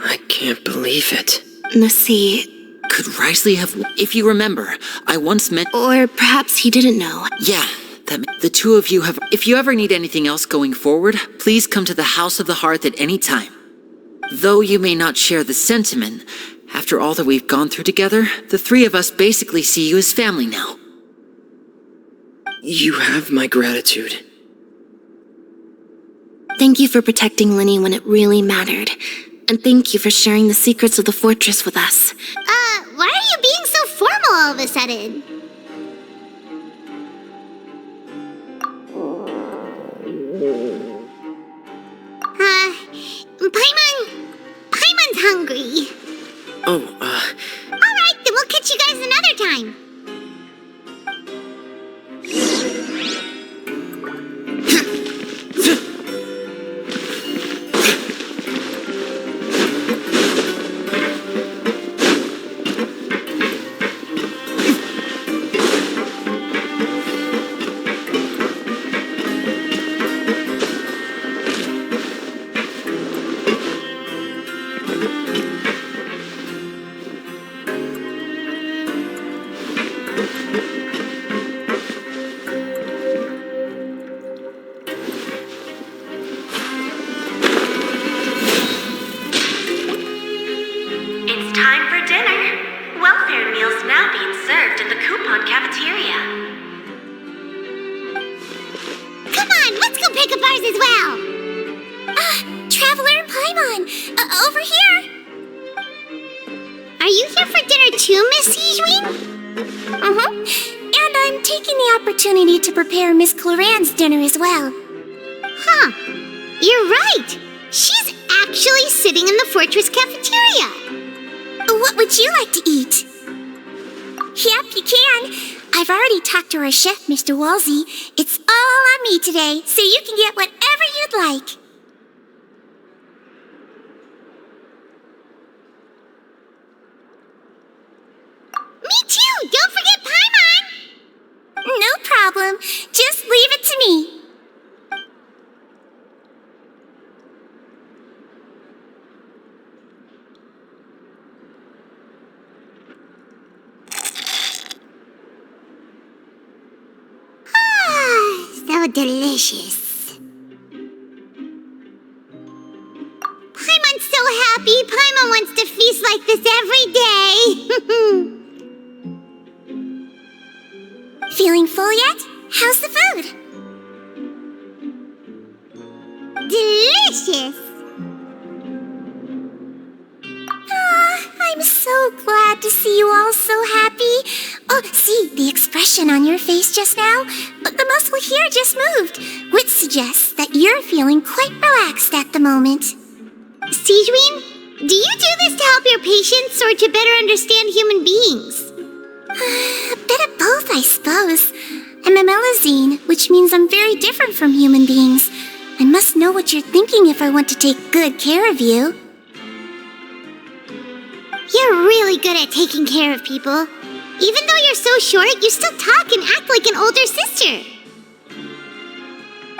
I can't believe it. Nasi... Could Risley have... If you remember, I once met... Or perhaps he didn't know. Yeah, the two of you have... If you ever need anything else going forward, please come to the House of the Hearth at any time. Though you may not share the sentiment, after all that we've gone through together, the 3 of us basically see you as family now. You have my gratitude. Thank you for protecting Lenny when it really mattered. And thank you for sharing the secrets of the fortress with us. Why are you being so formal all of a sudden? Paimon's hungry. Alright, then we'll catch you guys another time. It's time for dinner. Welfare meals now being served in the coupon cafeteria. Come on, let's go pick up ours as well. Traveler and Paimon, over here. Are you here for dinner too, Miss Sijwin? And I'm taking the opportunity to prepare Miss Cloran's dinner as well. Huh. You're right. She's actually sitting in the fortress cafeteria. What would you like to eat? Yep, you can. I've already talked to our chef, Mr. Walsey. It's all on me today, so you can get whatever you'd like. Me too! Don't forget Paimon! No problem. Just leave it to me. So delicious. Paimon's so happy. Paimon wants to feast like this every day. Feeling full yet? How's the food? Delicious. I'm so glad to see you all so happy. Oh, see, the expression on your face just now? The muscle here just moved, which suggests that you're feeling quite relaxed at the moment. Sijwin, do you do this to help your patients or to better understand human beings? A bit of both, I suppose. I'm a melazine, which means I'm very different from human beings. I must know what you're thinking if I want to take good care of you. You're really good at taking care of people. Even though you're so short, you still talk and act like an older sister.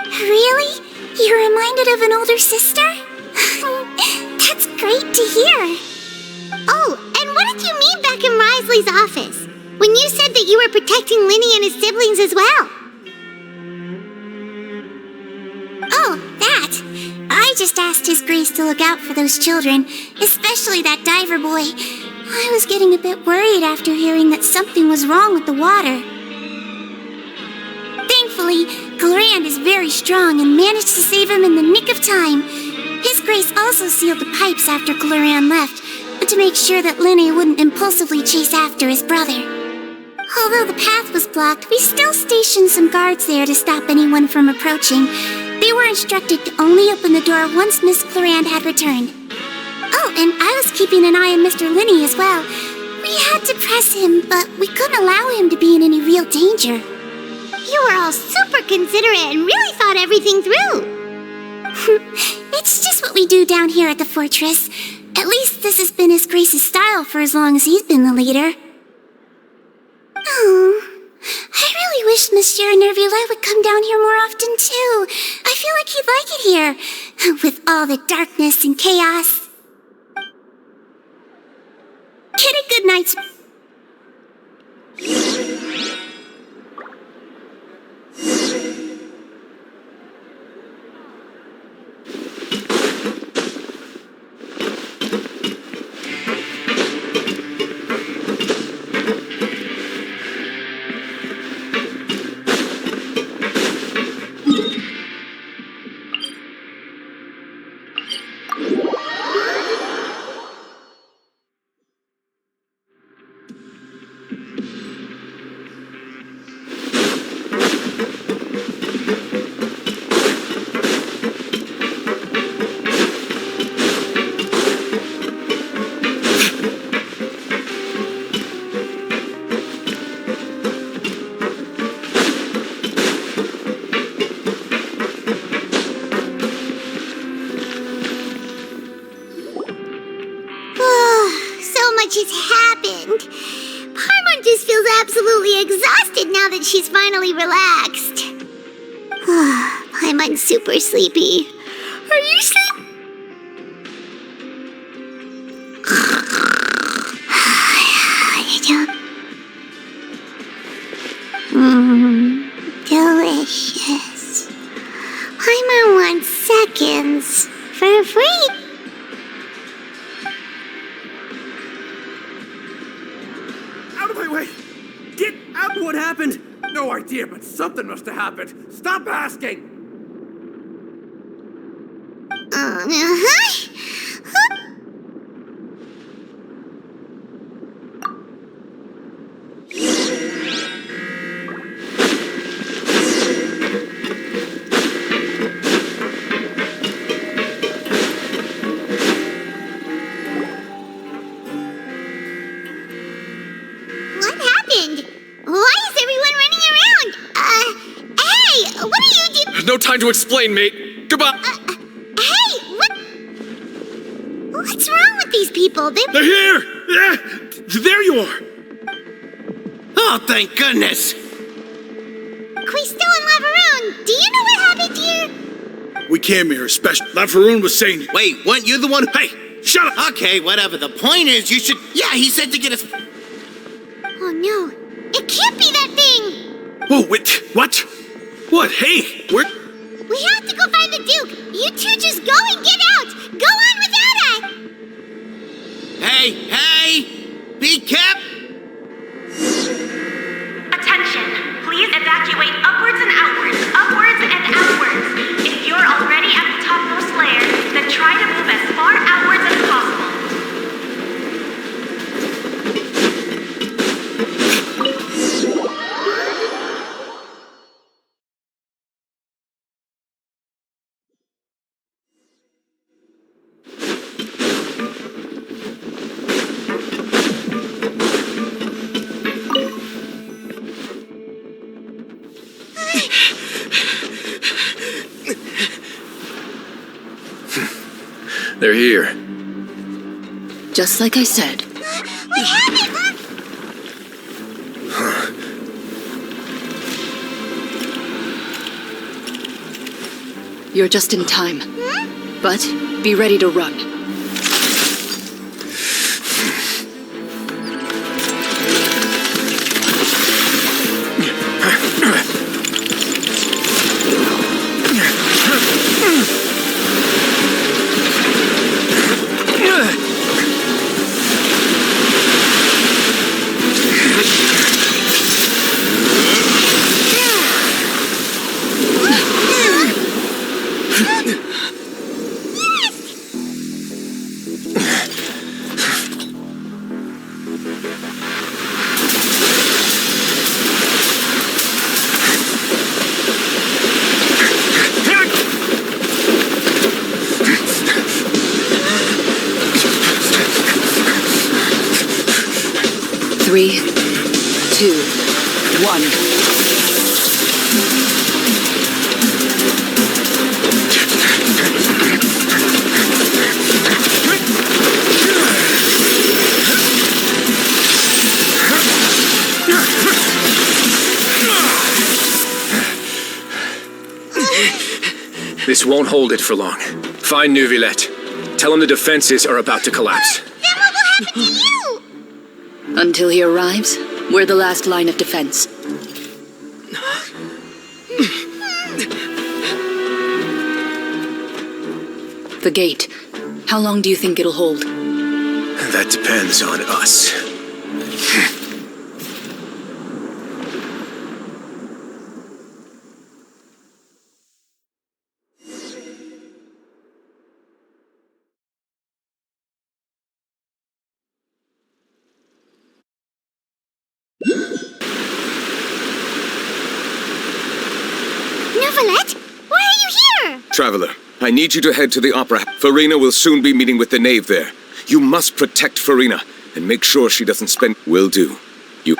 Really? You're reminded of an older sister? That's great to hear. Oh, and what did you mean back in Risley's office? When you said that you were protecting Linny and his siblings as well? Oh, that. I just asked His Grace to look out for those children, especially that diver boy. I was getting a bit worried after hearing that something was wrong with the water. Thankfully, Cloran is very strong and managed to save him in the nick of time. His Grace also sealed the pipes after Cloran left, to make sure that Linny wouldn't impulsively chase after his brother. Although the path was blocked, we still stationed some guards there to stop anyone from approaching. They were instructed to only open the door once Miss Cloran had returned. Oh, and I was keeping an eye on Mr. Linny as well. We had to press him, but we couldn't allow him to be in any real danger. You were all super considerate and really thought everything through. It's just what we do down here at the fortress. At least this has been His Grace's style for as long as he's been the leader. Oh, I really wish Monsieur Neuvilette would come down here more often too. I feel like he'd like it here, with all the darkness and chaos. Get a good night's... much has happened. Paimon just feels absolutely exhausted now that she's finally relaxed. Paimon's super sleepy. Are you sleepy? Delicious. Paimon wants seconds for free. Out of my way! Get out! What happened? No idea, but something must have happened. Stop asking! What happened? Why is everyone running around? Hey, what are you doing? No time to explain, mate. Goodbye. Hey, what? What's wrong with these people? They're here! Yeah, there you are! Oh, thank goodness! Quisto and Laveroon, do you know what happened here? We came here special. Laveroon was saying... Wait, weren't you the one? Hey, shut up! Okay, whatever. The point is, you should... Yeah, he said to get us... Oh no, it can't be that thing! Whoa, wait, what? What? Hey, where... We have to go find the Duke! You two just go and get out! Go on without us! Hey! Be careful! Attention! Please evacuate upwards and outwards, upwards and outwards. If you're already at the topmost layer, then try to move as far outwards as possible. They're here. Just like I said. What happened? You're just in time. But be ready to run. Three, 2, 1. This won't hold it for long. Find Neuvilette. Tell him the defenses are about to collapse. Then what will happen to you? Until he arrives, we're the last line of defense. The gate. How long do you think it'll hold? That depends on us. Neuvilette, why are you here? Traveler, I need you to head to the opera. Farina will soon be meeting with the knave there. You must protect Farina and make sure she doesn't spend... Will do. You...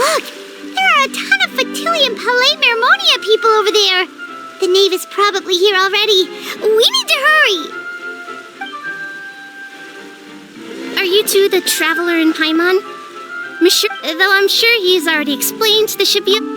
Look! There are a ton of Fatilian Palais Mermonia people over there! The knave is probably here already. We need to hurry! Are you two the traveler in Paimon? Though I'm sure he's already explained the ship you...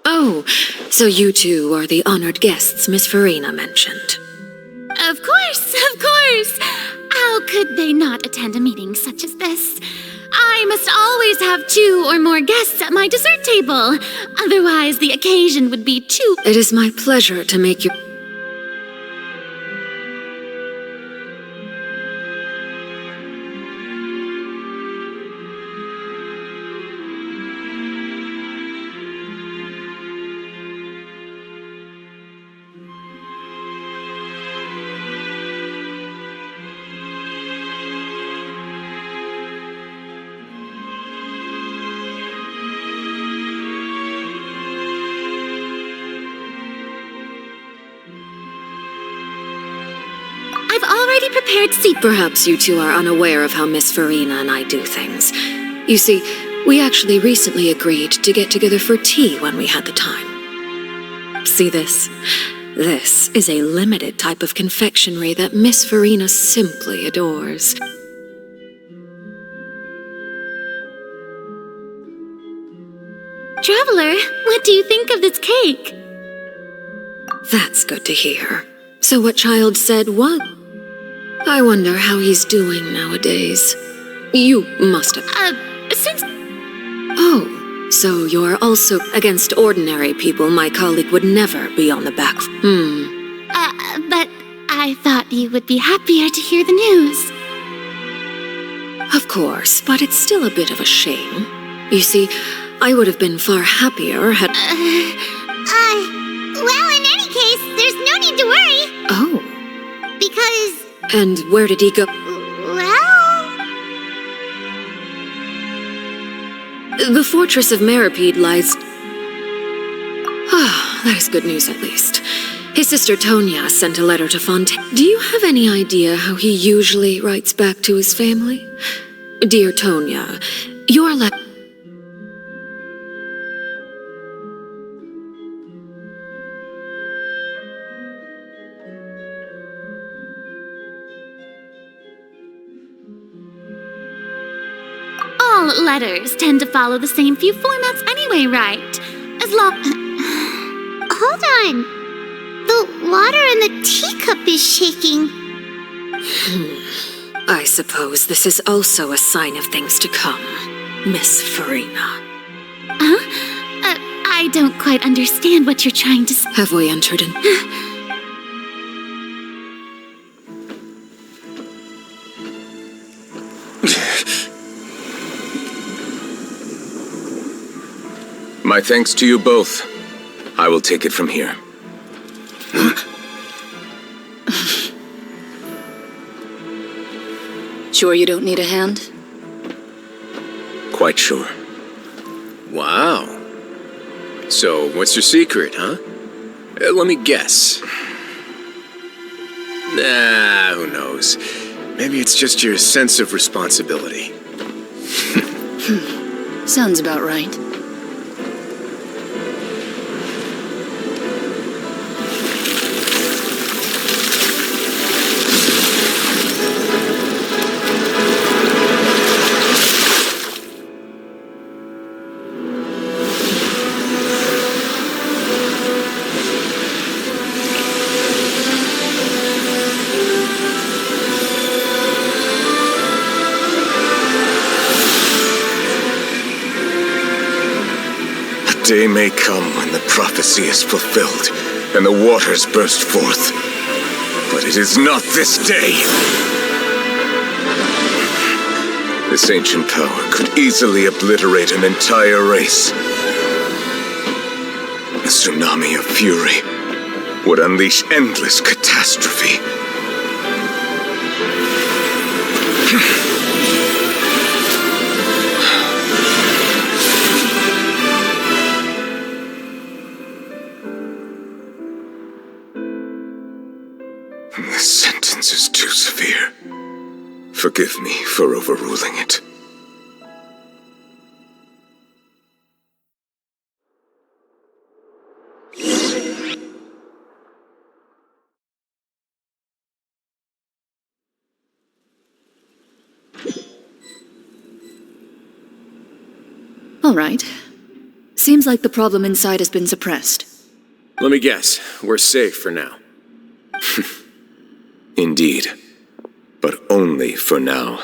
Oh, so you two are the honored guests Miss Farina mentioned. Of course, of course! How could they not attend a meeting such as this? I must always have 2 or more guests at my dessert table. Otherwise, the occasion would be too... It is my pleasure to make you... I've already prepared seat... Perhaps you two are unaware of how Miss Farina and I do things. You see, we actually recently agreed to get together for tea when we had the time. See this? This is a limited type of confectionery that Miss Farina simply adores. Traveler, what do you think of this cake? That's good to hear. So what child said what? I wonder how he's doing nowadays. You must have... since... Oh, so you're also against ordinary people my colleague would never be on the back... But I thought you would be happier to hear the news. Of course, but it's still a bit of a shame. You see, I would have been far happier had... Well, in any case, there's no need to worry. Oh. Because... And where did he go? Well... The fortress of Meripede lies... Ah, that is good news at least. His sister Tonya sent a letter to Fontaine. Do you have any idea how he usually writes back to his family? Dear Tonya, your letter... All letters tend to follow the same few formats anyway, right? As long... Hold on. The water in the teacup is shaking. I suppose this is also a sign of things to come, Miss Farina. Huh? I don't quite understand what you're trying to say. Have we entered in... My thanks to you both. I will take it from here. Sure you don't need a hand? Quite sure. Wow. So, what's your secret, huh? Let me guess. Nah, who knows? Maybe it's just your sense of responsibility. Sounds about right. Day may come when the prophecy is fulfilled and the waters burst forth. But it is not this day. This ancient power could easily obliterate an entire race. The tsunami of fury would unleash endless catastrophe. This sentence is too severe. Forgive me for overruling it. All right. Seems like the problem inside has been suppressed. Let me guess, we're safe for now. Indeed. But only for now.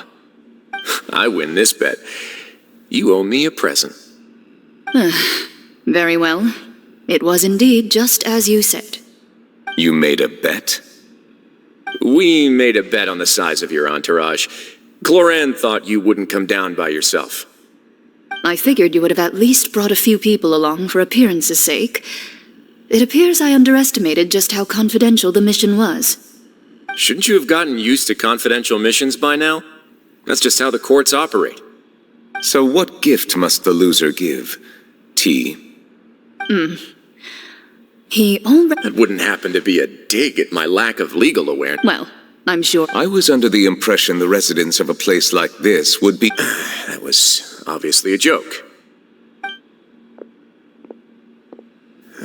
I win this bet. You owe me a present. Very well. It was indeed just as you said. You made a bet? We made a bet on the size of your entourage. Cloran thought you wouldn't come down by yourself. I figured you would have at least brought a few people along for appearance's sake. It appears I underestimated just how confidential the mission was. Shouldn't you have gotten used to confidential missions by now? That's just how the courts operate. So what gift must the loser give? Tea? He already... That wouldn't happen to be a dig at my lack of legal awareness. Well, I'm sure... I was under the impression the residents of a place like this would be... That was obviously a joke.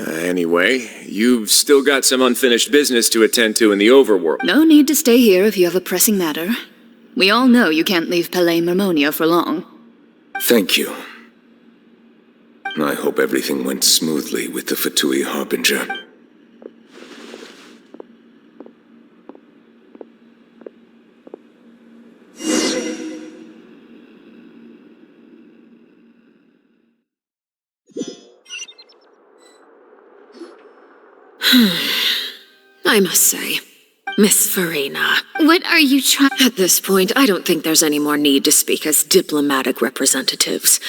Anyway, you've still got some unfinished business to attend to in the overworld. No need to stay here if you have a pressing matter. We all know you can't leave Palais Mermonia for long. Thank you. I hope everything went smoothly with the Fatui Harbinger. I must say, Miss Farina. What are you trying... At this point, I don't think there's any more need to speak as diplomatic representatives.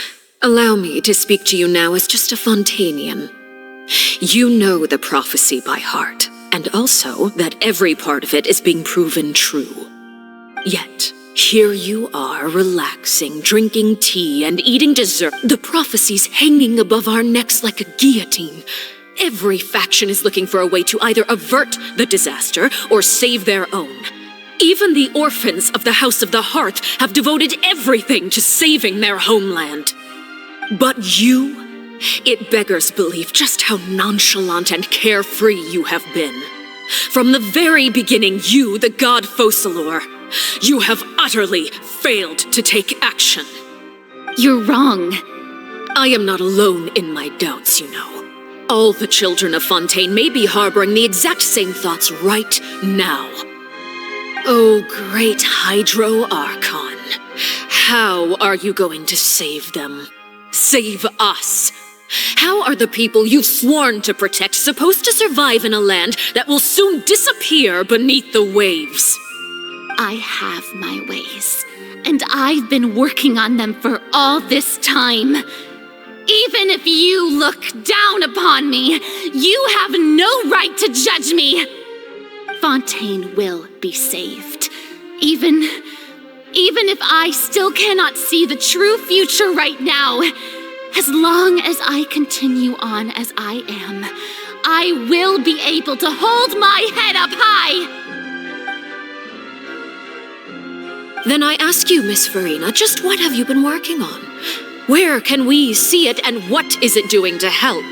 Allow me to speak to you now as just a Fontainian. You know the prophecy by heart, and also that every part of it is being proven true. Yet, here you are, relaxing, drinking tea, and eating dessert. The prophecy's hanging above our necks like a guillotine. Every faction is looking for a way to either avert the disaster or save their own. Even the orphans of the House of the Hearth have devoted everything to saving their homeland. But you, it beggars belief just how nonchalant and carefree you have been. From the very beginning, you, the god Focalor, you have utterly failed to take action. You're wrong. I am not alone in my doubts, you know. All the children of Fontaine may be harboring the exact same thoughts right now. Oh, great Hydro Archon, how are you going to save them? Save us? How are the people you've sworn to protect supposed to survive in a land that will soon disappear beneath the waves? I have my ways, and I've been working on them for all this time. Even if you look down upon me, you have no right to judge me. Fontaine will be saved. Even if I still cannot see the true future right now, as long as I continue on as I am, I will be able to hold my head up high. Then I ask you, Miss Farina, just what have you been working on? Where can we see it, and what is it doing to help?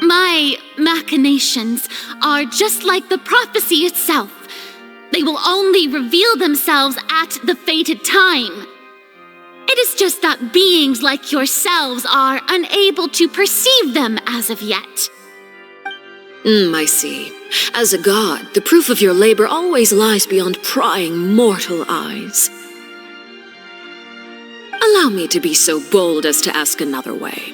My machinations are just like the prophecy itself. They will only reveal themselves at the fated time. It is just that beings like yourselves are unable to perceive them as of yet. I see. As a god, the proof of your labor always lies beyond prying mortal eyes. Allow me to be so bold as to ask another way.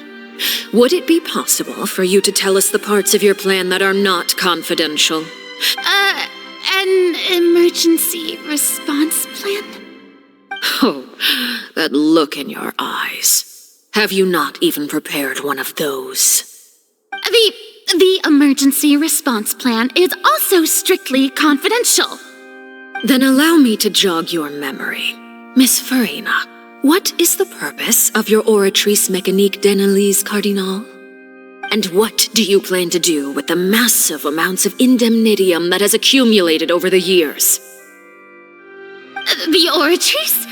Would it be possible for you to tell us the parts of your plan that are not confidential? An emergency response plan? Oh, that look in your eyes. Have you not even prepared one of those? The emergency response plan is also strictly confidential. Then allow me to jog your memory. Miss Farina, what is the purpose of your Oratrice Mécanique d'Analyse Cardinal? And what do you plan to do with the massive amounts of indemnitium that has accumulated over the years? The Oratrice?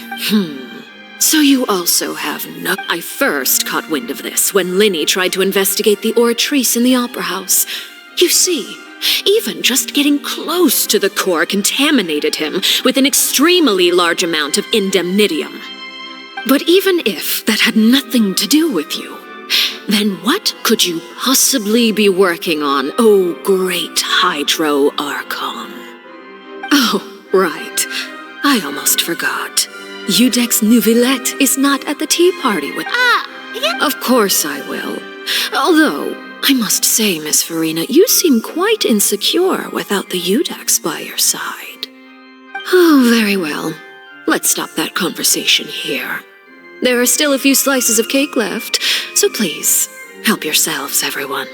So you also have no... I first caught wind of this when Linny tried to investigate the Oratrice in the Opera House. You see, even just getting close to the core contaminated him with an extremely large amount of indemnitium. But even if that had nothing to do with you, then what could you possibly be working on, oh great Hydro Archon? Oh, right. I almost forgot. C6 Neuvilette is not at the tea party with... Yeah. Of course I will. Although, I must say, Miss Farina, you seem quite insecure without the Udex by your side. Oh, very well. Let's stop that conversation here. There are still a few slices of cake left, so please, help yourselves, everyone.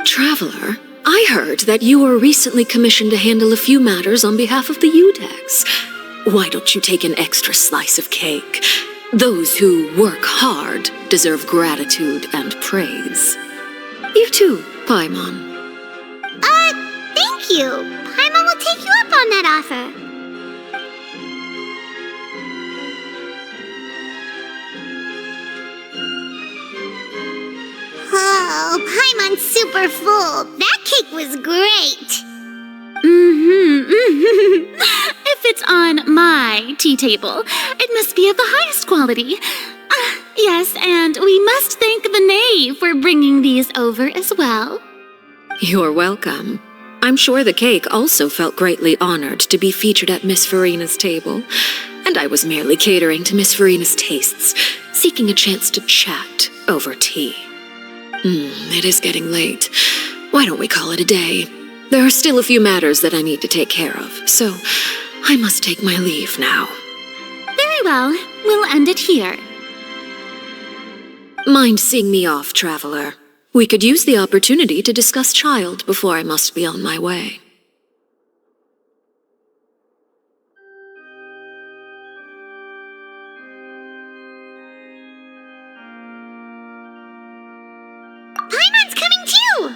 Traveler, I heard that you were recently commissioned to handle a few matters on behalf of the Udex. Why don't you take an extra slice of cake? Those who work hard deserve gratitude and praise. You too, Paimon. Thank you. Paimon will take you up on that offer. Oh, Paimon's super full. That cake was great. If it's on my tea table, it must be of the highest quality. Yes, and we must thank the knave for bringing these over as well. You're welcome. I'm sure the cake also felt greatly honored to be featured at Miss Farina's table, and I was merely catering to Miss Farina's tastes, seeking a chance to chat over tea. It is getting late. Why don't we call it a day? There are still a few matters that I need to take care of, so I must take my leave now. Very well. We'll end it here. Mind seeing me off, Traveler? We could use the opportunity to discuss Child before I must be on my way. Paimon's coming too!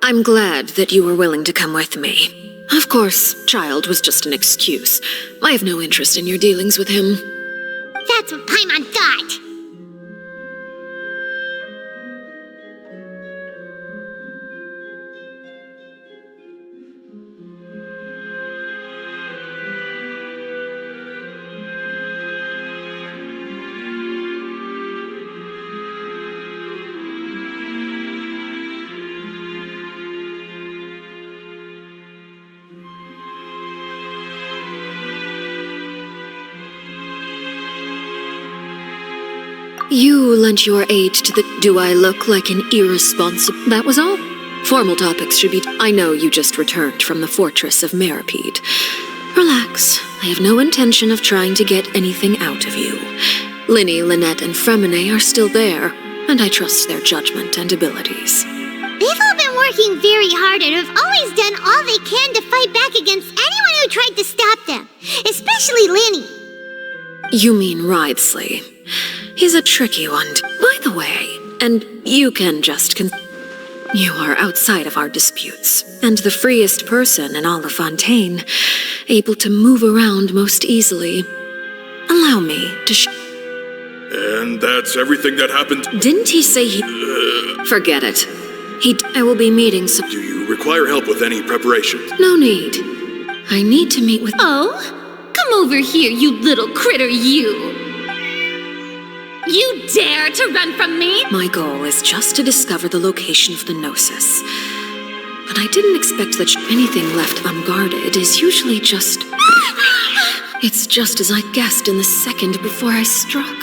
I'm glad that you were willing to come with me. Of course, Child was just an excuse. I have no interest in your dealings with him. That's what Paimon thought. You lent your aid to the... Do I look like an irresponsible... That was all. Formal topics should be... I know you just returned from the fortress of Meripede. Relax. I have no intention of trying to get anything out of you. Linny, Lynette, and Fremine are still there, and I trust their judgment and abilities. They've all been working very hard and have always done all they can to fight back against anyone who tried to stop them, especially Linny. You mean Wriothesley. He's a tricky one. By the way, and you can just you are outside of our disputes, and the freest person in all of Fontaine, able to move around most easily. Allow me to And that's everything that happened? Didn't he say he... Forget it. I will be meeting some... Do you require help with any preparations? No need. I need to meet with... Oh? Come over here, you little critter, you! You dare to run from me? My goal is just to discover the location of the Gnosis. But I didn't expect that anything left unguarded is usually just... It's just as I guessed in the second before I struck.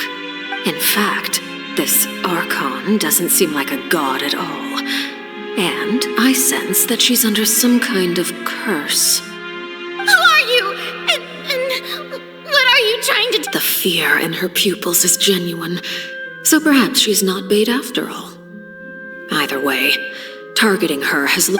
In fact, this Archon doesn't seem like a god at all. And I sense that she's under some kind of curse. Who are you? And what are you trying to do? The fear in her pupils is genuine, so perhaps she's not bait after all. Either way, targeting her has...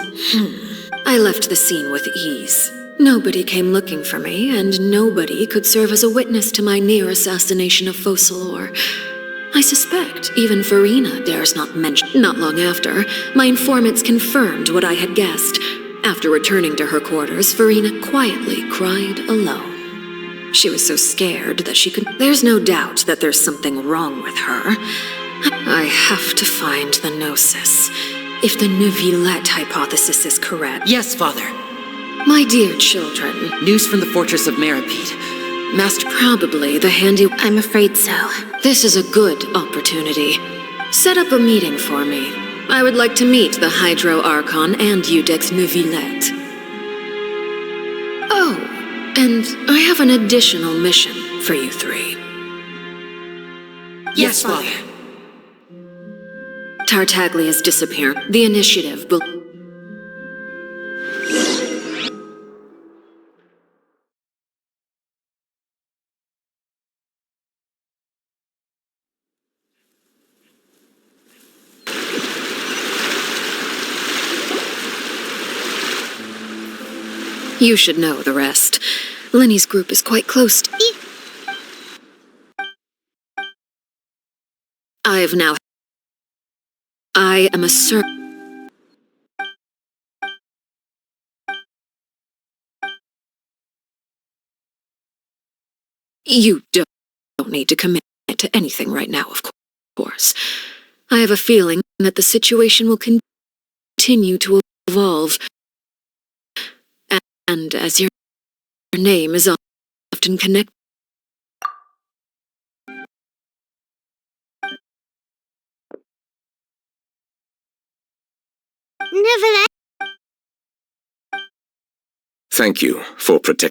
I left the scene with ease. Nobody came looking for me, and nobody could serve as a witness to my near assassination of Focalor. I suspect even Farina dares not mention. Not long after, my informants confirmed what I had guessed. After returning to her quarters, Farina quietly cried alone. She was so scared that she could... There's no doubt that there's something wrong with her. I have to find the Gnosis. If the Neuvilette hypothesis is correct... Yes, Father. My dear children... News from the Fortress of Meripede. Master... Probably the handy... I'm afraid so. This is a good opportunity. Set up a meeting for me. I would like to meet the Hydro Archon and Udex Neuvilette. Oh, and I have an additional mission for you three. Yes, Father. Tartaglia's disappeared. The initiative will... You should know the rest. Linny's group is quite close to... I am a You don't need to commit to anything right now, of course. I have a feeling that the situation will continue to evolve. And as your name is often connected... Neuvilette. Thank you for protecting.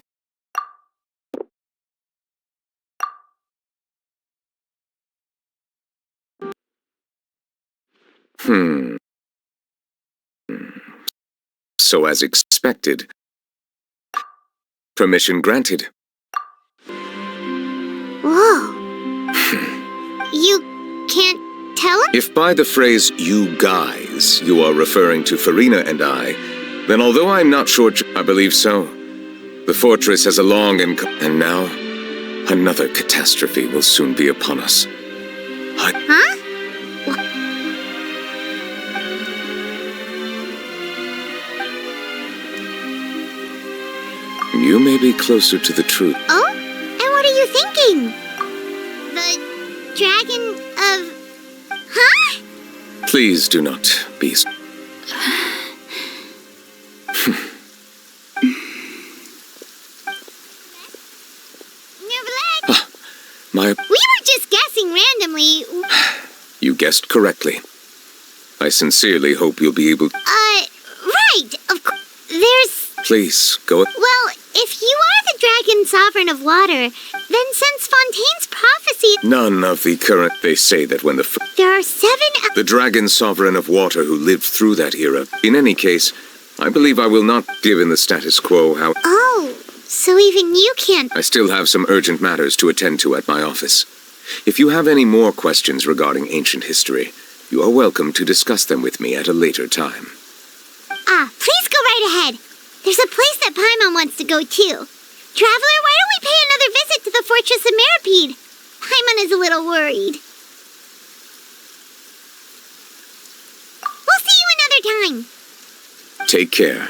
So as expected, permission granted. Whoa. You can't tell him? If by the phrase, you guys, you are referring to Farina and I, then although I'm not sure, I believe so. The fortress has a long and now, another catastrophe will soon be upon us. Huh? You may be closer to the truth. Oh? And what are you thinking? The dragon of... Huh? Please do not be... Neuvilette? My... We were just guessing randomly. You guessed correctly. I sincerely hope you'll be able... Right. Of course. There's... Please, go... Well, if you are the dragon sovereign of water, then since Fontaine's prophecy, None of the current. They say that when there are 7 the dragon sovereign of water who lived through that era. In any case, I believe I will not, given the status quo, how. Oh, so even you can't. I still have some urgent matters to attend to at my office. If you have any more questions regarding ancient history, you are welcome to discuss them with me at a later time. Please go right ahead. There's a place that Paimon wants to go too. Traveler, why don't we pay another visit to the Fortress of Meripede? Paimon is a little worried. We'll see you another time. Take care.